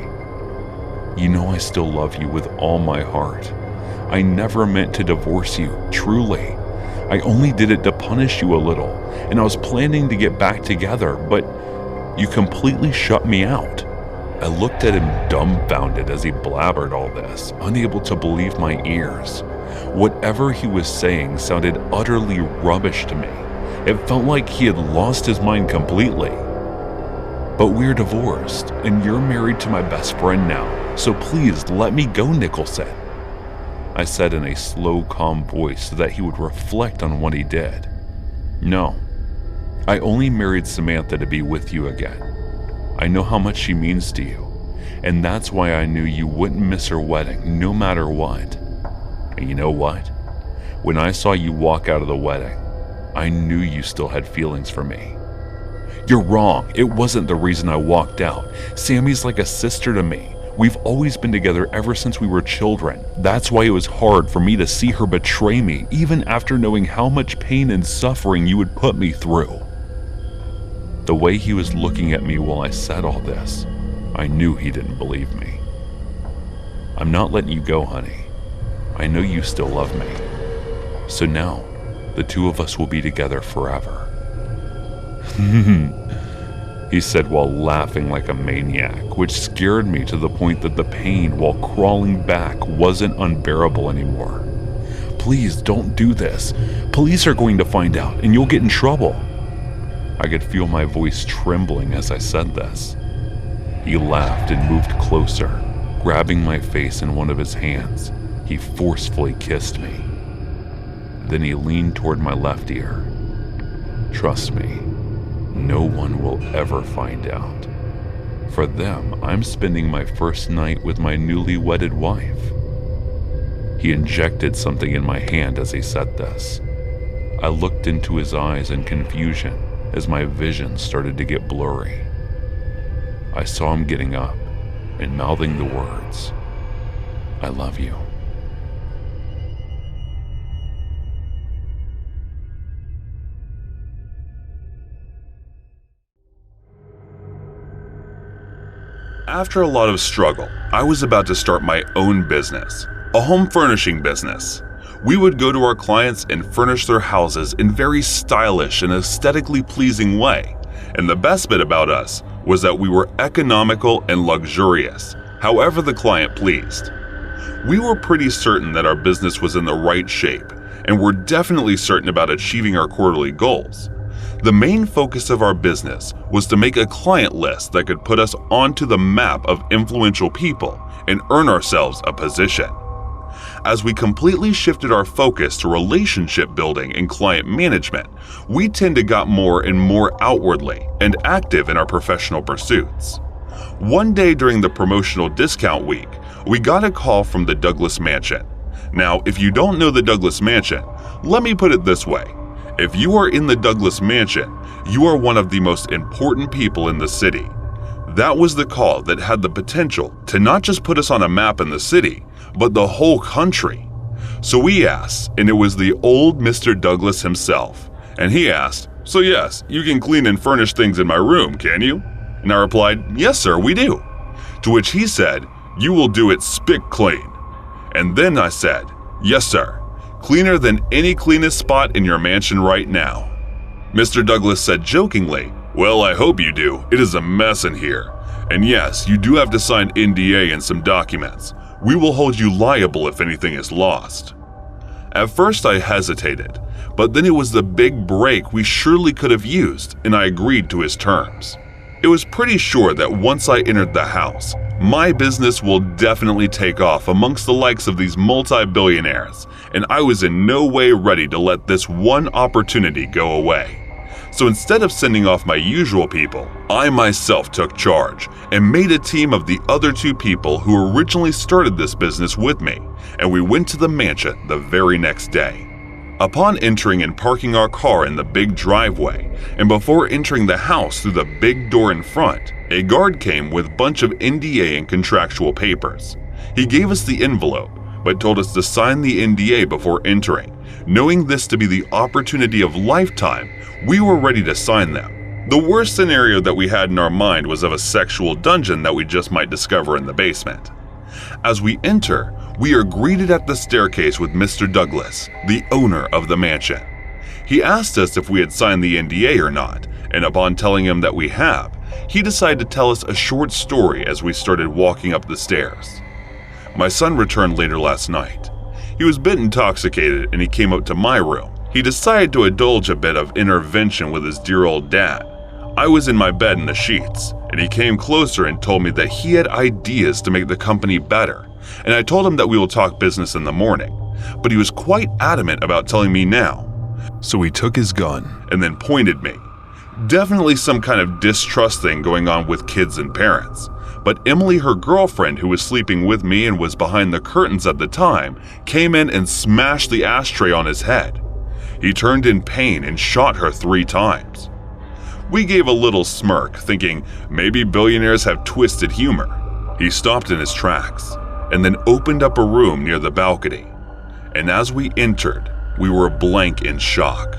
You know I still love you with all my heart. I never meant to divorce you, truly. I only did it to punish you a little, and I was planning to get back together, but you completely shut me out." I looked at him dumbfounded as he blabbered all this, unable to believe my ears. Whatever he was saying sounded utterly rubbish to me. It felt like he had lost his mind completely. "But we're divorced, and you're married to my best friend now, so please let me go, Nicholson," I said in a slow, calm voice so that he would reflect on what he did. "No, I only married Samantha to be with you again. I know how much she means to you, and that's why I knew you wouldn't miss her wedding no matter what. And you know what? When I saw you walk out of the wedding, I knew you still had feelings for me." "You're wrong. It wasn't the reason I walked out. Sammy's like a sister to me. We've always been together ever since we were children. That's why it was hard for me to see her betray me, even after knowing how much pain and suffering you would put me through." The way he was looking at me while I said all this, I knew he didn't believe me. "I'm not letting you go, honey. I know you still love me. So now, the two of us will be together forever." He said while laughing like a maniac, which scared me to the point that the pain while crawling back wasn't unbearable anymore. "Please don't do this. Police are going to find out and you'll get in trouble." I could feel my voice trembling as I said this. He laughed and moved closer, grabbing my face in one of his hands. He forcefully kissed me. Then he leaned toward my left ear. "Trust me, no one will ever find out. For them, I'm spending my first night with my newly wedded wife." He injected something in my hand as he said this. I looked into his eyes in confusion as my vision started to get blurry. I saw him getting up and mouthing the words, "I love you." After a lot of struggle, I was about to start my own business, a home furnishing business. We would go to our clients and furnish their houses in very stylish and aesthetically pleasing way. And the best bit about us was that we were economical and luxurious, however the client pleased. We were pretty certain that our business was in the right shape, and were definitely certain about achieving our quarterly goals. The main focus of our business was to make a client list that could put us onto the map of influential people and earn ourselves a position. As we completely shifted our focus to relationship building and client management, we tend to got more and more outwardly and active in our professional pursuits. One day during the promotional discount week, we got a call from the Douglas Mansion. Now, if you don't know the Douglas Mansion, let me put it this way. If you are in the Douglas Mansion, you are one of the most important people in the city. That was the call that had the potential to not just put us on a map in the city, but the whole country. So we asked, and it was the old Mr. Douglas himself. And he asked, "So yes, you can clean and furnish things in my room, can you?" And I replied, "Yes, sir, we do." To which he said, "You will do it spick clean." And then I said, "Yes, sir, cleaner than any cleanest spot in your mansion right now." Mr. Douglas said jokingly, "Well, I hope you do. It is a mess in here. And yes, you do have to sign NDA and some documents. We will hold you liable if anything is lost." At first I hesitated, but then it was the big break we surely could have used, and I agreed to his terms. It was pretty sure that once I entered the house, my business will definitely take off amongst the likes of these multi-billionaires, and I was in no way ready to let this one opportunity go away. So instead of sending off my usual people, I myself took charge and made a team of the other two people who originally started this business with me, and we went to the mansion the very next day. Upon entering and parking our car in the big driveway, and before entering the house through the big door in front, a guard came with a bunch of NDA and contractual papers. He gave us the envelope, but told us to sign the NDA before entering. Knowing this to be the opportunity of lifetime, we were ready to sign them. The worst scenario that we had in our mind was of a sexual dungeon that we just might discover in the basement. As we enter, we are greeted at the staircase with Mr. Douglas, the owner of the mansion. He asked us if we had signed the NDA or not, and upon telling him that we have, he decided to tell us a short story as we started walking up the stairs. My son returned later last night. He was a bit intoxicated and he came up to my room. He decided to indulge a bit of intervention with his dear old dad. I was in my bed in the sheets, and he came closer and told me that he had ideas to make the company better, and I told him that we will talk business in the morning, but he was quite adamant about telling me now. So he took his gun and then pointed me. Definitely some kind of distrust thing going on with kids and parents, but Emily, her girlfriend who was sleeping with me and was behind the curtains at the time, came in and smashed the ashtray on his head. He turned in pain and shot her 3 times. We gave a little smirk, thinking maybe billionaires have twisted humor. He stopped in his tracks and then opened up a room near the balcony. And as we entered, we were blank in shock.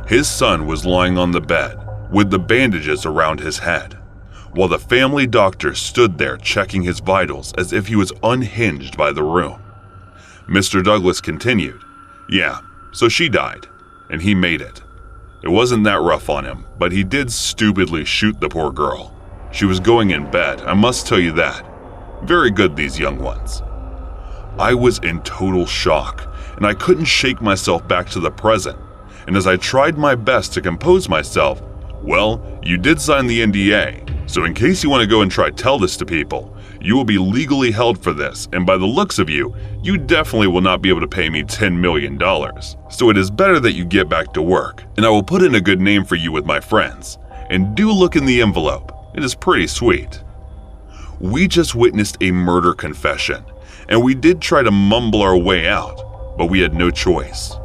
His son was lying on the bed with the bandages around his head, while the family doctor stood there checking his vitals as if he was unhinged by the room. Mr. Douglas continued, "Yeah, so she died, and he made it. It wasn't that rough on him, but he did stupidly shoot the poor girl. She was going in bed, I must tell you that. Very good, these young ones." I was in total shock, and I couldn't shake myself back to the present. And as I tried my best to compose myself, "Well, you did sign the NDA, so in case you want to go and try tell this to people, you will be legally held for this, and by the looks of you, you definitely will not be able to pay me $10 million. So it is better that you get back to work, and I will put in a good name for you with my friends. And do look in the envelope, it is pretty sweet." We just witnessed a murder confession, and we did try to mumble our way out, but we had no choice.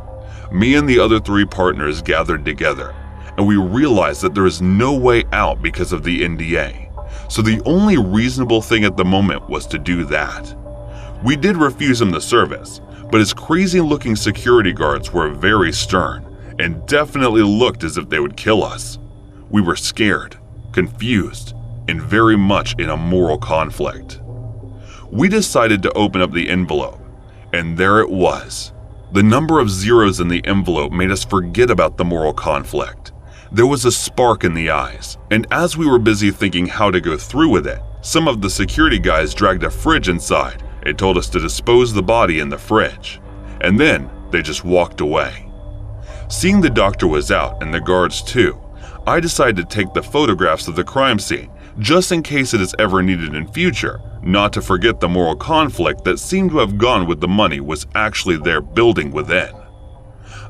Me and the other 3 partners gathered together, and we realized that there is no way out because of the NDA. So the only reasonable thing at the moment was to do that. We did refuse him the service, but his crazy-looking security guards were very stern and definitely looked as if they would kill us. We were scared, confused, and very much in a moral conflict. We decided to open up the envelope, and there it was. The number of zeros in the envelope made us forget about the moral conflict. There was a spark in the eyes, and as we were busy thinking how to go through with it, some of the security guys dragged a fridge inside and told us to dispose the body in the fridge. And then they just walked away. Seeing the doctor was out and the guards too, I decided to take the photographs of the crime scene, just in case it is ever needed in future, not to forget the moral conflict that seemed to have gone with the money was actually there building within.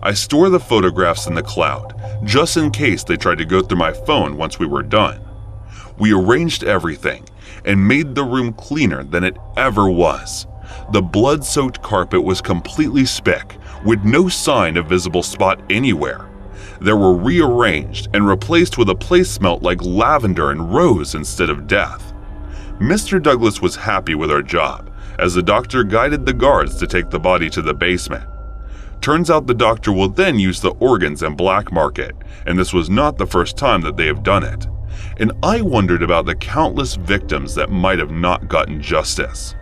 I store the photographs in the cloud, just in case they tried to go through my phone once we were done. We arranged everything and made the room cleaner than it ever was. The blood-soaked carpet was completely spick, with no sign of visible spot anywhere. They were rearranged and replaced with a place smelt like lavender and rose instead of death. Mr. Douglas was happy with our job, as the doctor guided the guards to take the body to the basement. Turns out the doctor will then use the organs and black market, and this was not the first time that they have done it. And I wondered about the countless victims that might have not gotten justice.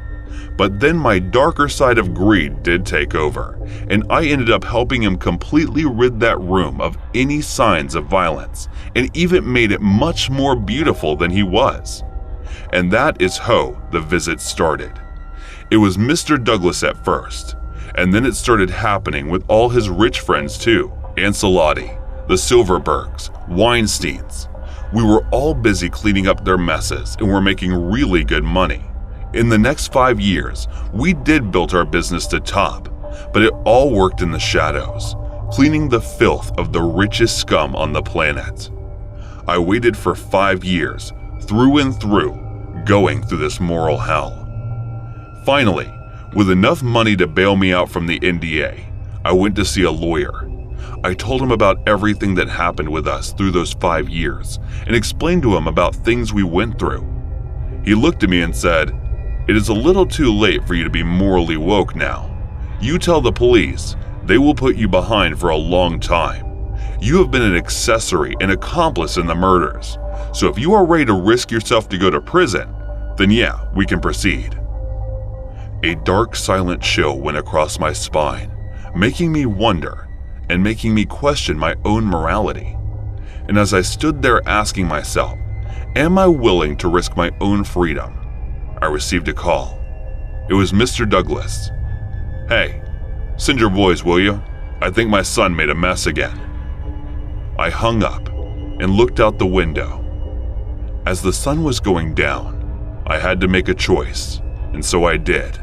But then my darker side of greed did take over, and I ended up helping him completely rid that room of any signs of violence, and even made it much more beautiful than he was. And that is how the visit started. It was Mr. Douglas at first, and then it started happening with all his rich friends too. Ancelotti, the Silverbergs, Weinsteins. We were all busy cleaning up their messes and were making really good money. In the next 5 years, we did build our business to top, but it all worked in the shadows, cleaning the filth of the richest scum on the planet. I waited for 5 years, through and through, going through this moral hell. Finally, with enough money to bail me out from the NDA, I went to see a lawyer. I told him about everything that happened with us through those 5 years and explained to him about things we went through. He looked at me and said, "It is a little too late for you to be morally woke now. You tell the police, they will put you behind for a long time. You have been an accessory and accomplice in the murders. So if you are ready to risk yourself to go to prison, then yeah, we can proceed." A dark, silent chill went across my spine, making me wonder and making me question my own morality. And as I stood there asking myself, am I willing to risk my own freedom? I received a call. It was Mr. Douglas. "Hey, send your boys, will you? I think my son made a mess again." I hung up and looked out the window. As the sun was going down, I had to make a choice, and so I did.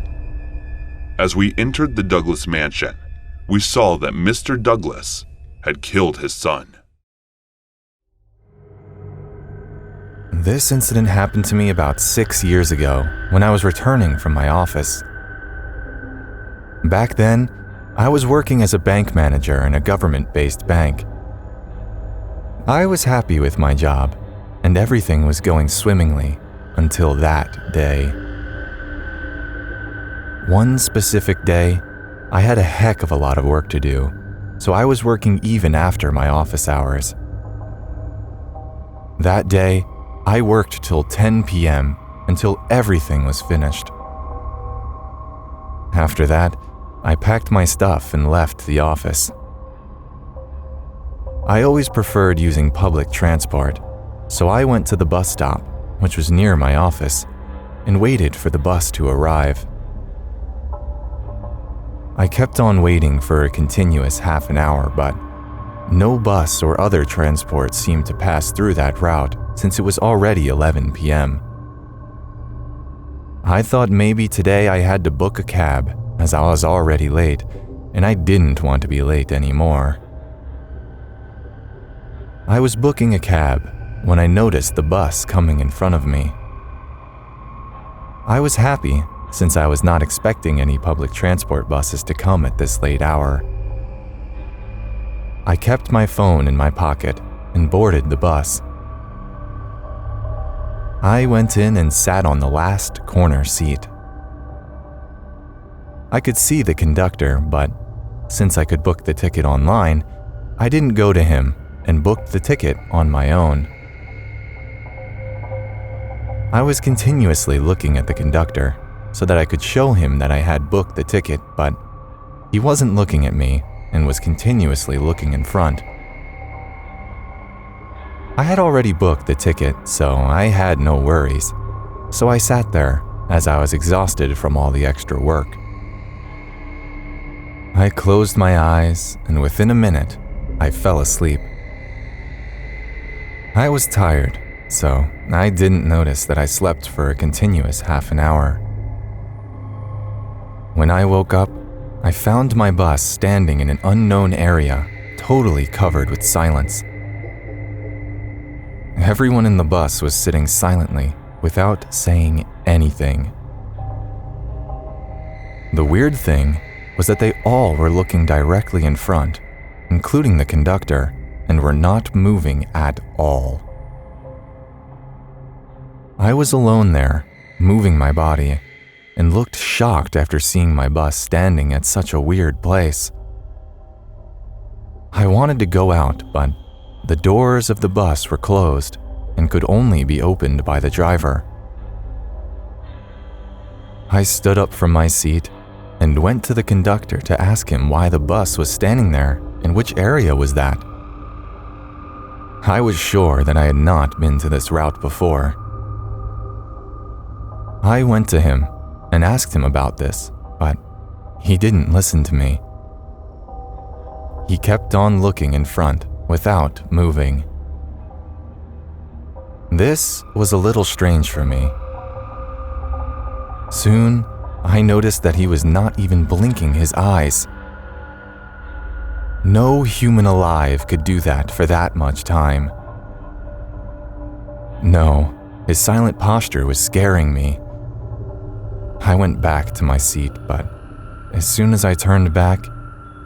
As we entered the Douglas mansion, we saw that Mr. Douglas had killed his son. This incident happened to me about 6 years ago when I was returning from my office. Back then, I was working as a bank manager in a government-based bank. I was happy with my job, and everything was going swimmingly until that day. One specific day, I had a heck of a lot of work to do, so I was working even after my office hours. That day, I worked till 10 p.m. until everything was finished. After that, I packed my stuff and left the office. I always preferred using public transport, so I went to the bus stop, which was near my office, and waited for the bus to arrive. I kept on waiting for a continuous half an hour, but no bus or other transport seemed to pass through that route since it was already 11 p.m. I thought maybe today I had to book a cab as I was already late, and I didn't want to be late anymore. I was booking a cab when I noticed the bus coming in front of me. I was happy since I was not expecting any public transport buses to come at this late hour. I kept my phone in my pocket and boarded the bus. I went in and sat on the last corner seat. I could see the conductor, but since I could book the ticket online, I didn't go to him and booked the ticket on my own. I was continuously looking at the conductor so that I could show him that I had booked the ticket, but he wasn't looking at me and was continuously looking in front. I had already booked the ticket, so I had no worries. So I sat there as I was exhausted from all the extra work. I closed my eyes, and within a minute, I fell asleep. I was tired, so I didn't notice that I slept for a continuous half an hour. When I woke up, I found my bus standing in an unknown area, totally covered with silence. Everyone in the bus was sitting silently, without saying anything. The weird thing was that they all were looking directly in front, including the conductor, and were not moving at all. I was alone there, moving my body, and looked shocked after seeing my bus standing at such a weird place. I wanted to go out, but the doors of the bus were closed and could only be opened by the driver. I stood up from my seat and went to the conductor to ask him why the bus was standing there and which area was that. I was sure that I had not been to this route before. I went to him and asked him about this, but he didn't listen to me. He kept on looking in front without moving. This was a little strange for me. Soon, I noticed that he was not even blinking his eyes. No human alive could do that for that much time. No, his silent posture was scaring me. I went back to my seat, but as soon as I turned back,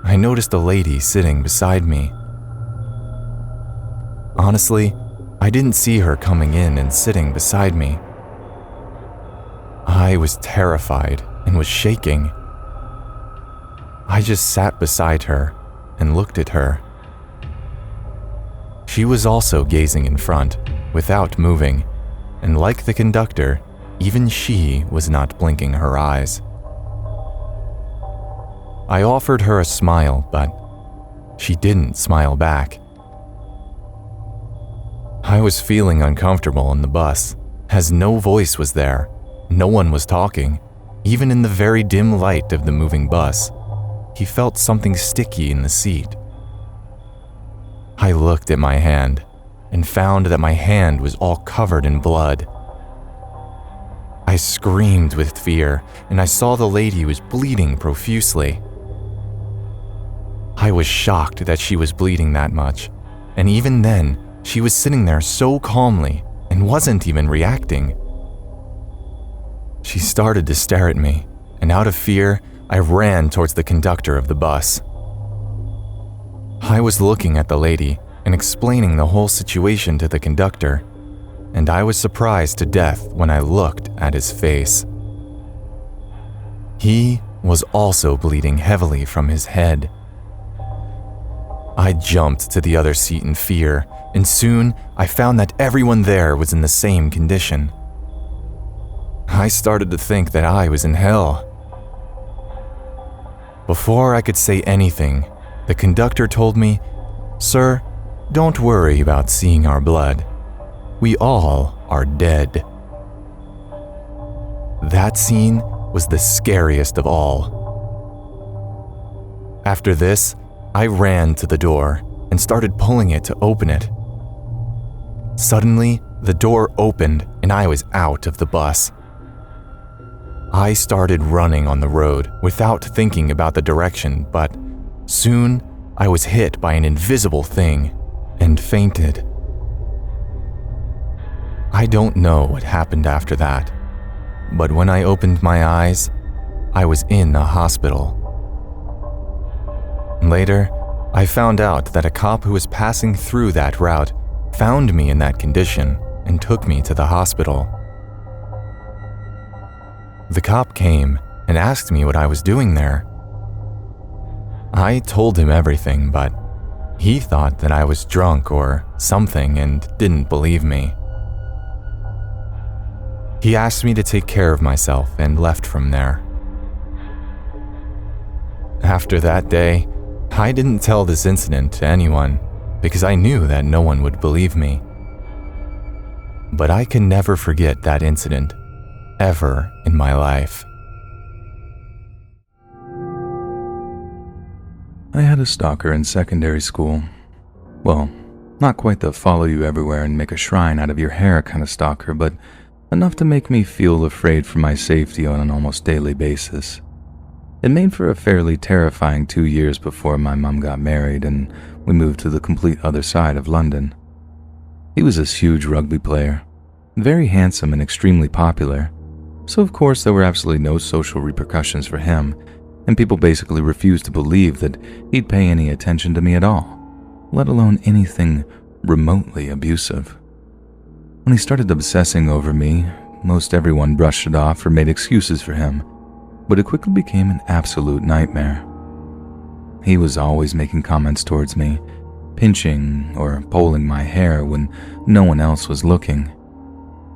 I noticed a lady sitting beside me. Honestly, I didn't see her coming in and sitting beside me. I was terrified and was shaking. I just sat beside her and looked at her. She was also gazing in front, without moving, and like the conductor, even she was not blinking her eyes. I offered her a smile, but she didn't smile back. I was feeling uncomfortable in the bus, as no voice was there, no one was talking, even in the very dim light of the moving bus. He felt something sticky in the seat. I looked at my hand and found that my hand was all covered in blood. I screamed with fear, and I saw the lady was bleeding profusely. I was shocked that she was bleeding that much, and even then, she was sitting there so calmly and wasn't even reacting. She started to stare at me, and out of fear, I ran towards the conductor of the bus. I was looking at the lady and explaining the whole situation to the conductor, and I was surprised to death when I looked at his face. He was also bleeding heavily from his head. I jumped to the other seat in fear, and soon I found that everyone there was in the same condition. I started to think that I was in hell. Before I could say anything, the conductor told me, "Sir, don't worry about seeing our blood. We all are dead." That scene was the scariest of all. After this, I ran to the door and started pulling it to open it. Suddenly, the door opened and I was out of the bus. I started running on the road without thinking about the direction, but soon I was hit by an invisible thing and fainted. I don't know what happened after that, but when I opened my eyes, I was in a hospital. Later, I found out that a cop who was passing through that route found me in that condition and took me to the hospital. The cop came and asked me what I was doing there. I told him everything, but he thought that I was drunk or something and didn't believe me. He asked me to take care of myself and left from there. After that day, I didn't tell this incident to anyone because I knew that no one would believe me. But I can never forget that incident, ever in my life. I had a stalker in secondary school. Well, not quite the follow you everywhere and make a shrine out of your hair kind of stalker, but enough to make me feel afraid for my safety on an almost daily basis. It made for a fairly terrifying 2 years before my mom got married and we moved to the complete other side of London. He was this huge rugby player, very handsome and extremely popular, so of course there were absolutely no social repercussions for him, and people basically refused to believe that he'd pay any attention to me at all, let alone anything remotely abusive. When he started obsessing over me, most everyone brushed it off or made excuses for him, but it quickly became an absolute nightmare. He was always making comments towards me, pinching or pulling my hair when no one else was looking.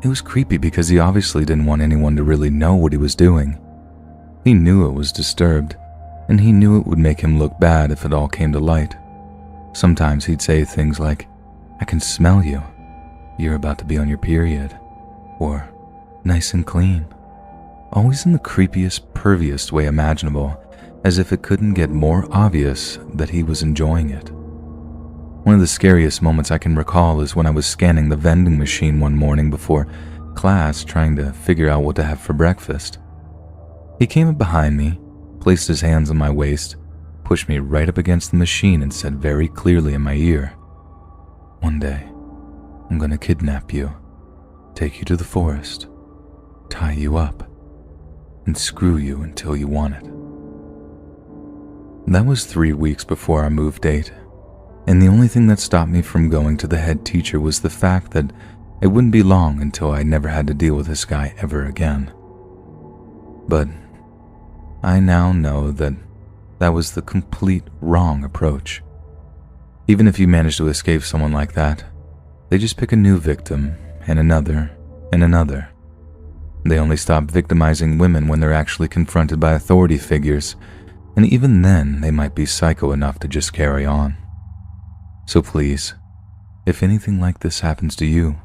It was creepy because he obviously didn't want anyone to really know what he was doing. He knew it was disturbed, and he knew it would make him look bad if it all came to light. Sometimes he'd say things like, "I can smell you. You're about to be on your period." Or, "Nice and clean." Always in the creepiest, perviest way imaginable, as if it couldn't get more obvious that he was enjoying it. One of the scariest moments I can recall is when I was scanning the vending machine one morning before class trying to figure out what to have for breakfast. He came up behind me, placed his hands on my waist, pushed me right up against the machine and said very clearly in my ear, "One day, I'm going to kidnap you, take you to the forest, tie you up, and screw you until you want it." That was 3 weeks before our move date, and the only thing that stopped me from going to the head teacher was the fact that it wouldn't be long until I never had to deal with this guy ever again. But I now know that that was the complete wrong approach. Even if you manage to escape someone like that, they just pick a new victim, and another, and another. They only stop victimizing women when they're actually confronted by authority figures, and even then they might be psycho enough to just carry on. So please, if anything like this happens to you,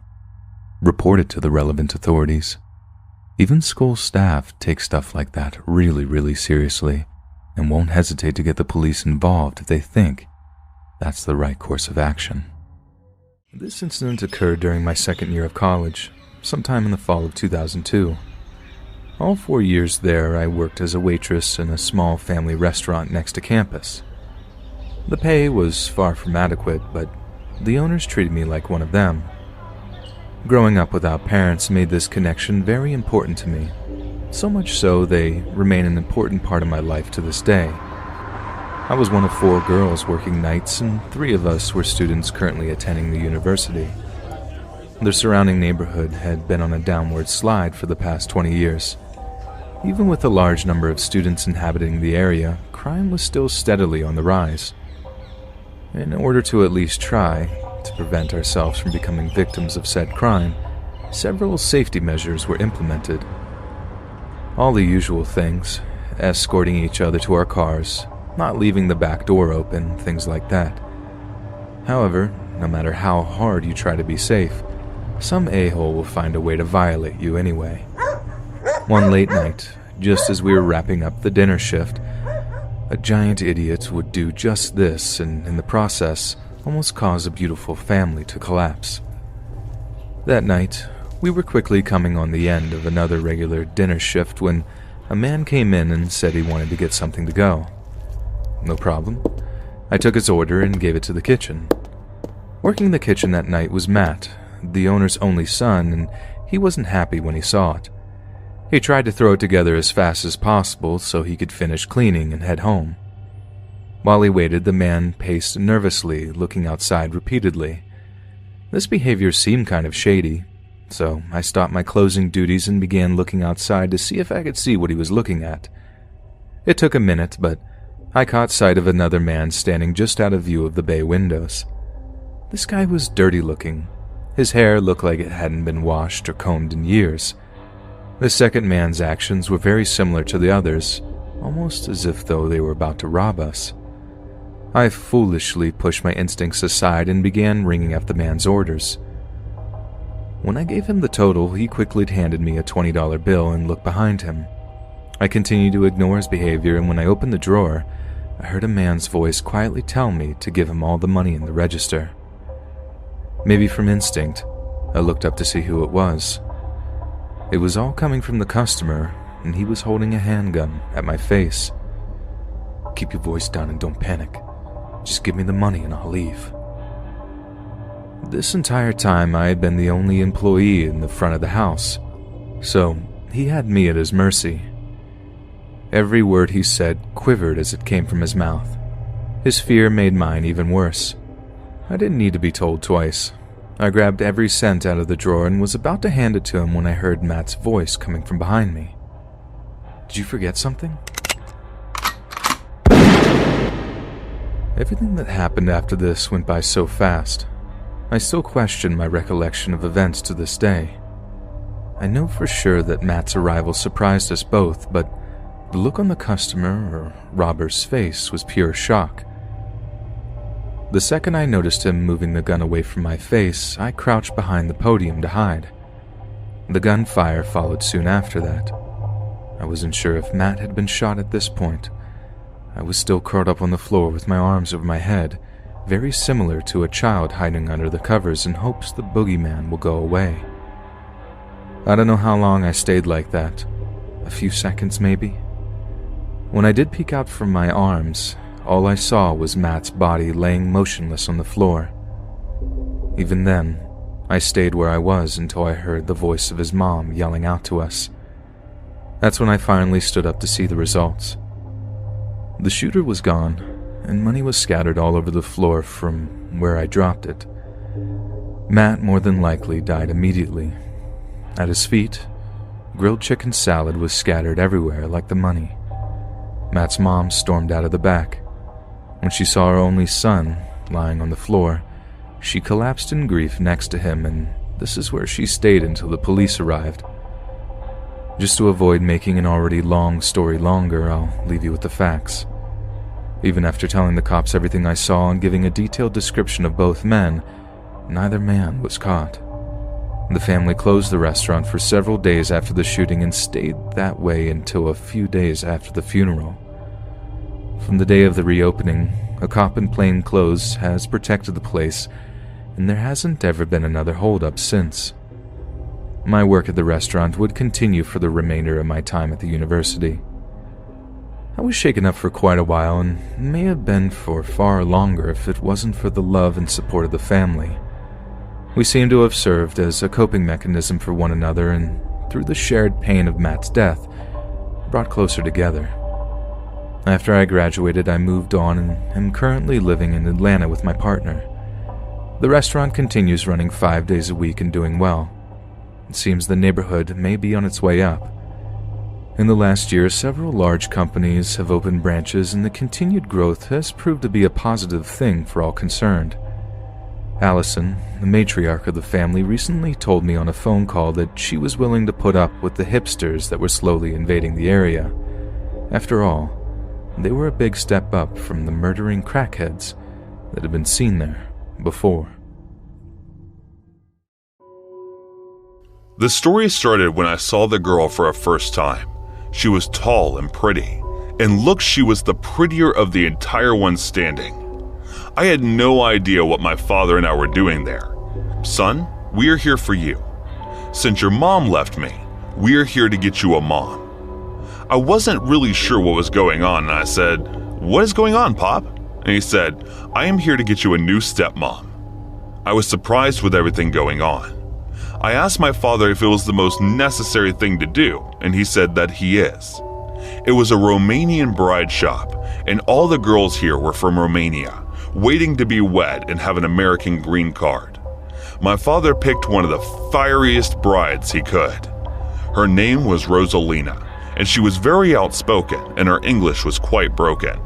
report it to the relevant authorities. Even school staff take stuff like that really, really seriously and won't hesitate to get the police involved if they think that's the right course of action. This incident occurred during my second year of college, sometime in the fall of 2002. All 4 years there, I worked as a waitress in a small family restaurant next to campus. The pay was far from adequate, but the owners treated me like one of them. Growing up without parents made this connection very important to me, so much so they remain an important part of my life to this day. I was one of 4 girls working nights, and 3 of us were students currently attending the university. The surrounding neighborhood had been on a downward slide for the past 20 years. Even with a large number of students inhabiting the area, crime was still steadily on the rise. In order to at least try to prevent ourselves from becoming victims of said crime, several safety measures were implemented. All the usual things, escorting each other to our cars, not leaving the back door open, things like that. However, no matter how hard you try to be safe, some a-hole will find a way to violate you anyway. One late night, just as we were wrapping up the dinner shift, a giant idiot would do just this and, in the process, almost cause a beautiful family to collapse. That night, we were quickly coming on the end of another regular dinner shift when a man came in and said he wanted to get something to go. No problem. I took his order and gave it to the kitchen. Working the kitchen that night was Matt, the owner's only son, and he wasn't happy when he saw it. He tried to throw it together as fast as possible so he could finish cleaning and head home. While he waited, the man paced nervously, looking outside repeatedly. This behavior seemed kind of shady, so I stopped my closing duties and began looking outside to see if I could see what he was looking at. It took a minute, but I caught sight of another man standing just out of view of the bay windows. This guy was dirty looking. His hair looked like it hadn't been washed or combed in years. The second man's actions were very similar to the others, almost as if though they were about to rob us. I foolishly pushed my instincts aside and began ringing up the man's orders. When I gave him the total, he quickly handed me a $20 bill and looked behind him. I continued to ignore his behavior, and when I opened the drawer, I heard a man's voice quietly tell me to give him all the money in the register. Maybe from instinct, I looked up to see who it was. It was all coming from the customer, and he was holding a handgun at my face. "Keep your voice down and don't panic. Just give me the money and I'll leave." This entire time I had been the only employee in the front of the house, so he had me at his mercy. Every word he said quivered as it came from his mouth. His fear made mine even worse. I didn't need to be told twice. I grabbed every cent out of the drawer and was about to hand it to him when I heard Matt's voice coming from behind me. "Did you forget something?" Everything that happened after this went by so fast. I still question my recollection of events to this day. I know for sure that Matt's arrival surprised us both, but the look on the customer or robber's face was pure shock. The second I noticed him moving the gun away from my face, I crouched behind the podium to hide. The gunfire followed soon after that. I wasn't sure if Matt had been shot at this point. I was still curled up on the floor with my arms over my head, very similar to a child hiding under the covers in hopes the boogeyman will go away. I don't know how long I stayed like that. A few seconds maybe. When I did peek out from my arms, all I saw was Matt's body laying motionless on the floor. Even then, I stayed where I was until I heard the voice of his mom yelling out to us. That's when I finally stood up to see the results. The shooter was gone, and money was scattered all over the floor from where I dropped it. Matt more than likely died immediately. At his feet, grilled chicken salad was scattered everywhere like the money. Matt's mom stormed out of the back. When she saw her only son lying on the floor, she collapsed in grief next to him, and this is where she stayed until the police arrived. Just to avoid making an already long story longer, I'll leave you with the facts. Even after telling the cops everything I saw and giving a detailed description of both men, neither man was caught. The family closed the restaurant for several days after the shooting and stayed that way until a few days after the funeral. From the day of the reopening, a cop in plain clothes has protected the place, and there hasn't ever been another holdup since. My work at the restaurant would continue for the remainder of my time at the university. I was shaken up for quite a while, and may have been for far longer if it wasn't for the love and support of the family. We seem to have served as a coping mechanism for one another, and through the shared pain of Matt's death, brought closer together. After I graduated, I moved on and am currently living in Atlanta with my partner. The restaurant continues running 5 days a week and doing well. It seems the neighborhood may be on its way up. In the last year, several large companies have opened branches, and the continued growth has proved to be a positive thing for all concerned. Allison, the matriarch of the family, recently told me on a phone call that she was willing to put up with the hipsters that were slowly invading the area. After all, they were a big step up from the murdering crackheads that had been seen there before. The story started when I saw the girl for a first time. She was tall and pretty, and looked she was the prettier of the entire ones standing. I had no idea what my father and I were doing there. "Son, we are here for you. Since your mom left me, we are here to get you a mom." I wasn't really sure what was going on, and I said, "What is going on, Pop?" And he said, "I am here to get you a new stepmom." I was surprised with everything going on. I asked my father if it was the most necessary thing to do, and he said that he is. It was a Romanian bride shop, and all the girls here were from Romania, waiting to be wed and have an American green card. My father picked one of the fieriest brides he could. Her name was Rosalina, and she was very outspoken, and her English was quite broken.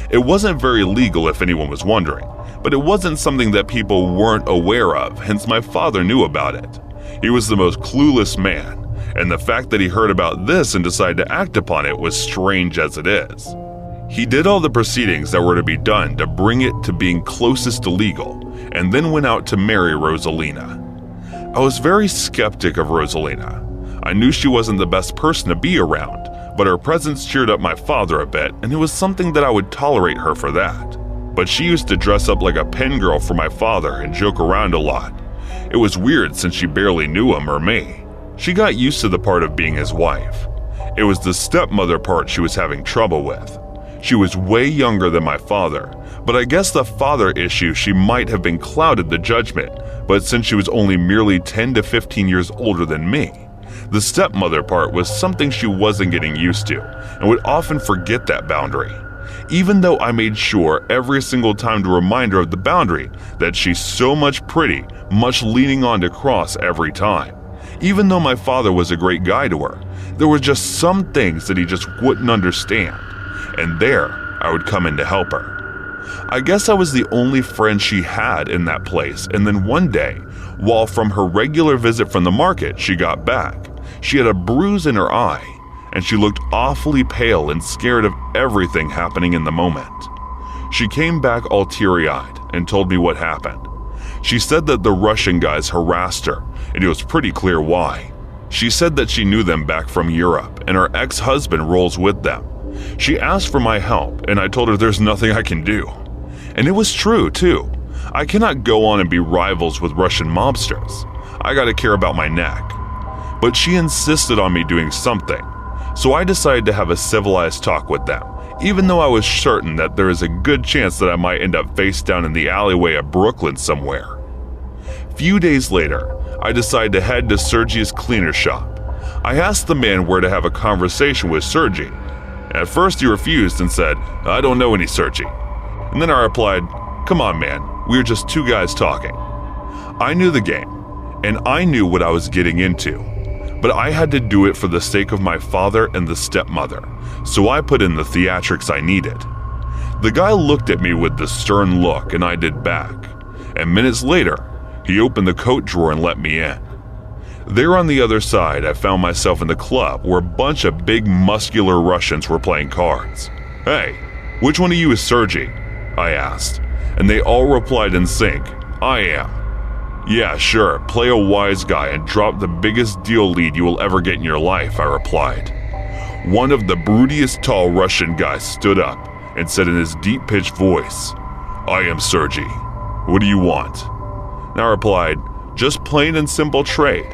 It wasn't very legal if anyone was wondering, but it wasn't something that people weren't aware of, hence my father knew about it. He was the most clueless man, and the fact that he heard about this and decided to act upon it was strange as it is. He did all the proceedings that were to be done to bring it to being closest to legal, and then went out to marry Rosalina. I was very skeptic of Rosalina. I knew she wasn't the best person to be around, but her presence cheered up my father a bit, and it was something that I would tolerate her for that. But she used to dress up like a pen girl for my father and joke around a lot. It was weird since she barely knew him or me. She got used to the part of being his wife. It was the stepmother part she was having trouble with. She was way younger than my father, but I guess the father issue she might have been clouded the judgment, but since she was only merely 10 to 15 years older than me, the stepmother part was something she wasn't getting used to and would often forget that boundary. even though I made sure every single time to remind her of the boundary that she's so much pretty, much leaning on to cross every time. Even though my father was a great guy to her, there were just some things that he just wouldn't understand, and there I would come in to help her. I guess I was the only friend she had in that place, and then one day, while from her regular visit from the market she got back, she had a bruise in her eye, and she looked awfully pale and scared of everything happening in the moment. She came back all teary-eyed and told me what happened. She said that the Russian guys harassed her, and it was pretty clear why. She said that she knew them back from Europe, and her ex-husband rolls with them. She asked for my help, and I told her there's nothing I can do. And it was true, too. I cannot go on and be rivals with Russian mobsters. I gotta care about my neck. But she insisted on me doing something, so I decided to have a civilized talk with them, even though I was certain that there is a good chance that I might end up face down in the alleyway of Brooklyn somewhere. Few days later, I decided to head to Sergei's cleaner shop. I asked the man where to have a conversation with Sergei. At first he refused and said, "I don't know any Sergei." And then I replied, "Come on, man, we're just two guys talking." I knew the game, and I knew what I was getting into, but I had to do it for the sake of my father and the stepmother, so I put in the theatrics I needed. The guy looked at me with the stern look, and I did back, and minutes later, he opened the coat drawer and let me in. There on the other side, I found myself in the club where a bunch of big muscular Russians were playing cards. "Hey, which one of you is Sergei?" I asked, and they all replied in sync, "I am." "Yeah, sure, play a wise guy and drop the biggest deal lead you will ever get in your life," I replied. One of the broodiest tall Russian guys stood up and said in his deep-pitched voice, "I am Sergei. What do you want?" And I replied, "Just plain and simple trade.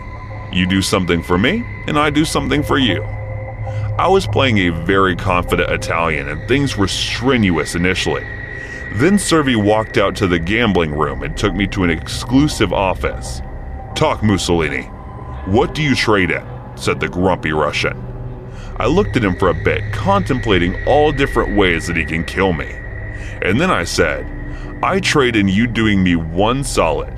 You do something for me, and I do something for you." I was playing a very confident Italian, and things were strenuous initially. Then Sergei walked out to the gambling room and took me to an exclusive office. "Talk, Mussolini. What do you trade in?" said the grumpy Russian. I looked at him for a bit, contemplating all different ways that he can kill me. And then I said, "I trade in you doing me one solid,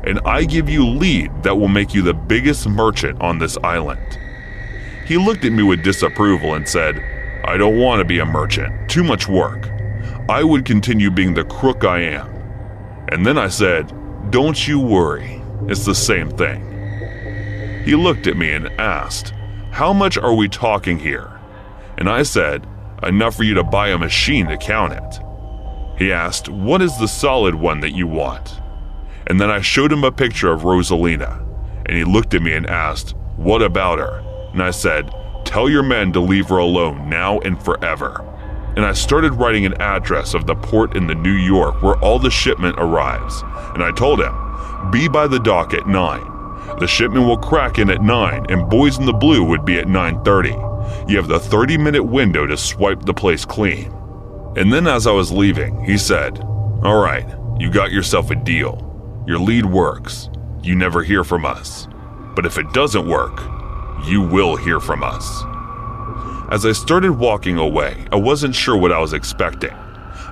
and I give you lead that will make you the biggest merchant on this island." He looked at me with disapproval and said, "I don't want to be a merchant. Too much work. I would continue being the crook I am." And then I said, "Don't you worry. It's the same thing." He looked at me and asked, "How much are we talking here?" And I said, "Enough for you to buy a machine to count it." He asked, "What is the solid one that you want?" And then I showed him a picture of Rosalina, and he looked at me and asked, "What about her?" And I said, "Tell your men to leave her alone now and forever." And I started writing an address of the port in the New York where all the shipment arrives. And I told him, "Be by the dock at 9. The shipment will crack in at 9, and Boys in the Blue would be at 9:30. You have the 30-minute window to swipe the place clean." And then as I was leaving, he said, "All right, you got yourself a deal. Your lead works. You never hear from us. But if it doesn't work, you will hear from us." As I started walking away, I wasn't sure what I was expecting.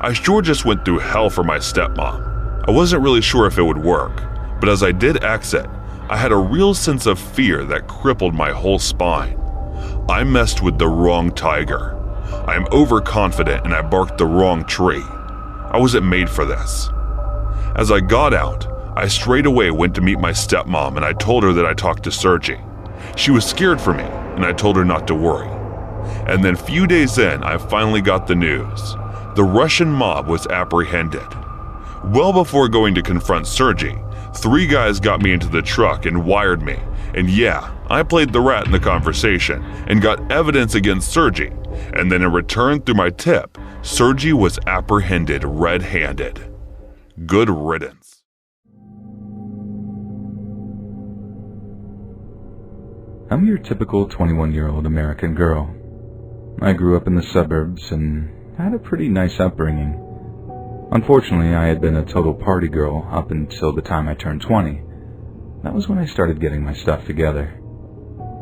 I sure just went through hell for my stepmom. I wasn't really sure if it would work, but as I did exit, I had a real sense of fear that crippled my whole spine. I messed with the wrong tiger. I am overconfident and I barked the wrong tree. I wasn't made for this. As I got out, I straight away went to meet my stepmom and I told her that I talked to Sergei. She was scared for me and I told her not to worry. And then few days in, I finally got the news. The Russian mob was apprehended. Well before going to confront Sergei, 3 guys got me into the truck and wired me. And yeah, I played the rat in the conversation and got evidence against Sergei. And then in return through my tip, Sergei was apprehended red-handed. Good riddance. I'm your typical 21-year-old American girl. I grew up in the suburbs and had a pretty nice upbringing. Unfortunately, I had been a total party girl up until the time I turned 20. That was when I started getting my stuff together.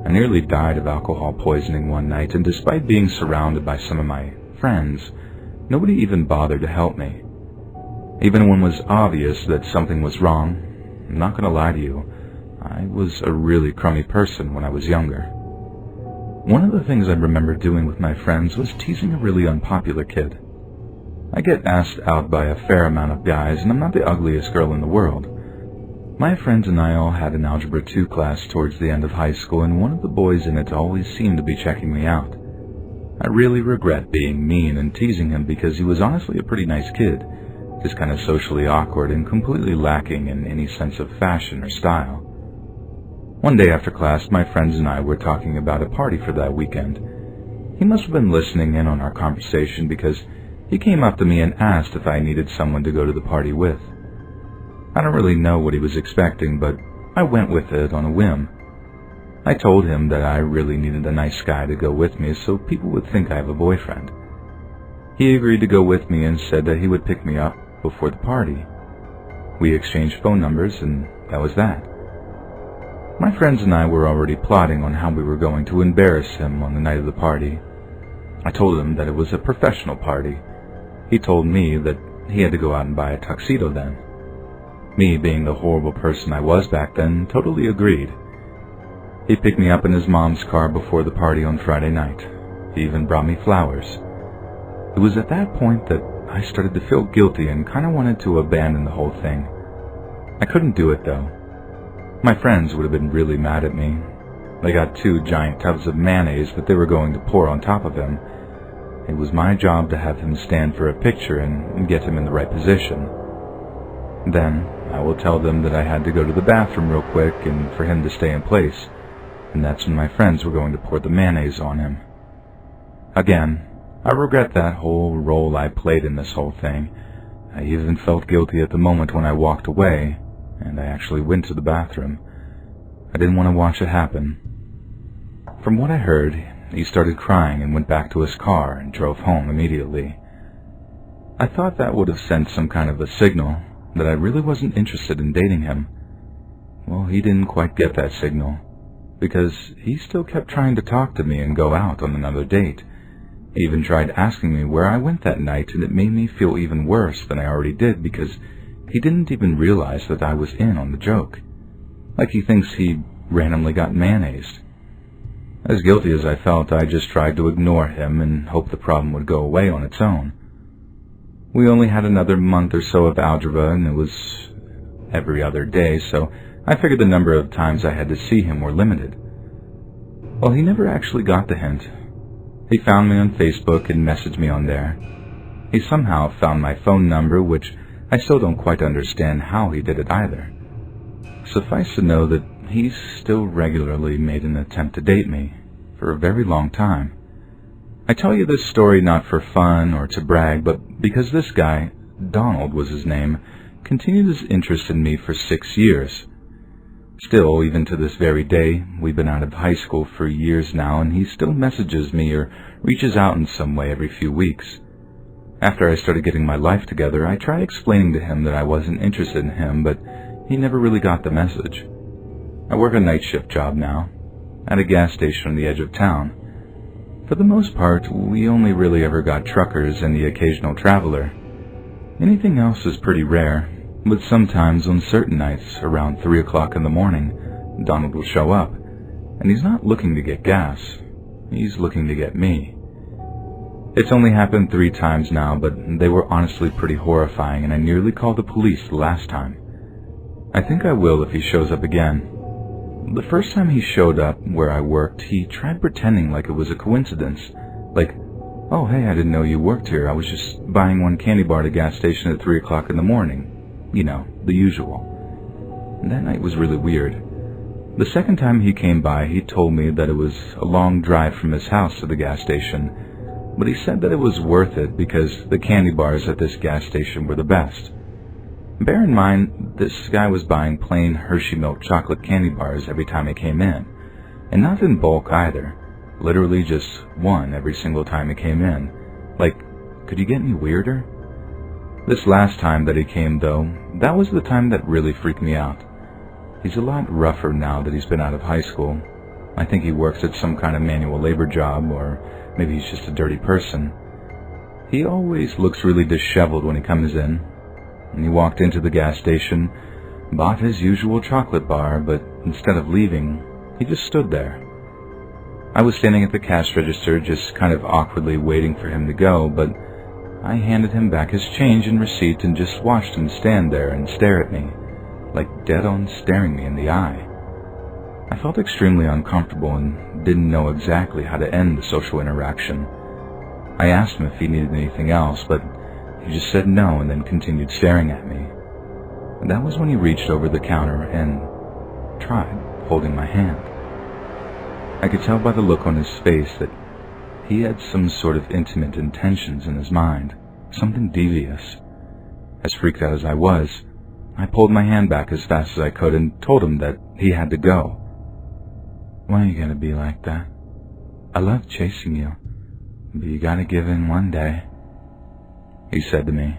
I nearly died of alcohol poisoning one night, and despite being surrounded by some of my friends, Nobody even bothered to help me. Even when it was obvious that something was wrong, I'm not gonna lie to you, I was a really crummy person when I was younger. One of the things I remember doing with my friends was teasing a really unpopular kid. I get asked out by a fair amount of guys, and I'm not the ugliest girl in the world. My friends and I all had an Algebra 2 class towards the end of high school, and one of the boys in it always seemed to be checking me out. I really regret being mean and teasing him because he was honestly a pretty nice kid, just kind of socially awkward and completely lacking in any sense of fashion or style. One day after class, my friends and I were talking about a party for that weekend. He must have been listening in on our conversation because he came up to me and asked if I needed someone to go to the party with. I don't really know what he was expecting, but I went with it on a whim. I told him that I really needed a nice guy to go with me so people would think I have a boyfriend. He agreed to go with me and said that he would pick me up before the party. We exchanged phone numbers, and that was that. My friends and I were already plotting on how we were going to embarrass him on the night of the party. I told him that it was a professional party. He told me that he had to go out and buy a tuxedo then. Me, being the horrible person I was back then, totally agreed. He picked me up in his mom's car before the party on Friday night. He even brought me flowers. It was at that point that I started to feel guilty and kind of wanted to abandon the whole thing. I couldn't do it though. My friends would have been really mad at me. They got 2 giant tubs of mayonnaise that they were going to pour on top of him. It was my job to have him stand for a picture and get him in the right position. Then I will tell them that I had to go to the bathroom real quick and for him to stay in place, and that's when my friends were going to pour the mayonnaise on him. Again, I regret that whole role I played in this whole thing. I even felt guilty at the moment when I walked away, and I actually went to the bathroom. I didn't want to watch it happen. From what I heard, he started crying and went back to his car and drove home immediately. I thought that would have sent some kind of a signal that I really wasn't interested in dating him. Well, he didn't quite get that signal, because he still kept trying to talk to me and go out on another date. He even tried asking me where I went that night, and it made me feel even worse than I already did because he didn't even realize that I was in on the joke. Like he thinks he randomly got mayonnaised. As guilty as I felt, I just tried to ignore him and hope the problem would go away on its own. We only had another month or so of algebra, and it was every other day, so I figured the number of times I had to see him were limited. Well, he never actually got the hint. He found me on Facebook and messaged me on there. He somehow found my phone number, which I still don't quite understand how he did it either. Suffice to know that he still regularly made an attempt to date me for a very long time. I tell you this story not for fun or to brag, but because this guy, Donald was his name, continued his interest in me for 6 years. Still, even to this very day, we've been out of high school for years now, and he still messages me or reaches out in some way every few weeks. After I started getting my life together, I tried explaining to him that I wasn't interested in him, but he never really got the message. I work a night shift job now, at a gas station on the edge of town. For the most part, we only really ever got truckers and the occasional traveler. Anything else is pretty rare, but sometimes on certain nights, around 3 o'clock in the morning, Donald will show up, and he's not looking to get gas, he's looking to get me. It's only happened 3 times now, but they were honestly pretty horrifying, and I nearly called the police the last time. I think I will if he shows up again. The first time he showed up where I worked, he tried pretending like it was a coincidence. Like, "Oh, hey, I didn't know you worked here. I was just buying one candy bar at a gas station at 3 o'clock in the morning. You know, the usual." And that night was really weird. The second time he came by, he told me that it was a long drive from his house to the gas station, but he said that it was worth it because the candy bars at this gas station were the best. Bear in mind, this guy was buying plain Hershey milk chocolate candy bars every time he came in, and not in bulk either, literally just one every single time he came in. Like, could you get any weirder? This last time that he came, though, that was the time that really freaked me out. He's a lot rougher now that he's been out of high school. I think he works at some kind of manual labor job, or maybe he's just a dirty person. He always looks really disheveled when he comes in. And he walked into the gas station, bought his usual chocolate bar, but instead of leaving, he just stood there. I was standing at the cash register, just kind of awkwardly waiting for him to go, but I handed him back his change and receipt and just watched him stand there and stare at me, like dead-on staring me in the eye. I felt extremely uncomfortable and didn't know exactly how to end the social interaction. I asked him if he needed anything else, but he just said no and then continued staring at me. And that was when he reached over the counter and tried holding my hand. I could tell by the look on his face that he had some sort of intimate intentions in his mind, something devious. As freaked out as I was, I pulled my hand back as fast as I could and told him that he had to go. "Why are you gonna be like that? I love chasing you, but you gotta give in one day," he said to me.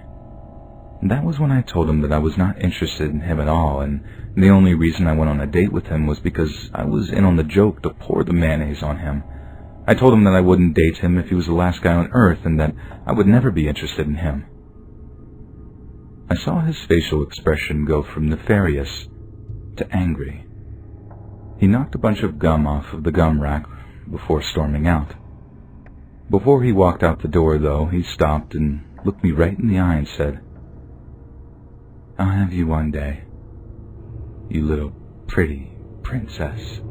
And that was when I told him that I was not interested in him at all, and the only reason I went on a date with him was because I was in on the joke to pour the mayonnaise on him. I told him that I wouldn't date him if he was the last guy on earth and that I would never be interested in him. I saw his facial expression go from nefarious to angry. He knocked a bunch of gum off of the gum rack before storming out. Before he walked out the door, though, he stopped and looked me right in the eye and said, "I'll have you one day, you little pretty princess."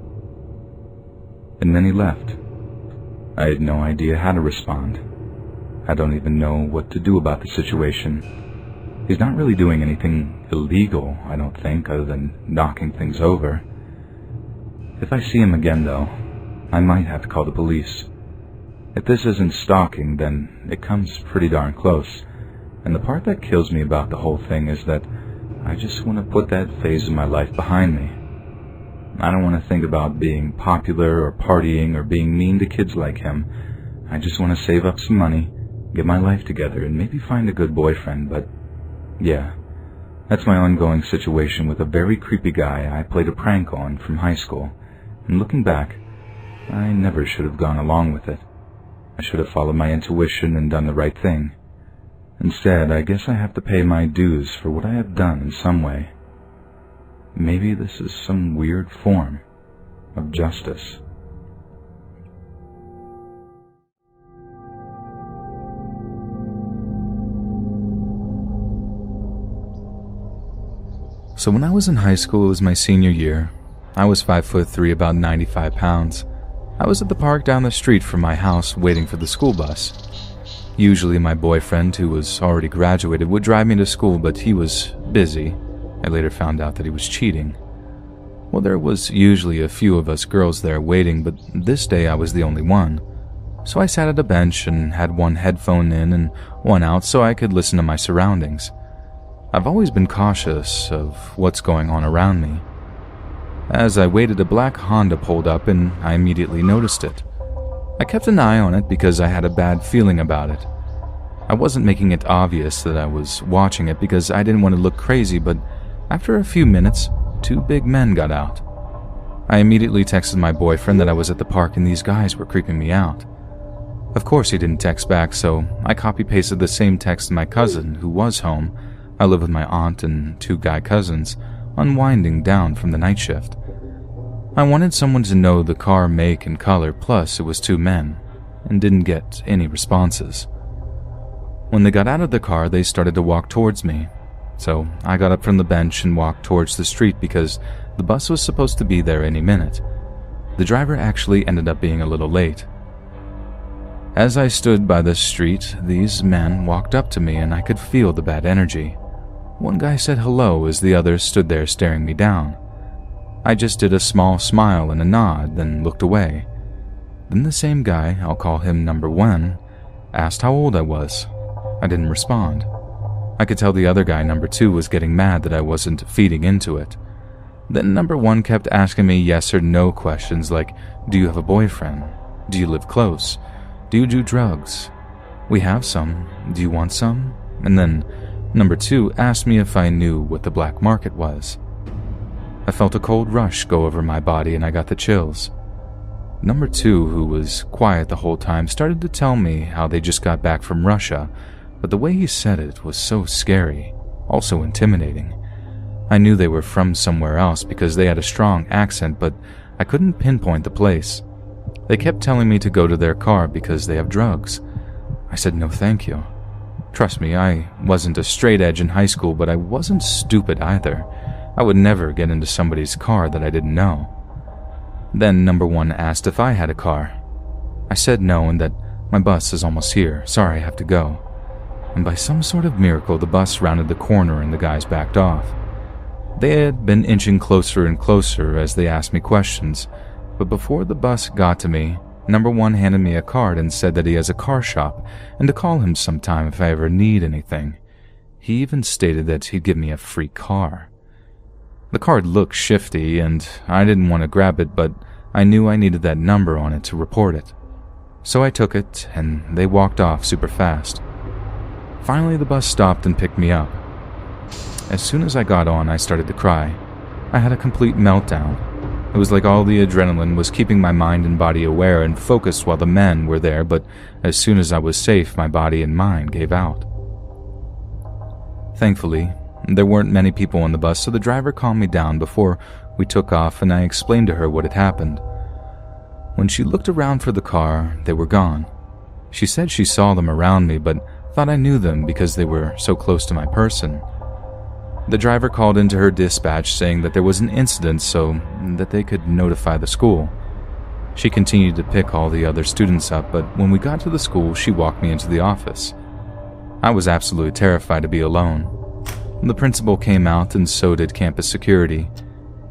And then he left. I had no idea how to respond. I don't even know what to do about the situation. He's not really doing anything illegal, I don't think, other than knocking things over. If I see him again, though, I might have to call the police. If this isn't stalking, then it comes pretty darn close. And the part that kills me about the whole thing is that I just want to put that phase of my life behind me. I don't want to think about being popular or partying or being mean to kids like him. I just want to save up some money, get my life together, and maybe find a good boyfriend. But yeah, that's my ongoing situation with a very creepy guy I played a prank on from high school. And looking back, I never should have gone along with it. I should have followed my intuition and done the right thing. Instead, I guess I have to pay my dues for what I have done in some way. Maybe this is some weird form of justice. So when I was in high school, it was my senior year. I was 5'3", about 95 pounds. I was at the park down the street from my house waiting for the school bus. Usually my boyfriend, who was already graduated, would drive me to school, but he was busy. I later found out that he was cheating. Well, there was usually a few of us girls there waiting, but this day I was the only one. So I sat at a bench and had one headphone in and one out so I could listen to my surroundings. I've always been cautious of what's going on around me. As I waited, a black Honda pulled up and I immediately noticed it. I kept an eye on it because I had a bad feeling about it. I wasn't making it obvious that I was watching it because I didn't want to look crazy, but after a few minutes, 2 big men got out. I immediately texted my boyfriend that I was at the park and these guys were creeping me out. Of course he didn't text back, so I copy-pasted the same text to my cousin, who was home. I live with my aunt and 2 guy cousins, unwinding down from the night shift. I wanted someone to know the car make and color, plus it was 2 men, and didn't get any responses. When they got out of the car, they started to walk towards me. So I got up from the bench and walked towards the street because the bus was supposed to be there any minute. The driver actually ended up being a little late. As I stood by the street, these men walked up to me and I could feel the bad energy. One guy said hello as the other stood there staring me down. I just did a small smile and a nod, then looked away. Then the same guy, I'll call him number 1, asked how old I was. I didn't respond. I could tell the other guy, number 2, was getting mad that I wasn't feeding into it. Then number 1 kept asking me yes or no questions like, do you have a boyfriend? Do you live close? Do you do drugs? We have some. Do you want some? And then number 2 asked me if I knew what the black market was. I felt a cold rush go over my body and I got the chills. Number 2, who was quiet the whole time, started to tell me how they just got back from Russia, but the way he said it was so scary, also intimidating. I knew they were from somewhere else because they had a strong accent, but I couldn't pinpoint the place. They kept telling me to go to their car because they have drugs. I said no thank you. Trust me, I wasn't a straight edge in high school, but I wasn't stupid either. I would never get into somebody's car that I didn't know. Then number 1 asked if I had a car. I said no and that my bus is almost here, sorry I have to go. And by some sort of miracle, the bus rounded the corner and the guys backed off. They had been inching closer and closer as they asked me questions, but before the bus got to me, number 1 handed me a card and said that he has a car shop and to call him sometime if I ever need anything. He even stated that he'd give me a free car. The card looked shifty and I didn't want to grab it, but I knew I needed that number on it to report it. So I took it and they walked off super fast. Finally, the bus stopped and picked me up. As soon as I got on, I started to cry. I had a complete meltdown. It was like all the adrenaline was keeping my mind and body aware and focused while the men were there, but as soon as I was safe, my body and mind gave out. Thankfully, there weren't many people on the bus, so the driver calmed me down before we took off and I explained to her what had happened. When she looked around for the car, they were gone. She said she saw them around me, but thought I knew them because they were so close to my person. The driver called into her dispatch saying that there was an incident so that they could notify the school. She continued to pick all the other students up, but when we got to the school, she walked me into the office. I was absolutely terrified to be alone. The principal came out and so did campus security.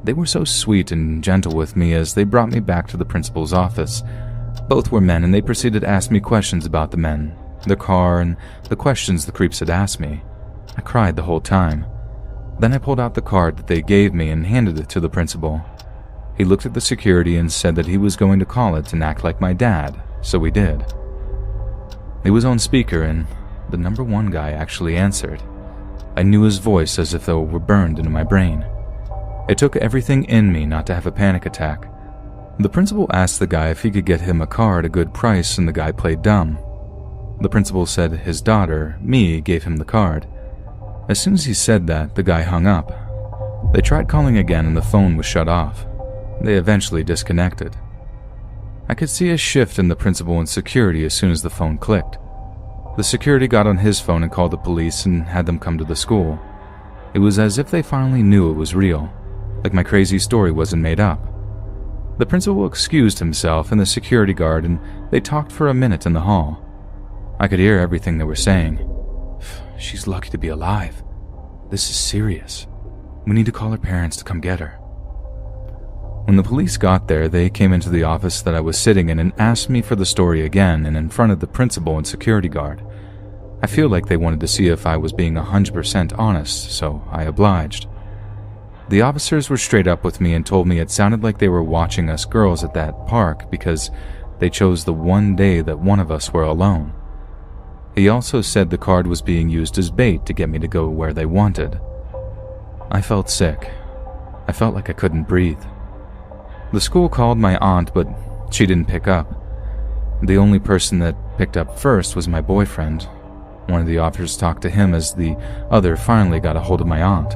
They were so sweet and gentle with me as they brought me back to the principal's office. Both were men and they proceeded to ask me questions about the men, the car, and the questions the creeps had asked me. I cried the whole time. Then I pulled out the card that they gave me and handed it to the principal. He looked at the security and said that he was going to call it and act like my dad, so we did. He was on speaker and the number 1 guy actually answered. I knew his voice as if though it were burned into my brain. It took everything in me not to have a panic attack. The principal asked the guy if he could get him a car at a good price and the guy played dumb. The principal said his daughter, me, gave him the card. As soon as he said that, the guy hung up. They tried calling again and the phone was shut off. They eventually disconnected. I could see a shift in the principal and security as soon as the phone clicked. The security got on his phone and called the police and had them come to the school. It was as if they finally knew it was real, like my crazy story wasn't made up. The principal excused himself and the security guard and they talked for a minute in the hall. I could hear everything they were saying. She's lucky to be alive. This is serious. We need to call her parents to come get her. When the police got there, they came into the office that I was sitting in and asked me for the story again and in front of the principal and security guard. I feel like they wanted to see if I was being 100% honest, so I obliged. The officers were straight up with me and told me it sounded like they were watching us girls at that park because they chose the one day that one of us were alone. He also said the card was being used as bait to get me to go where they wanted. I felt sick. I felt like I couldn't breathe. The school called my aunt, but she didn't pick up. The only person that picked up first was my boyfriend. One of the officers talked to him as the other finally got a hold of my aunt.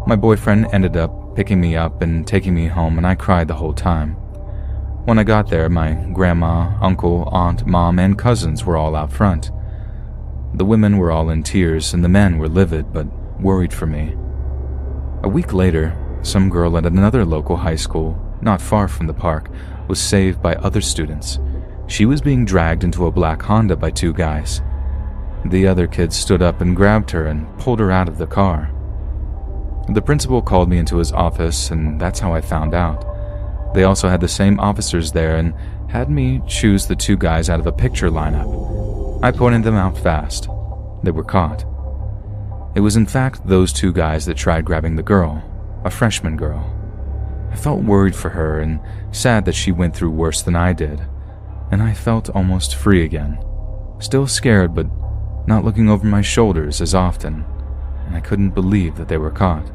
My boyfriend ended up picking me up and taking me home, and I cried the whole time. When I got there, my grandma, uncle, aunt, mom, and cousins were all out front. The women were all in tears, and the men were livid but worried for me. A week later, some girl at another local high school, not far from the park, was saved by other students. She was being dragged into a black Honda by 2 guys. The other kids stood up and grabbed her and pulled her out of the car. The principal called me into his office, and that's how I found out. They also had the same officers there and had me choose the 2 guys out of a picture lineup. I pointed them out fast. They were caught. It was in fact those 2 guys that tried grabbing the girl, a freshman girl. I felt worried for her and sad that she went through worse than I did, and I felt almost free again. Still scared, but not looking over my shoulders as often, and I couldn't believe that they were caught.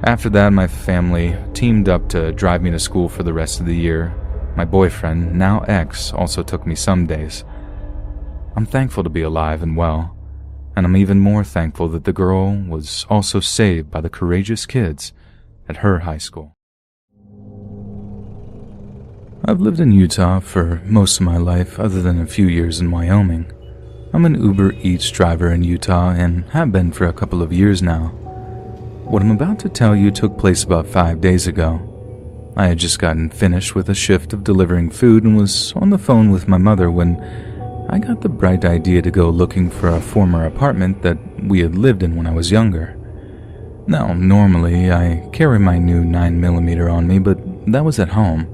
After that, my family teamed up to drive me to school for the rest of the year, My boyfriend, now ex, also took me some days. I'm thankful to be alive and well, and I'm even more thankful that the girl was also saved by the courageous kids at her high school. I've lived in Utah for most of my life, other than a few years in Wyoming. I'm an Uber Eats driver in Utah and have been for a couple of years now. What I'm about to tell you took place about 5 days ago. I had just gotten finished with a shift of delivering food and was on the phone with my mother when I got the bright idea to go looking for a former apartment that we had lived in when I was younger. Now, normally I carry my new 9mm on me, but that was at home.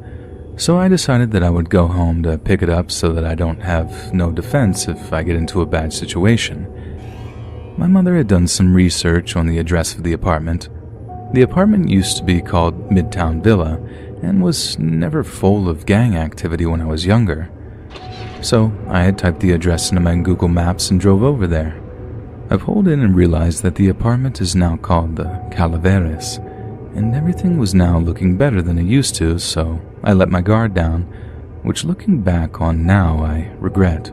So I decided that I would go home to pick it up so that I don't have no defense if I get into a bad situation. My mother had done some research on the address of the apartment. The apartment used to be called Midtown Villa and was never full of gang activity when I was younger. So I had typed the address into my Google Maps and drove over there. I pulled in and realized that the apartment is now called the Calaveras, and everything was now looking better than it used to, so I let my guard down, which looking back on now I regret.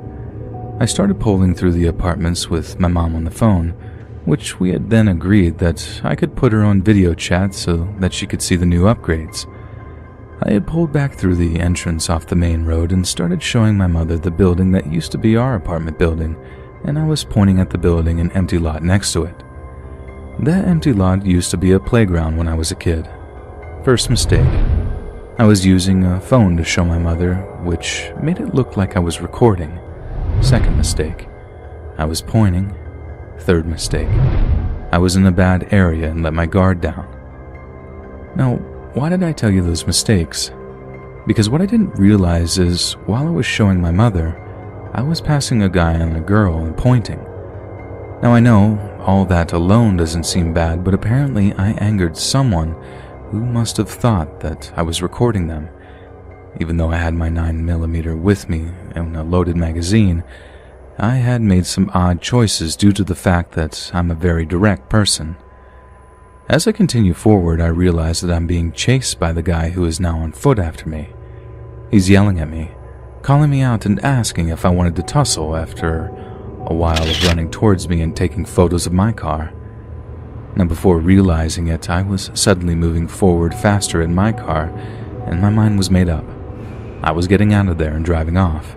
I started polling through the apartments with my mom on the phone, which we had then agreed that I could put her on video chat so that she could see the new upgrades. I had pulled back through the entrance off the main road and started showing my mother the building that used to be our apartment building, and I was pointing at the building and empty lot next to it. That empty lot used to be a playground when I was a kid. First mistake. I was using a phone to show my mother, which made it look like I was recording. Second mistake. I was pointing. Third mistake. I was in a bad area and let my guard down. Now, why did I tell you those mistakes? Because what I didn't realize is, while I was showing my mother, I was passing a guy and a girl and pointing. Now I know all that alone doesn't seem bad, but apparently I angered someone who must have thought that I was recording them. Even though I had my 9mm with me and a loaded magazine, I had made some odd choices due to the fact that I'm a very direct person. As I continue forward, I realize that I'm being chased by the guy who is now on foot after me. He's yelling at me, calling me out and asking if I wanted to tussle after a while of running towards me and taking photos of my car. Now, before realizing it, I was suddenly moving forward faster in my car, and my mind was made up. I was getting out of there and driving off.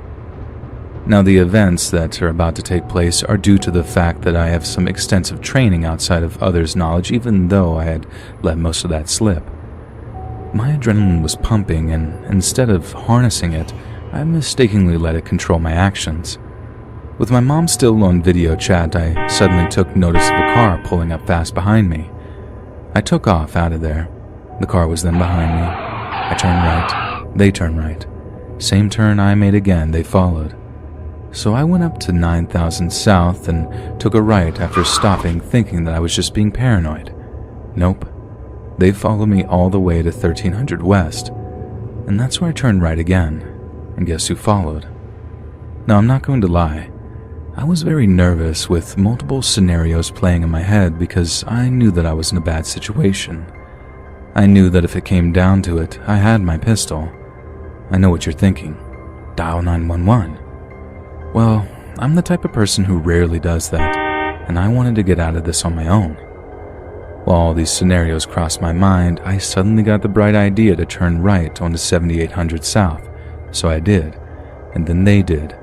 Now, the events that are about to take place are due to the fact that I have some extensive training outside of others' knowledge, even though I had let most of that slip. My adrenaline was pumping, and instead of harnessing it, I mistakenly let it control my actions. With my mom still on video chat, I suddenly took notice of a car pulling up fast behind me. I took off out of there. The car was then behind me. I turned right. They turned right. Same turn I made again, they followed. So I went up to 9000 South and took a right after stopping, thinking that I was just being paranoid. Nope. They followed me all the way to 1300 West, and that's where I turned right again. And guess who followed? Now, I'm not going to lie. I was very nervous with multiple scenarios playing in my head because I knew that I was in a bad situation. I knew that if it came down to it, I had my pistol. I know what you're thinking. Dial 911. Well, I'm the type of person who rarely does that, and I wanted to get out of this on my own. While all these scenarios crossed my mind, I suddenly got the bright idea to turn right onto 7800 South, so I did, and then they did.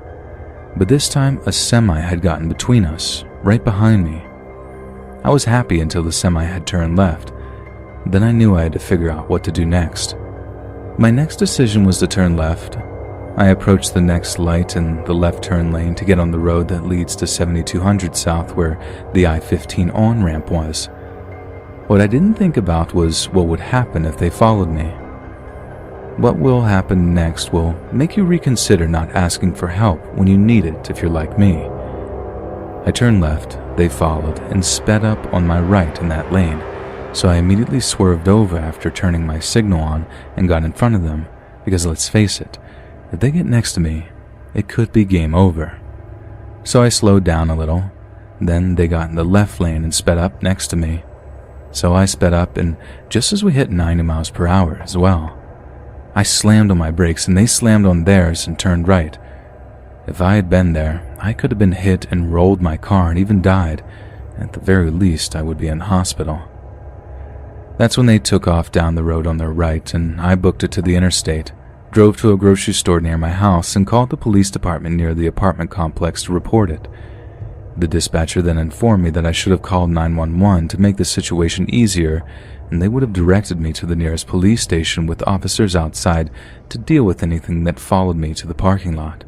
But this time, a semi had gotten between us, right behind me. I was happy until the semi had turned left. Then I knew I had to figure out what to do next. My next decision was to turn left. I approached the next light in the left turn lane to get on the road that leads to 7200 South, where the I-15 on-ramp was. What I didn't think about was what would happen if they followed me. What will happen next will make you reconsider not asking for help when you need it if you're like me. I turned left, they followed, and sped up on my right in that lane, so I immediately swerved over after turning my signal on and got in front of them, because let's face it, if they get next to me, it could be game over. So I slowed down a little, then they got in the left lane and sped up next to me. So I sped up, and just as we hit 90 miles per hour as well. I slammed on my brakes and they slammed on theirs and turned right. If I had been there, I could have been hit and rolled my car and even died. At the very least, I would be in hospital. That's when they took off down the road on their right, and I booked it to the interstate, drove to a grocery store near my house, and called the police department near the apartment complex to report it. The dispatcher then informed me that I should have called 911 to make the situation easier, and they would have directed me to the nearest police station with officers outside to deal with anything that followed me to the parking lot.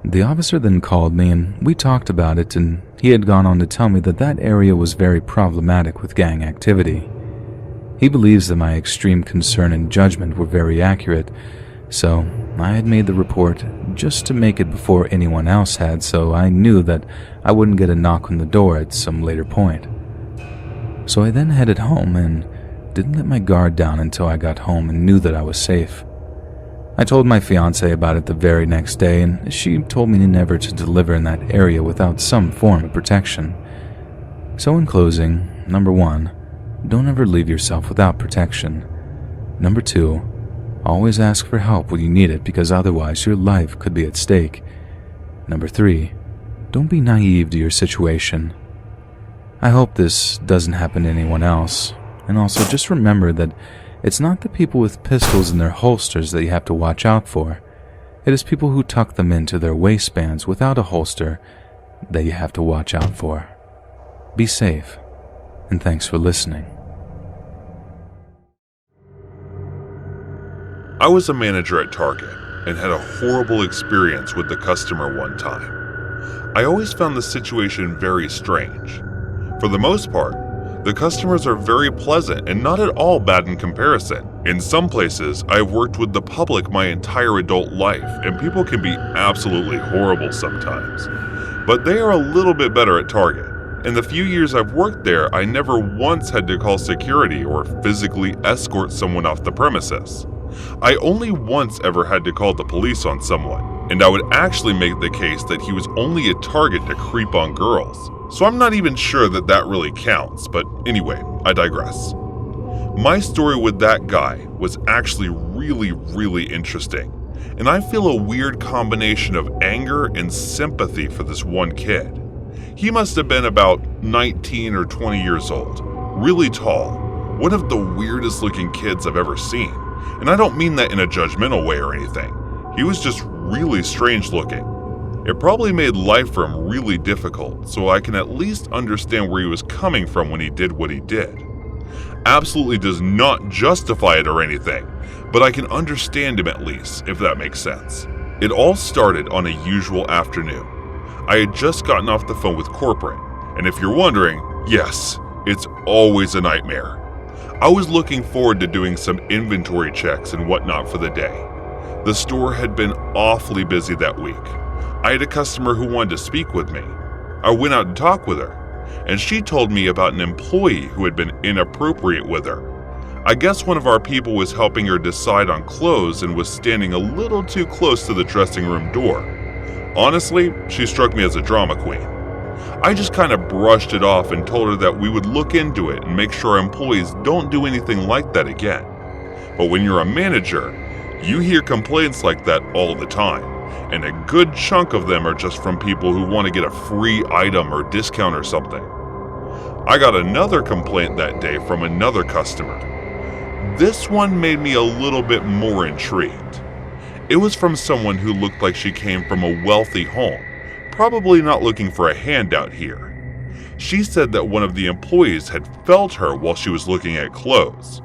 The officer then called me and we talked about it, and he had gone on to tell me that that area was very problematic with gang activity. He believes that my extreme concern and judgment were very accurate, so I had made the report just to make it before anyone else had, so I knew that I wouldn't get a knock on the door at some later point. So I then headed home and didn't let my guard down until I got home and knew that I was safe. I told my fiancée about it the very next day, and she told me never to deliver in that area without some form of protection. So in closing, number 1, don't ever leave yourself without protection. Number 2, always ask for help when you need it because otherwise your life could be at stake. Number 3, don't be naive to your situation. I hope this doesn't happen to anyone else, and also just remember that it's not the people with pistols in their holsters that you have to watch out for. It is people who tuck them into their waistbands without a holster that you have to watch out for. Be safe, and thanks for listening. I was a manager at Target and had a horrible experience with the customer one time. I always found the situation very strange. For the most part, the customers are very pleasant and not at all bad in comparison. In some places, I've worked with the public my entire adult life, and people can be absolutely horrible sometimes. But they are a little bit better at Target. In the few years I've worked there, I never once had to call security or physically escort someone off the premises. I only once ever had to call the police on someone, and I would actually make the case that he was only a target to creep on girls. So I'm not even sure that that really counts, but anyway, I digress. My story with that guy was actually really interesting, and I feel a weird combination of anger and sympathy for this one kid. He must have been about 19 or 20 years old, really tall, one of the weirdest looking kids I've ever seen, and I don't mean that in a judgmental way or anything. He was just really strange looking. It probably made life for him really difficult, so I can at least understand where he was coming from when he did what he did. Absolutely does not justify it or anything, but I can understand him at least, if that makes sense. It all started on a usual afternoon. I had just gotten off the phone with corporate, and if you're wondering, yes, it's always a nightmare. I was looking forward to doing some inventory checks and whatnot for the day. The store had been awfully busy that week. I had a customer who wanted to speak with me. I went out to talk with her, and she told me about an employee who had been inappropriate with her. I guess one of our people was helping her decide on clothes and was standing a little too close to the dressing room door. Honestly, she struck me as a drama queen. I just kind of brushed it off and told her that we would look into it and make sure our employees don't do anything like that again. But when you're a manager, you hear complaints like that all the time. And a good chunk of them are just from people who want to get a free item or discount or something. I got another complaint that day from another customer. This one made me a little bit more intrigued. It was from someone who looked like she came from a wealthy home, probably not looking for a handout here. She said that one of the employees had felt her while she was looking at clothes.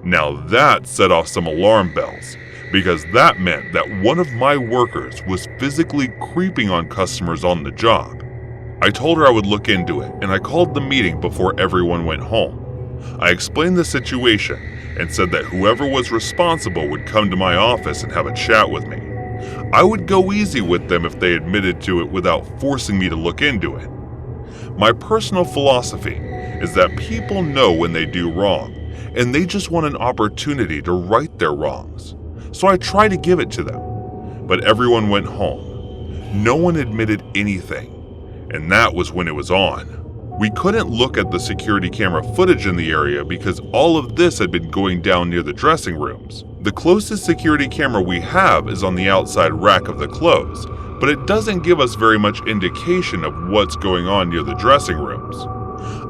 Now that set off some alarm bells, because that meant that one of my workers was physically creeping on customers on the job. I told her I would look into it, and I called the meeting before everyone went home. I explained the situation and said that whoever was responsible would come to my office and have a chat with me. I would go easy with them if they admitted to it without forcing me to look into it. My personal philosophy is that people know when they do wrong, and they just want an opportunity to right their wrongs. So I tried to give it to them, but everyone went home. No one admitted anything, and that was when it was on. We couldn't look at the security camera footage in the area because all of this had been going down near the dressing rooms. The closest security camera we have is on the outside rack of the clothes, but it doesn't give us very much indication of what's going on near the dressing rooms.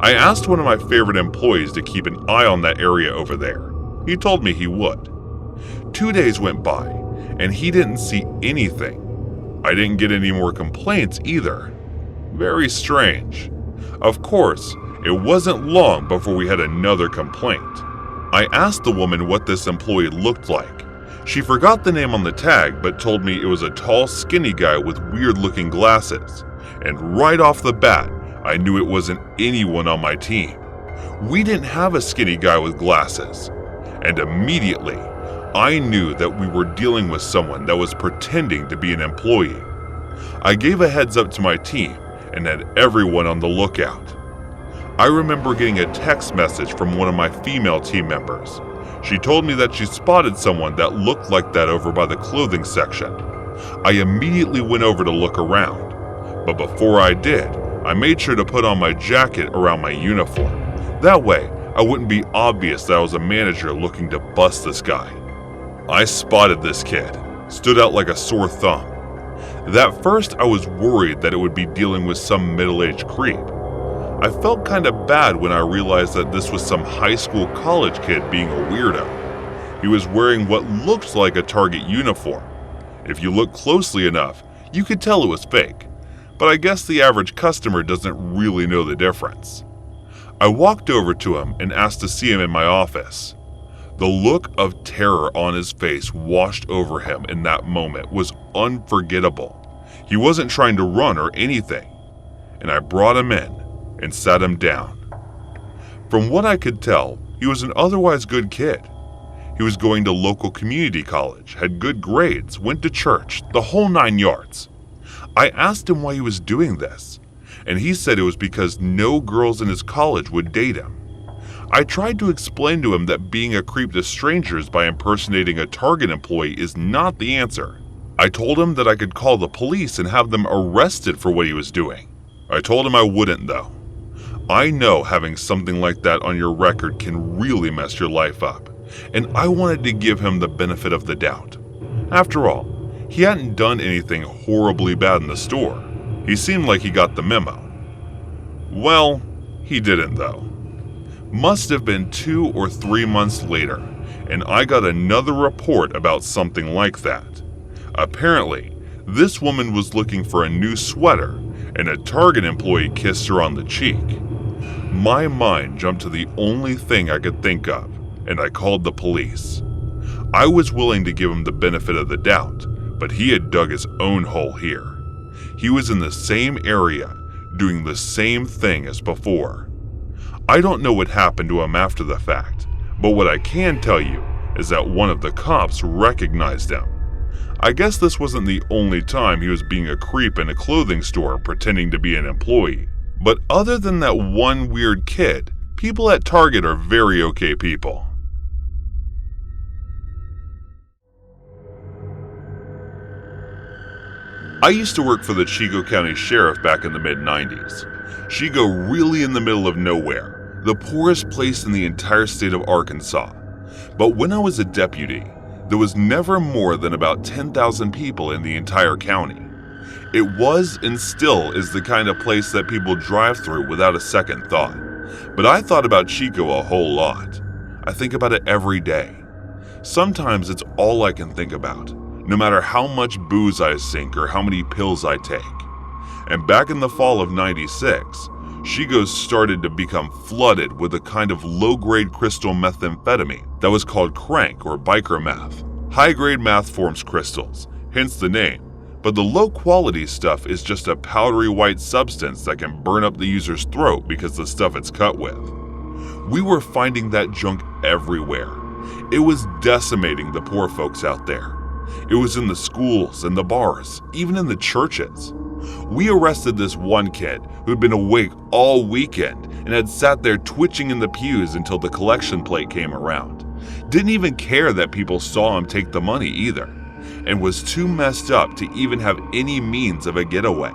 I asked one of my favorite employees to keep an eye on that area over there. He told me he would. 2 days went by, and he didn't see anything. I didn't get any more complaints either. Very strange. Of course, it wasn't long before we had another complaint. I asked the woman what this employee looked like. She forgot the name on the tag, but told me it was a tall, skinny guy with weird-looking glasses. And right off the bat, I knew it wasn't anyone on my team. We didn't have a skinny guy with glasses. And immediately, I knew that we were dealing with someone that was pretending to be an employee. I gave a heads up to my team and had everyone on the lookout. I remember getting a text message from one of my female team members. She told me that she spotted someone that looked like that over by the clothing section. I immediately went over to look around, but before I did, I made sure to put on my jacket around my uniform. That way, I wouldn't be obvious that I was a manager looking to bust this guy. I spotted this kid, stood out like a sore thumb. At first, I was worried that it would be dealing with some middle-aged creep. I felt kind of bad when I realized that this was some high school college kid being a weirdo. He was wearing what looked like a Target uniform. If you look closely enough, you could tell it was fake, but I guess the average customer doesn't really know the difference. I walked over to him and asked to see him in my office. The look of terror on his face washed over him in that moment was unforgettable. He wasn't trying to run or anything, and I brought him in and sat him down. From what I could tell, he was an otherwise good kid. He was going to local community college, had good grades, went to church, the whole 9 yards. I asked him why he was doing this, and he said it was because no girls in his college would date him. I tried to explain to him that being a creep to strangers by impersonating a Target employee is not the answer. I told him that I could call the police and have them arrested for what he was doing. I told him I wouldn't though. I know having something like that on your record can really mess your life up, and I wanted to give him the benefit of the doubt. After all, he hadn't done anything horribly bad in the store. He seemed like he got the memo. Well, he didn't though. Must have been 2 or 3 months later, and I got another report about something like that. Apparently, this woman was looking for a new sweater, and a Target employee kissed her on the cheek. My mind jumped to the only thing I could think of, and I called the police. I was willing to give him the benefit of the doubt, but he had dug his own hole here. He was in the same area, doing the same thing as before. I don't know what happened to him after the fact, but what I can tell you is that one of the cops recognized him. I guess this wasn't the only time he was being a creep in a clothing store pretending to be an employee. But other than that one weird kid, people at Target are very okay people. I used to work for the Chico County Sheriff back in the mid-90s. Chico really in the middle of nowhere, the poorest place in the entire state of Arkansas. But when I was a deputy, there was never more than about 10,000 people in the entire county. It was and still is the kind of place that people drive through without a second thought. But I thought about Chico a whole lot. I think about it every day. Sometimes it's all I can think about, no matter how much booze I sink or how many pills I take. And back in the fall of '96, Chico started to become flooded with a kind of low-grade crystal methamphetamine that was called crank or biker meth. High-grade meth forms crystals, hence the name, but the low-quality stuff is just a powdery white substance that can burn up the user's throat because of the stuff it's cut with. We were finding that junk everywhere. It was decimating the poor folks out there. It was in the schools and the bars, even in the churches. We arrested this one kid who had been awake all weekend and had sat there twitching in the pews until the collection plate came around. Didn't even care that people saw him take the money either, and was too messed up to even have any means of a getaway.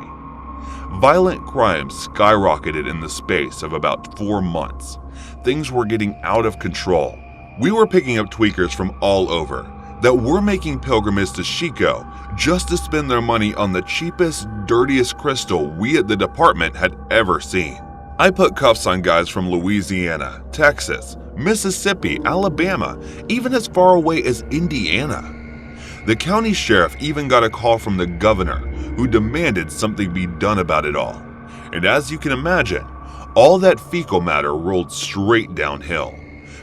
Violent crime skyrocketed in the space of about 4 months. Things were getting out of control. We were picking up tweakers from all over that were making pilgrimages to Chico just to spend their money on the cheapest, dirtiest crystal we at the department had ever seen. I put cuffs on guys from Louisiana, Texas, Mississippi, Alabama, even as far away as Indiana. The county sheriff even got a call from the governor, who demanded something be done about it all. And as you can imagine, all that fecal matter rolled straight downhill.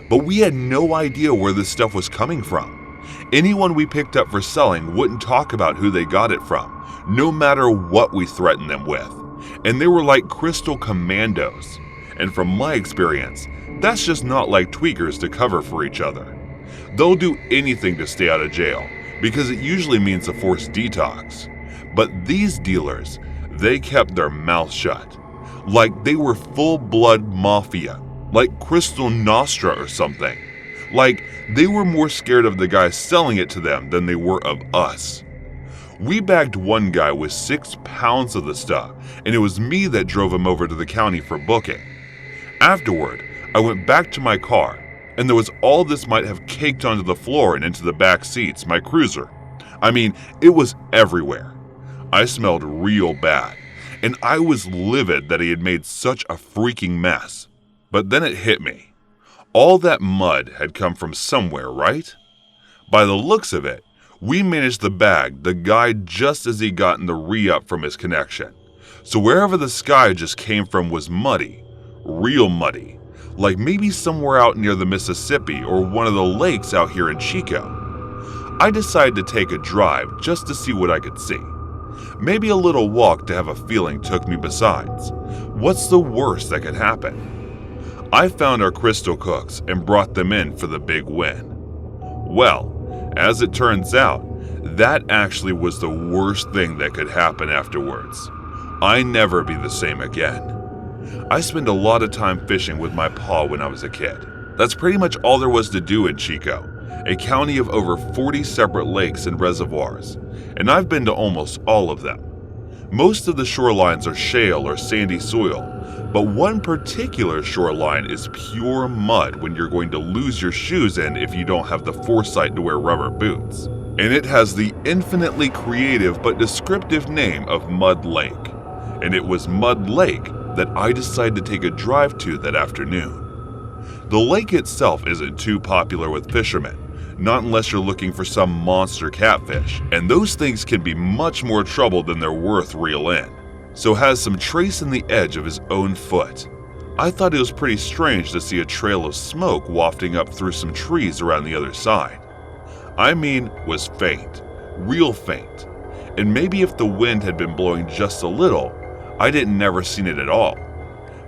But we had no idea where this stuff was coming from. Anyone we picked up for selling wouldn't talk about who they got it from, no matter what we threatened them with. And they were like crystal commandos. And from my experience, that's just not like tweakers to cover for each other. They'll do anything to stay out of jail, because it usually means a forced detox. But these dealers, they kept their mouths shut. Like they were full-blood mafia, like Crystal Nostra or something. Like they were more scared of the guy selling it to them than they were of us. We bagged one guy with 6 pounds of the stuff, and it was me that drove him over to the county for booking. Afterward, I went back to my car, and there was all this might have caked onto the floor and into the back seats, my cruiser. I mean, it was everywhere. I smelled real bad, and I was livid that he had made such a freaking mess. But then it hit me. All that mud had come from somewhere, right? By the looks of it, we managed to bag the guy just as he gotten the re-up from his connection. So wherever the sky just came from was muddy, real muddy, like maybe somewhere out near the Mississippi or one of the lakes out here in Chico. I decided to take a drive just to see what I could see. Maybe a little walk to have a feeling took me besides. What's the worst that could happen? I found our crystal cooks and brought them in for the big win. Well, as it turns out, that actually was the worst thing that could happen afterwards. I never be the same again. I spent a lot of time fishing with my pa when I was a kid. That's pretty much all there was to do in Chico, a county of over 40 separate lakes and reservoirs, and I've been to almost all of them. Most of the shorelines are shale or sandy soil, but one particular shoreline is pure mud when you're going to lose your shoes in if you don't have the foresight to wear rubber boots. And it has the infinitely creative but descriptive name of Mud Lake. And it was Mud Lake that I decided to take a drive to that afternoon. The lake itself isn't too popular with fishermen, not unless you're looking for some monster catfish, and those things can be much more trouble than they're worth reel in. So has some trace in the edge of his own foot. I thought it was pretty strange to see a trail of smoke wafting up through some trees around the other side. I mean, was faint, real faint, and maybe if the wind had been blowing just a little, I didn't never seen it at all.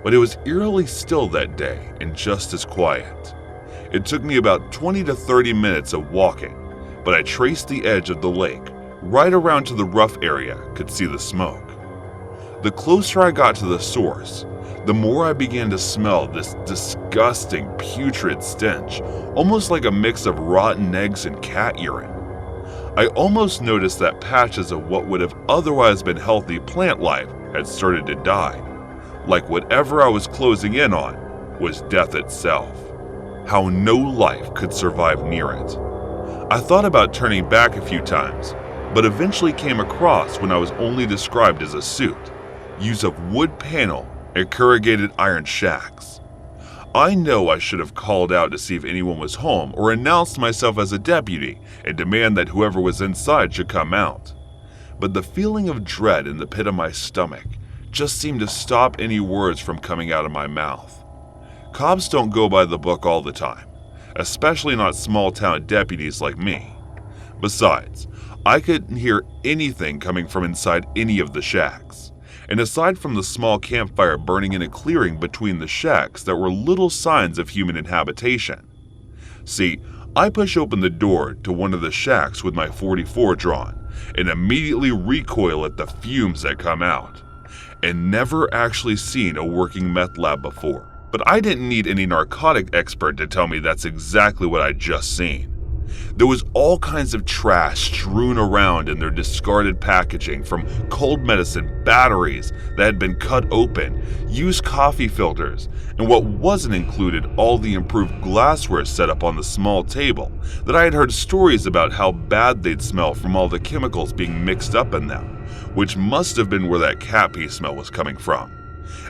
But it was eerily still that day and just as quiet. It took me about 20 to 30 minutes of walking, but I traced the edge of the lake, right around to the rough area, could see the smoke. The closer I got to the source, the more I began to smell this disgusting, putrid stench, almost like a mix of rotten eggs and cat urine. I almost noticed that patches of what would have otherwise been healthy plant life had started to die, like whatever I was closing in on was death itself. How no life could survive near it. I thought about turning back a few times, but eventually came across when I was only described as a suit, use of wood panel and corrugated iron shacks. I know I should have called out to see if anyone was home or announced myself as a deputy and demand that whoever was inside should come out. But the feeling of dread in the pit of my stomach just seemed to stop any words from coming out of my mouth. Cops don't go by the book all the time, especially not small-town deputies like me. Besides, I couldn't hear anything coming from inside any of the shacks. And aside from the small campfire burning in a clearing between the shacks, there were little signs of human inhabitation. See, I push open the door to one of the shacks with my .44 drawn, and immediately recoil at the fumes that come out. And never actually seen a working meth lab before, but I didn't need any narcotic expert to tell me that's exactly what I'd just seen. There was all kinds of trash strewn around in their discarded packaging, from cold medicine, batteries that had been cut open, used coffee filters, and what wasn't included, all the improved glassware set up on the small table that I had heard stories about how bad they'd smell from all the chemicals being mixed up in them, which must have been where that cat pee smell was coming from,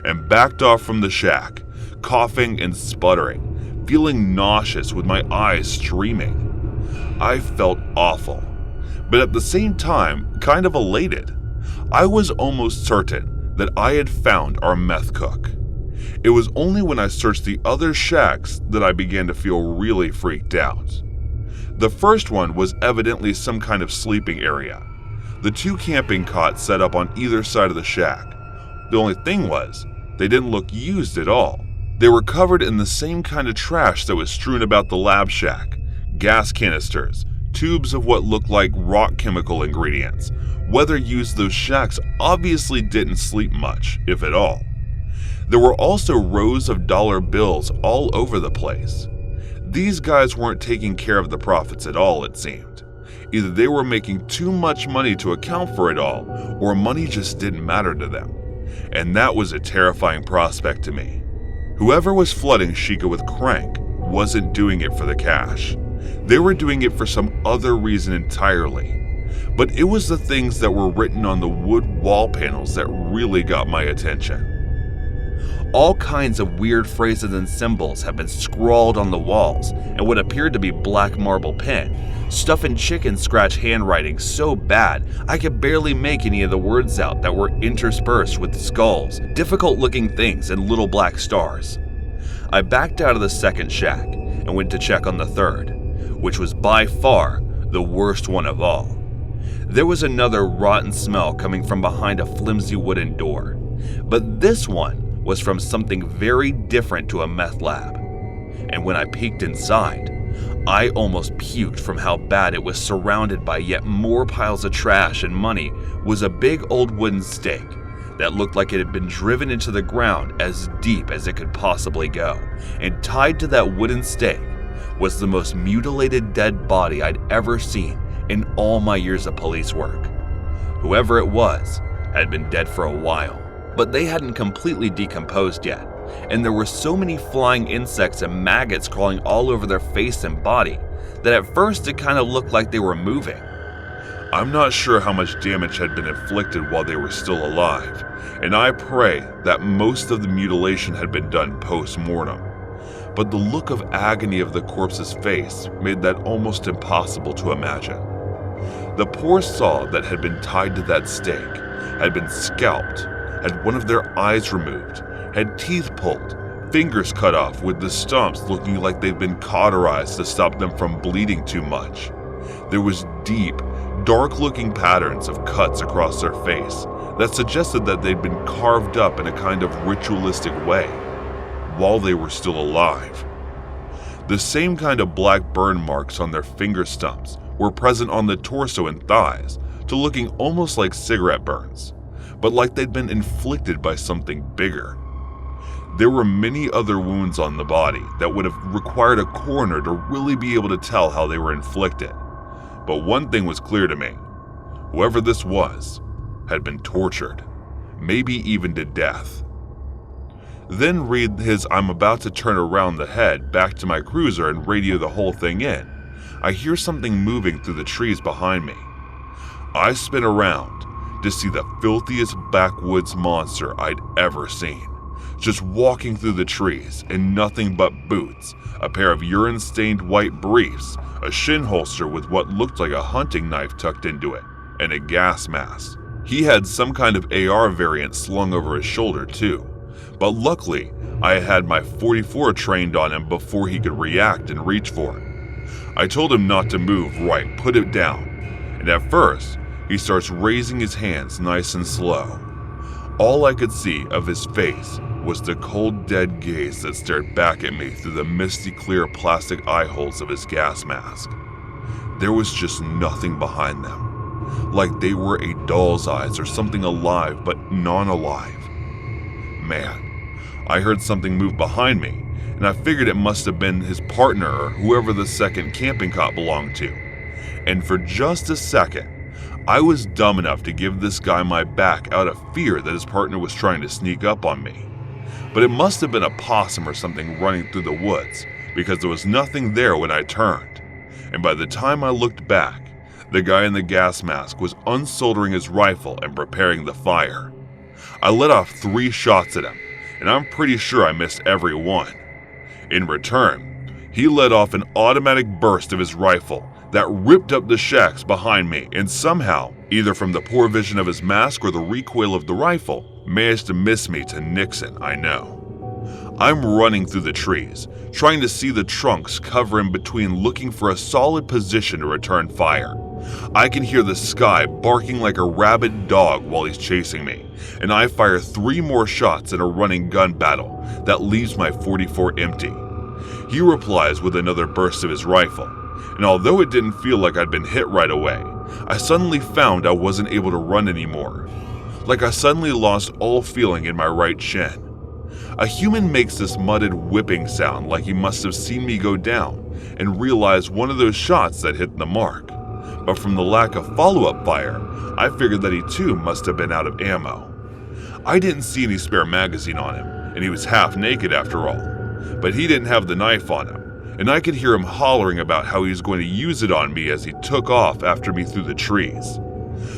and backed off from the shack, coughing and sputtering, feeling nauseous with my eyes streaming. I felt awful, but at the same time, kind of elated. I was almost certain that I had found our meth cook. It was only when I searched the other shacks that I began to feel really freaked out. The first one was evidently some kind of sleeping area. The 2 camping cots set up on either side of the shack. The only thing was, they didn't look used at all. They were covered in the same kind of trash that was strewn about the lab shack. Gas canisters, tubes of what looked like rock chemical ingredients. Whoever used those shacks obviously didn't sleep much, if at all. There were also rows of dollar bills all over the place. These guys weren't taking care of the profits at all, it seemed. Either they were making too much money to account for it all, or money just didn't matter to them. And that was a terrifying prospect to me. Whoever was flooding Sheikah with crank wasn't doing it for the cash. They were doing it for some other reason entirely. But it was the things that were written on the wood wall panels that really got my attention. All kinds of weird phrases and symbols have been scrawled on the walls in what appeared to be black marble pen. Stuff and chicken scratch handwriting so bad I could barely make any of the words out that were interspersed with skulls, difficult looking things, and little black stars. I backed out of the second shack and went to check on the third, which was by far the worst one of all. There was another rotten smell coming from behind a flimsy wooden door, but this one was from something very different to a meth lab. And when I peeked inside, I almost puked from how bad it was. Surrounded by yet more piles of trash and money was a big old wooden stake that looked like it had been driven into the ground as deep as it could possibly go, and tied to that wooden stake was the most mutilated dead body I'd ever seen in all my years of police work. Whoever it was had been dead for a while, but they hadn't completely decomposed yet, and there were so many flying insects and maggots crawling all over their face and body that at first it kind of looked like they were moving. I'm not sure how much damage had been inflicted while they were still alive, and I pray that most of the mutilation had been done post-mortem. But the look of agony of the corpse's face made that almost impossible to imagine. The poor soul that had been tied to that stake had been scalped, had one of their eyes removed, had teeth pulled, fingers cut off with the stumps looking like they'd been cauterized to stop them from bleeding too much. There was deep, dark-looking patterns of cuts across their face that suggested that they'd been carved up in a kind of ritualistic way while they were still alive. The same kind of black burn marks on their finger stumps were present on the torso and thighs, to looking almost like cigarette burns, but like they'd been inflicted by something bigger. There were many other wounds on the body that would have required a coroner to really be able to tell how they were inflicted. But one thing was clear to me. Whoever this was had been tortured, maybe even to death. Then read his "I'm about to turn around the head" back to my cruiser and radio the whole thing in. I hear something moving through the trees behind me. I spin around to see the filthiest backwoods monster I'd ever seen, just walking through the trees in nothing but boots, a pair of urine-stained white briefs, a shin holster with what looked like a hunting knife tucked into it, and a gas mask. He had some kind of AR variant slung over his shoulder too, but luckily I had my .44 trained on him before he could react and reach for it. I told him not to move, right, put it down, and at first he starts raising his hands nice and slow. All I could see of his face was the cold, dead gaze that stared back at me through the misty clear plastic eye holes of his gas mask. There was just nothing behind them, like they were a doll's eyes or something alive but non-alive. Man, I heard something move behind me, and I figured it must have been his partner or whoever the second camping cot belonged to. And for just a second, I was dumb enough to give this guy my back out of fear that his partner was trying to sneak up on me. But it must have been a possum or something running through the woods, because there was nothing there when I turned. And by the time I looked back, the guy in the gas mask was unsoldering his rifle and preparing the fire. I let off 3 shots at him, and I'm pretty sure I missed every one. In return, he let off an automatic burst of his rifle that ripped up the shacks behind me, and somehow, either from the poor vision of his mask or the recoil of the rifle, managed to miss me to Nixon, I know. I'm running through the trees, trying to see the trunks cover in between, looking for a solid position to return fire. I can hear the sky barking like a rabid dog while he's chasing me, and I fire 3 more shots in a running gun battle that leaves my .44 empty. He replies with another burst of his rifle, and although it didn't feel like I'd been hit right away, I suddenly found I wasn't able to run anymore. Like I suddenly lost all feeling in my right shin. A human makes this mudded whipping sound like he must have seen me go down and realized one of those shots that hit the mark. But from the lack of follow-up fire, I figured that he too must have been out of ammo. I didn't see any spare magazine on him, and he was half naked after all. But he didn't have the knife on him, and I could hear him hollering about how he was going to use it on me as he took off after me through the trees.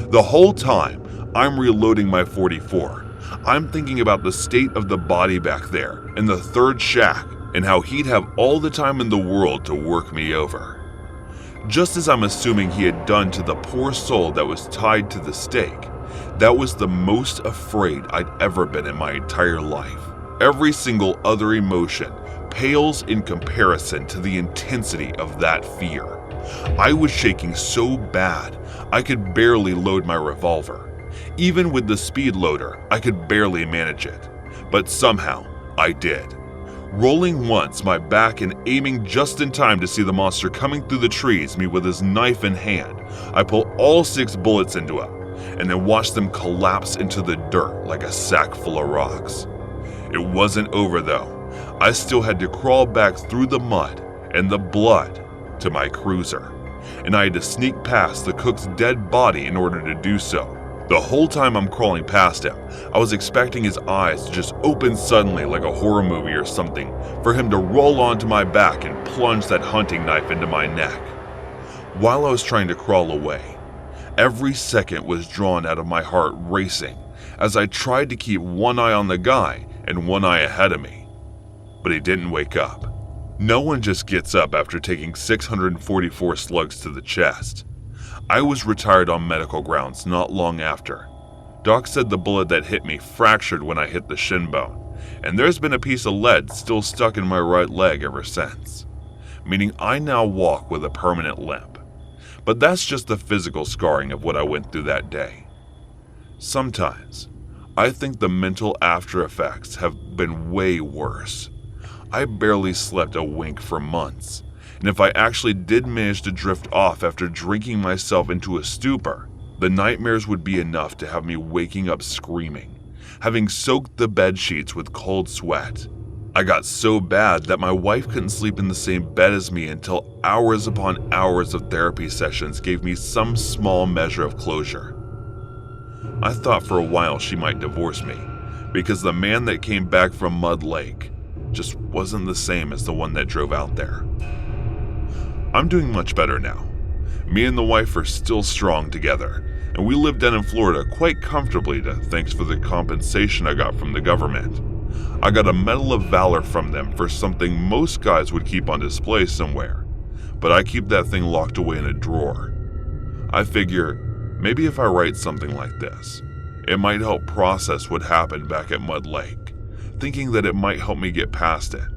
The whole time, I'm reloading my .44. I'm thinking about the state of the body back there in the 3rd shack and how he'd have all the time in the world to work me over. Just as I'm assuming he had done to the poor soul that was tied to the stake, that was the most afraid I'd ever been in my entire life. Every single other emotion pales in comparison to the intensity of that fear. I was shaking so bad I could barely load my revolver. Even with the speed loader, I could barely manage it, but somehow I did. Rolling once my back and aiming just in time to see the monster coming through the trees, me with his knife in hand, I pull all 6 bullets into him, and then watch them collapse into the dirt like a sack full of rocks. It wasn't over though. I still had to crawl back through the mud and the blood to my cruiser, and I had to sneak past the cook's dead body in order to do so. The whole time I'm crawling past him, I was expecting his eyes to just open suddenly like a horror movie or something, for him to roll onto my back and plunge that hunting knife into my neck. While I was trying to crawl away, every second was drawn out of my heart racing as I tried to keep one eye on the guy and one eye ahead of me. But he didn't wake up. No one just gets up after taking 644 slugs to the chest. I was retired on medical grounds not long after. Doc said the bullet that hit me fractured when I hit the shin bone, and there's been a piece of lead still stuck in my right leg ever since, meaning I now walk with a permanent limp. But that's just the physical scarring of what I went through that day. Sometimes, I think the mental after effects have been way worse. I barely slept a wink for months. And if I actually did manage to drift off after drinking myself into a stupor, the nightmares would be enough to have me waking up screaming, having soaked the bed sheets with cold sweat. I got so bad that my wife couldn't sleep in the same bed as me until hours upon hours of therapy sessions gave me some small measure of closure. I thought for a while she might divorce me, because the man that came back from Mud Lake just wasn't the same as the one that drove out there. I'm doing much better now. Me and the wife are still strong together, and we live down in Florida quite comfortably thanks for the compensation I got from the government. I got a Medal of Valor from them for something most guys would keep on display somewhere, but I keep that thing locked away in a drawer. I figure, maybe if I write something like this, it might help process what happened back at Mud Lake, thinking that it might help me get past it.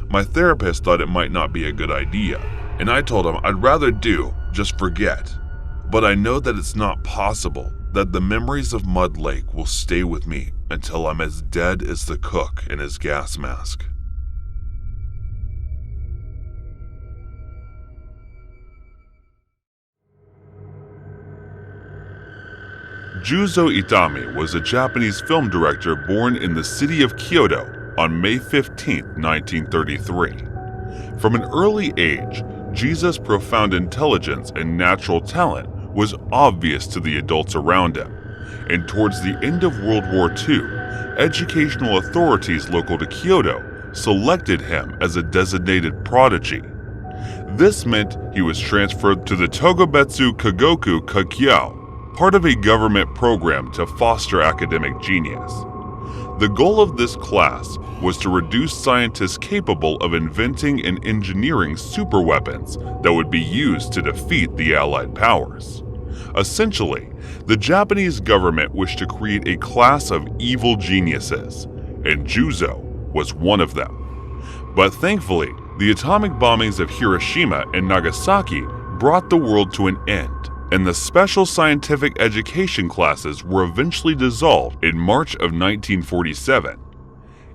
My therapist thought it might not be a good idea, and I told him I'd rather just forget. But I know that it's not possible that the memories of Mud Lake will stay with me until I'm as dead as the cook in his gas mask. Juzo Itami was a Japanese film director born in the city of Kyoto on May 15, 1933. From an early age, Jesus' profound intelligence and natural talent was obvious to the adults around him, and towards the end of World War II, educational authorities local to Kyoto selected him as a designated prodigy. This meant he was transferred to the Togobetsu Kagoku Kakyou, part of a government program to foster academic genius. The goal of this class was to reduce scientists capable of inventing and engineering superweapons that would be used to defeat the Allied powers. Essentially, the Japanese government wished to create a class of evil geniuses, and Juzo was one of them. But thankfully, the atomic bombings of Hiroshima and Nagasaki brought the world to an end, and the special scientific education classes were eventually dissolved in March of 1947.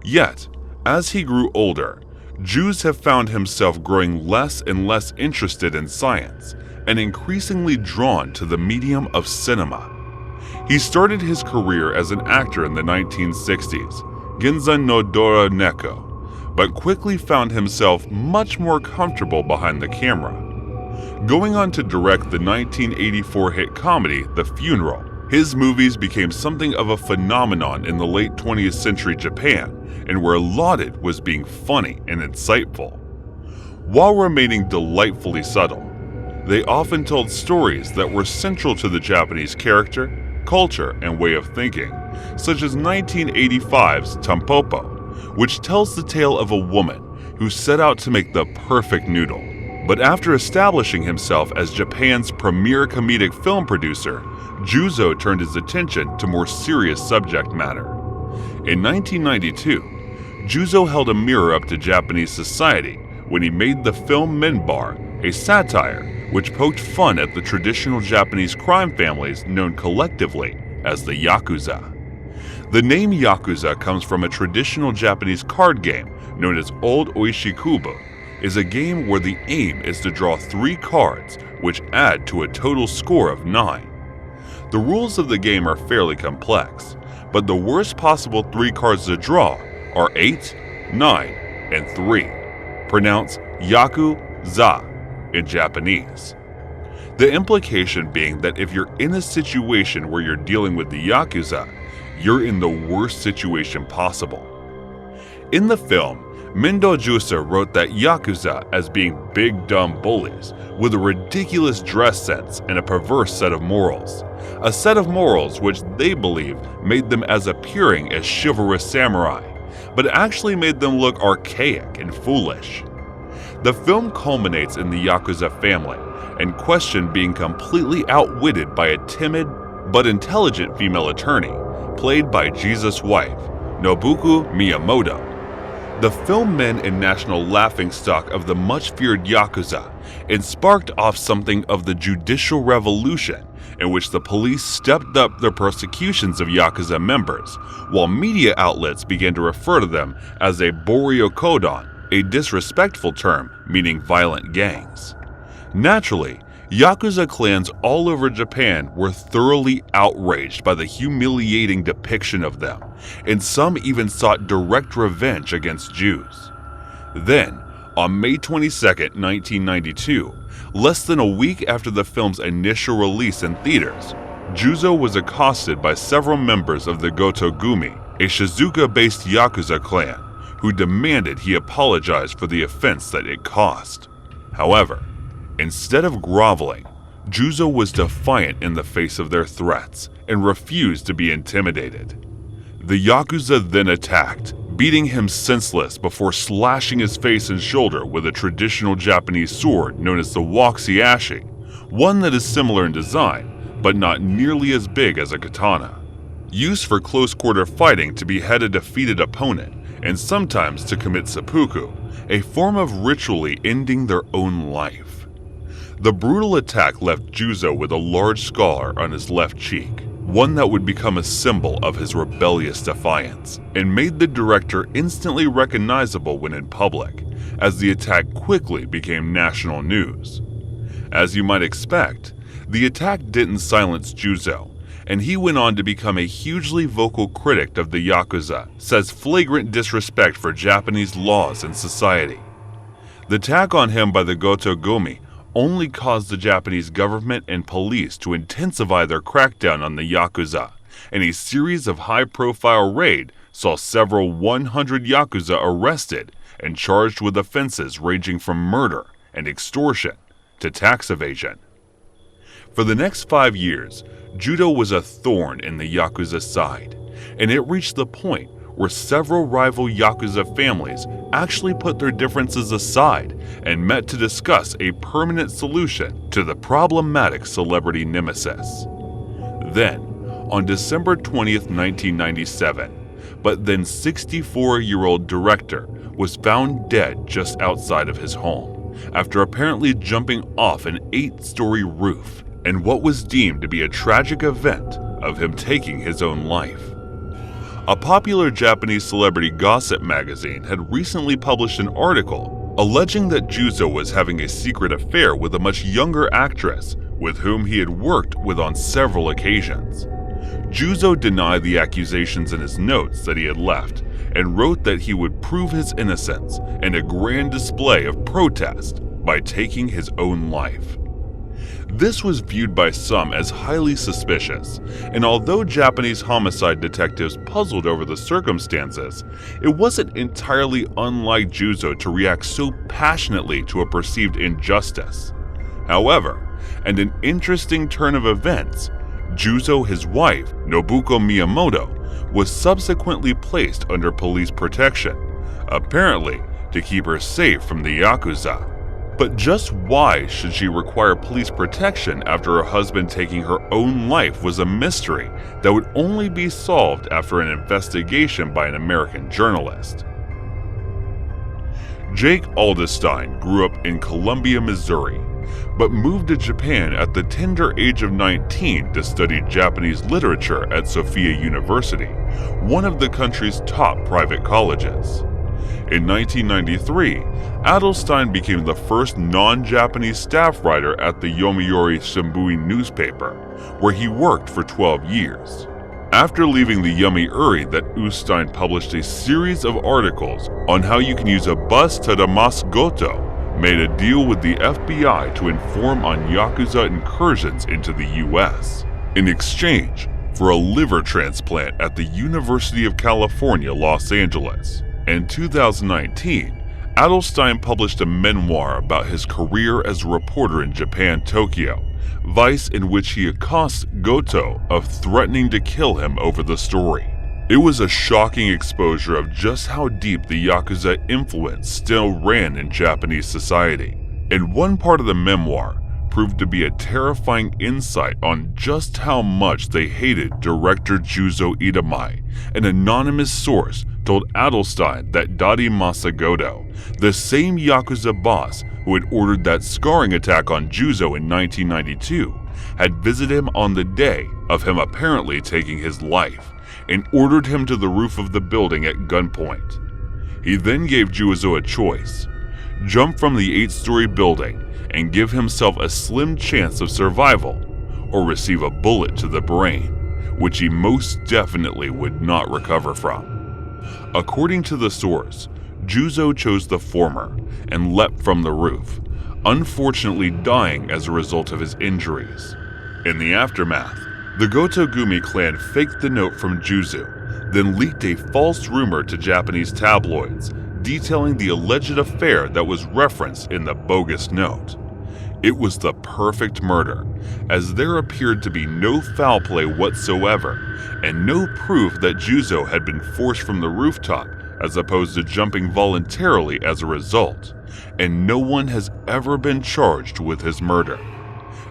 Yet, as he grew older, Jews have found himself growing less and less interested in science and increasingly drawn to the medium of cinema. He started his career as an actor in the 1960s, Ginza no Dora Neko, but quickly found himself much more comfortable behind the camera. Going on to direct the 1984 hit comedy The Funeral, his movies became something of a phenomenon in the late 20th century Japan, and were lauded as being funny and insightful. While remaining delightfully subtle, they often told stories that were central to the Japanese character, culture, and way of thinking, such as 1985's Tampopo, which tells the tale of a woman who set out to make the perfect noodle. But after establishing himself as Japan's premier comedic film producer, Juzo turned his attention to more serious subject matter. In 1992, Juzo held a mirror up to Japanese society when he made the film Minbar, a satire which poked fun at the traditional Japanese crime families known collectively as the Yakuza. The name Yakuza comes from a traditional Japanese card game known as Old Oishikubo. Is a game where the aim is to draw 3 cards which add to a total score of 9. The rules of the game are fairly complex, but the worst possible 3 cards to draw are 8, 9, and 3, pronounced Yaku-za in Japanese. The implication being that if you're in a situation where you're dealing with the Yakuza, you're in the worst situation possible. In the film, Mendo Jusa wrote that Yakuza as being big dumb bullies with a ridiculous dress sense and a perverse set of morals. A set of morals which they believe made them as appearing as chivalrous samurai, but actually made them look archaic and foolish. The film culminates in the Yakuza family and Question being completely outwitted by a timid but intelligent female attorney, played by Jesus' wife, Nobuko Miyamoto. The film meant a national laughingstock of the much-feared Yakuza and sparked off something of the judicial revolution in which the police stepped up their persecutions of Yakuza members, while media outlets began to refer to them as a Boryokodon, a disrespectful term meaning violent gangs. Naturally, Yakuza clans all over Japan were thoroughly outraged by the humiliating depiction of them, and some even sought direct revenge against Jews. Then, on May 22, 1992, less than a week after the film's initial release in theaters, Juzo was accosted by several members of the Gotogumi, a Shizuoka-based Yakuza clan, who demanded he apologize for the offense that it caused. However, instead of groveling, Juzo was defiant in the face of their threats and refused to be intimidated. The Yakuza then attacked, beating him senseless before slashing his face and shoulder with a traditional Japanese sword known as the wakizashi, one that is similar in design, but not nearly as big as a katana. Used for close-quarter fighting to behead a defeated opponent, and sometimes to commit seppuku, a form of ritually ending their own life. The brutal attack left Juzo with a large scar on his left cheek, one that would become a symbol of his rebellious defiance, and made the director instantly recognizable when in public, as the attack quickly became national news. As you might expect, the attack didn't silence Juzo, and he went on to become a hugely vocal critic of the Yakuza, says flagrant disrespect for Japanese laws and society. The attack on him by the Goto-gumi only caused the Japanese government and police to intensify their crackdown on the Yakuza, and a series of high-profile raids saw several 100 Yakuza arrested and charged with offenses ranging from murder and extortion to tax evasion. For the next 5 years, judo was a thorn in the Yakuza's side, and it reached the point where several rival Yakuza families actually put their differences aside and met to discuss a permanent solution to the problematic celebrity nemesis. Then, on December 20th, 1997, but then 64-year-old director was found dead just outside of his home after apparently jumping off an 8-story roof in what was deemed to be a tragic event of him taking his own life. A popular Japanese celebrity gossip magazine had recently published an article alleging that Juzo was having a secret affair with a much younger actress with whom he had worked with on several occasions. Juzo denied the accusations in his notes that he had left and wrote that he would prove his innocence in a grand display of protest by taking his own life. This was viewed by some as highly suspicious, and although Japanese homicide detectives puzzled over the circumstances, it wasn't entirely unlike Juzo to react so passionately to a perceived injustice. However, and an interesting turn of events, Juzo, his wife, Nobuko Miyamoto, was subsequently placed under police protection, apparently to keep her safe from the Yakuza. But just why should she require police protection after her husband taking her own life was a mystery that would only be solved after an investigation by an American journalist. Jake Aldestein grew up in Columbia, Missouri, but moved to Japan at the tender age of 19 to study Japanese literature at Sophia University, one of the country's top private colleges. In 1993, Adelstein became the first non-Japanese staff writer at the Yomiuri Shimbun newspaper, where he worked for 12 years. After leaving the Yomiuri, Adelstein published a series of articles on how you can use a bus to Damask-goto, made a deal with the FBI to inform on Yakuza incursions into the US, in exchange for a liver transplant at the University of California, Los Angeles. In 2019, Adelstein published a memoir about his career as a reporter in Japan, Tokyo, Vice, in which he accosts Goto of threatening to kill him over the story. It was a shocking exposure of just how deep the Yakuza influence still ran in Japanese society, and one part of the memoir proved to be a terrifying insight on just how much they hated director Juzo Itami. An anonymous source told Adelstein that Dadi Masagoto, the same Yakuza boss who had ordered that scarring attack on Juzo in 1992, had visited him on the day of him apparently taking his life and ordered him to the roof of the building at gunpoint. He then gave Juzo a choice: jump from the 8-story building and give himself a slim chance of survival, or receive a bullet to the brain, which he most definitely would not recover from. According to the source, Juzo chose the former and leapt from the roof, unfortunately dying as a result of his injuries. In the aftermath, the Goto-gumi clan faked the note from Juzo, then leaked a false rumor to Japanese tabloids detailing the alleged affair that was referenced in the bogus note. It was the perfect murder, as there appeared to be no foul play whatsoever, and no proof that Juzo had been forced from the rooftop as opposed to jumping voluntarily as a result, and no one has ever been charged with his murder.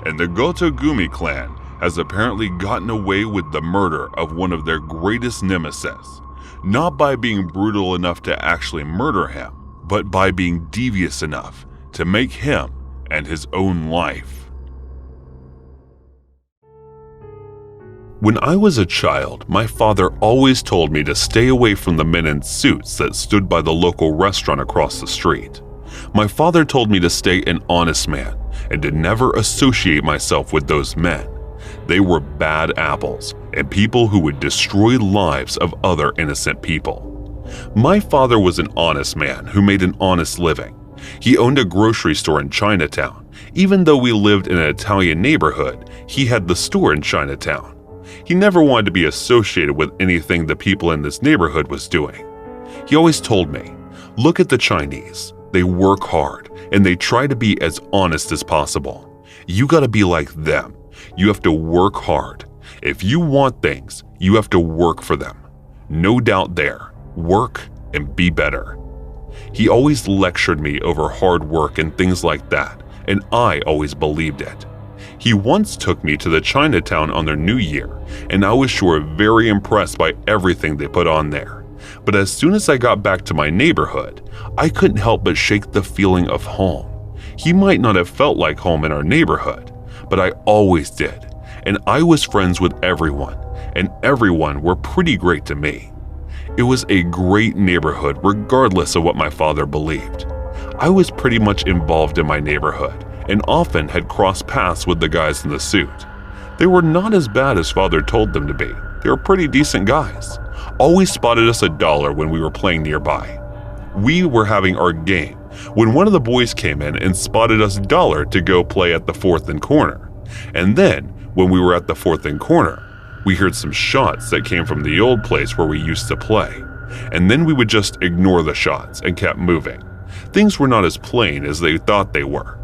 And the Goto-gumi clan has apparently gotten away with the murder of one of their greatest nemesis, not by being brutal enough to actually murder him, but by being devious enough to make him and his own life. When I was a child, my father always told me to stay away from the men in suits that stood by the local restaurant across the street. My father told me to stay an honest man and to never associate myself with those men. They were bad apples and people who would destroy lives of other innocent people. My father was an honest man who made an honest living. He owned a grocery store in Chinatown. Even though we lived in an Italian neighborhood, he had the store in Chinatown. He never wanted to be associated with anything the people in this neighborhood was doing. He always told me, "Look at the Chinese. They work hard and they try to be as honest as possible. You gotta be like them. You have to work hard. If you want things, you have to work for them. No doubt there. Work and be better." He always lectured me over hard work and things like that, and I always believed it. He once took me to the Chinatown on their New Year, and I was sure very impressed by everything they put on there. But as soon as I got back to my neighborhood, I couldn't help but shake the feeling of home. He might not have felt like home in our neighborhood, but I always did, and I was friends with everyone, and everyone were pretty great to me. It was a great neighborhood regardless of what my father believed. I was pretty much involved in my neighborhood and often had crossed paths with the guys in the suit. They were not as bad as father told them to be. They were pretty decent guys. Always spotted us $1 when we were playing nearby. We were having our game when one of the boys came in and spotted us $1 to go play at the 4th and corner. And then, when we were at the 4th and corner, we heard some shots that came from the old place where we used to play. And then we would just ignore the shots and kept moving. Things were not as plain as they thought they were.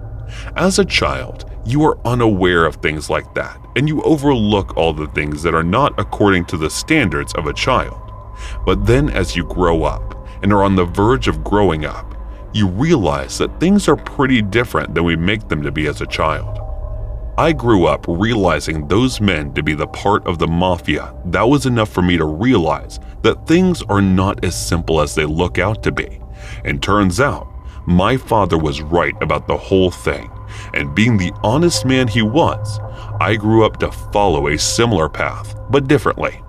As a child, you are unaware of things like that, and you overlook all the things that are not according to the standards of a child. But then as you grow up and are on the verge of growing up, you realize that things are pretty different than we make them to be as a child. I grew up realizing those men to be the part of the mafia. That was enough for me to realize that things are not as simple as they look out to be. And turns out, my father was right about the whole thing, and being the honest man he was, I grew up to follow a similar path, but differently.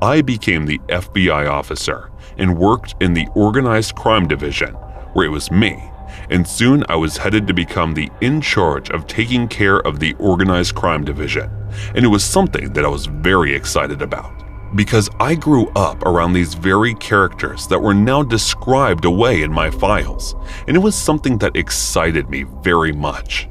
I became the FBI officer and worked in the organized crime division, where it was me, and soon I was headed to become the in charge of taking care of the organized crime division, and it was something that I was very excited about. Because I grew up around these very characters that were now described away in my files, and it was something that excited me very much.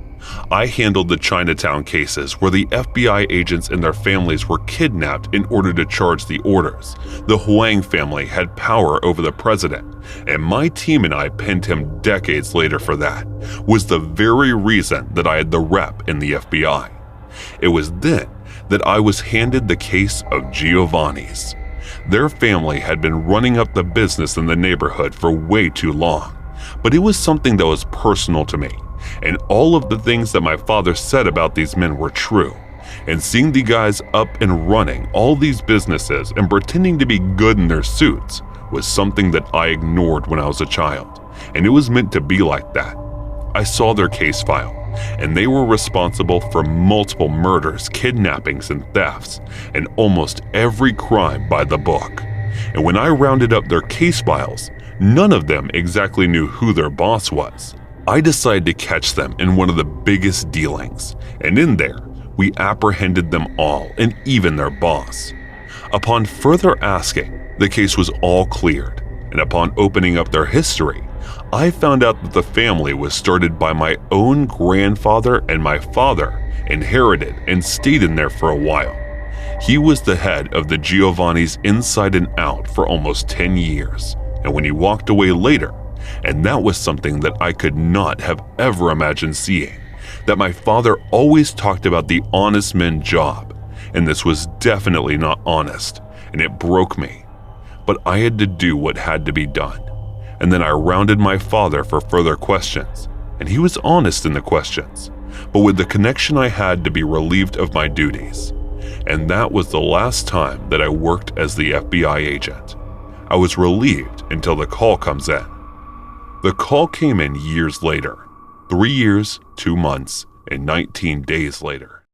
I handled the Chinatown cases where the FBI agents and their families were kidnapped in order to charge the orders. The Huang family had power over the president, and my team and I pinned him decades later for that, was the very reason that I had the rep in the FBI. It was then that I was handed the case of Giovanni's. Their family had been running up the business in the neighborhood for way too long, but it was something that was personal to me, and all of the things that my father said about these men were true. And seeing the guys up and running all these businesses and pretending to be good in their suits was something that I ignored when I was a child, and it was meant to be like that. I saw their case file, and they were responsible for multiple murders, kidnappings, and thefts, and almost every crime by the book. And when I rounded up their case files, none of them exactly knew who their boss was. I decided to catch them in one of the biggest dealings, and in there, we apprehended them all, and even their boss. Upon further asking, the case was all cleared, and upon opening up their history, I found out that the family was started by my own grandfather, and my father inherited and stayed in there for a while. He was the head of the Giovanni's inside and out for almost 10 years, and when he walked away later, and that was something that I could not have ever imagined seeing, that my father always talked about the honest men job, and this was definitely not honest, and it broke me. But I had to do what had to be done. And then I rounded my father for further questions, and he was honest in the questions, but with the connection I had to be relieved of my duties. And that was the last time that I worked as the FBI agent. I was relieved until the call comes in. The call came in years later, 3 years, 2 months, and 19 days later.